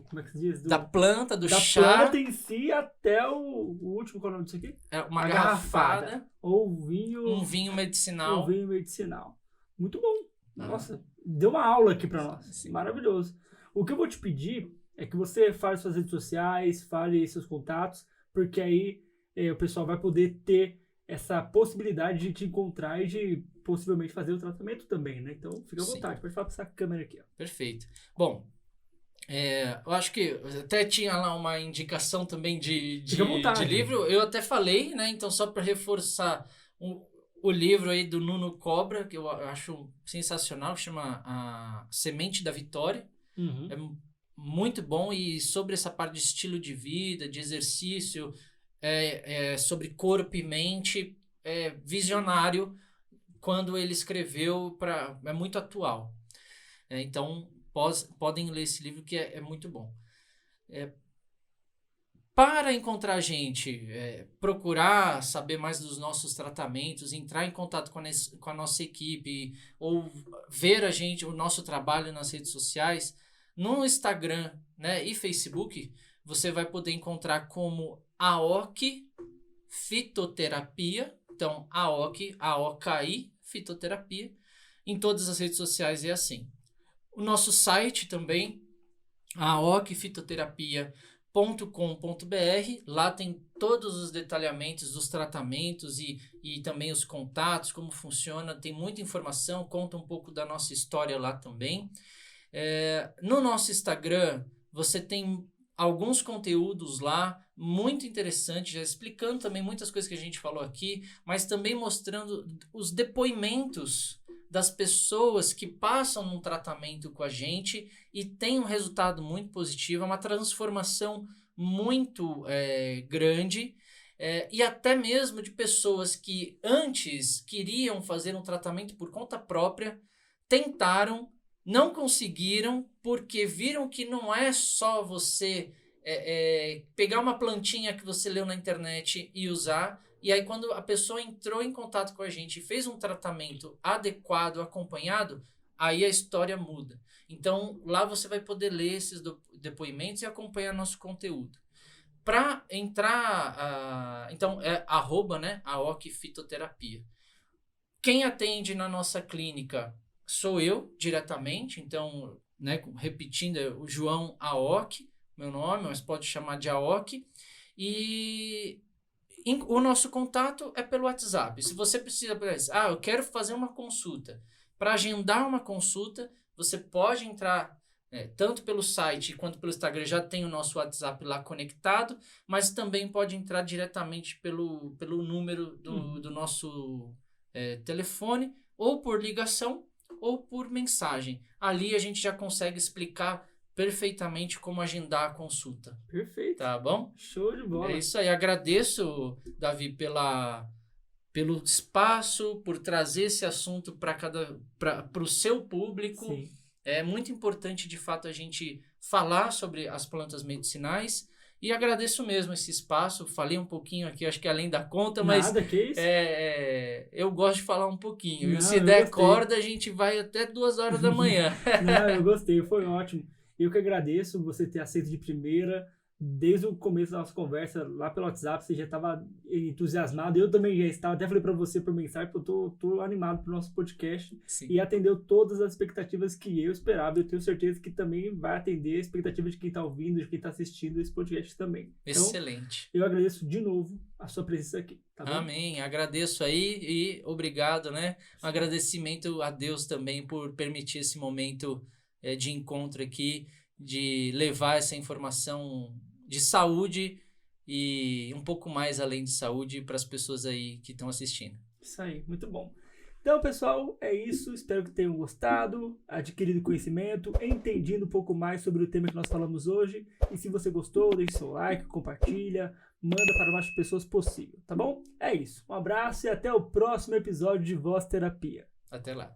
Speaker 1: como é que se diz?
Speaker 2: Da planta, do
Speaker 1: da
Speaker 2: chá.
Speaker 1: planta em si até o último, qual é o nome disso aqui?
Speaker 2: É uma
Speaker 1: A
Speaker 2: garrafada.
Speaker 1: Ou vinho.
Speaker 2: Um vinho medicinal.
Speaker 1: Um vinho medicinal. Muito bom. Nossa, deu uma aula aqui para nós.
Speaker 2: Sim.
Speaker 1: Maravilhoso. O que eu vou te pedir é que você fale suas redes sociais, fale seus contatos, porque aí o pessoal vai poder ter essa possibilidade de te encontrar e de possivelmente fazer o tratamento também, né? Então, fica à vontade. Pode falar para essa câmera aqui. Ó.
Speaker 2: Perfeito. Bom, eu acho que até tinha lá uma indicação também de livro. Eu até falei, né? Então, só para reforçar o livro aí do Nuno Cobra, que eu acho sensacional, chama A Semente da Vitória.
Speaker 1: Uhum.
Speaker 2: É muito bom, e sobre essa parte de estilo de vida, de exercício, sobre corpo e mente, visionário quando ele escreveu, é muito atual. Então, podem ler esse livro que é muito bom. Para encontrar a gente, procurar saber mais dos nossos tratamentos, entrar em contato com a nossa equipe, ou ver o nosso trabalho nas redes sociais, no Instagram, né, e Facebook, você vai poder encontrar como AOKI Fitoterapia. Então, AOKI, AOKI Fitoterapia. Em todas as redes sociais é assim. O nosso site também, aokfitoterapia.com.br. Lá tem todos os detalhamentos dos tratamentos e também os contatos, como funciona. Tem muita informação, conta um pouco da nossa história lá também. No nosso Instagram, você tem alguns conteúdos lá muito interessantes, já explicando também muitas coisas que a gente falou aqui, mas também mostrando os depoimentos das pessoas que passam num tratamento com a gente e tem um resultado muito positivo, é uma transformação muito grande, e até mesmo de pessoas que antes queriam fazer um tratamento por conta própria, tentaram, não conseguiram, porque viram que não é só você pegar uma plantinha que você leu na internet e usar. E aí, quando a pessoa entrou em contato com a gente e fez um tratamento adequado, acompanhado, aí a história muda. Então, lá você vai poder ler esses depoimentos e acompanhar nosso conteúdo. Para entrar, então, @ né, AOKI Fitoterapia. Quem atende na nossa clínica sou eu, diretamente. Então, né, repetindo, o João AOKI, meu nome, mas pode chamar de AOKI. E o nosso contato é pelo WhatsApp. Se você precisa, eu quero fazer uma consulta. Para agendar uma consulta, você pode entrar tanto pelo site quanto pelo Instagram, já tem o nosso WhatsApp lá conectado, mas também pode entrar diretamente pelo número do nosso telefone, ou por ligação, ou por mensagem. Ali a gente já consegue explicar perfeitamente como agendar a consulta.
Speaker 1: Perfeito.
Speaker 2: Tá bom?
Speaker 1: Show de bola.
Speaker 2: É isso aí. Agradeço, Davi, pelo espaço, por trazer esse assunto para o seu público.
Speaker 1: Sim.
Speaker 2: É muito importante, de fato, a gente falar sobre as plantas medicinais. E agradeço mesmo esse espaço. Falei um pouquinho aqui, acho que além da conta, mas
Speaker 1: Nada, que isso?
Speaker 2: Eu gosto de falar um pouquinho.
Speaker 1: Não,
Speaker 2: e se der corda, a gente vai até 2 horas da manhã.
Speaker 1: Não, eu gostei, foi ótimo. Eu que agradeço você ter aceito de primeira. Desde o começo da nossa conversa, lá pelo WhatsApp, você já estava entusiasmado. Eu também já estava, até falei para você por mensagem, porque eu tô animado pro nosso podcast.
Speaker 2: Sim.
Speaker 1: E atendeu todas as expectativas que eu esperava. Eu tenho certeza que também vai atender a expectativa de quem está ouvindo, de quem está assistindo esse podcast também.
Speaker 2: Excelente.
Speaker 1: Então, eu agradeço de novo a sua presença aqui. Tá bom?
Speaker 2: Amém. Agradeço aí e obrigado, né? Um agradecimento a Deus também por permitir esse momento de encontro aqui, de levar essa informação de saúde e um pouco mais além de saúde para as pessoas aí que estão assistindo.
Speaker 1: Isso aí, muito bom. Então, pessoal, é isso. Espero que tenham gostado, adquirido conhecimento, entendido um pouco mais sobre o tema que nós falamos hoje. E se você gostou, deixe seu like, compartilha, manda para o máximo de pessoas possível, tá bom? É isso. Um abraço e até o próximo episódio de Voz Terapia.
Speaker 2: Até lá.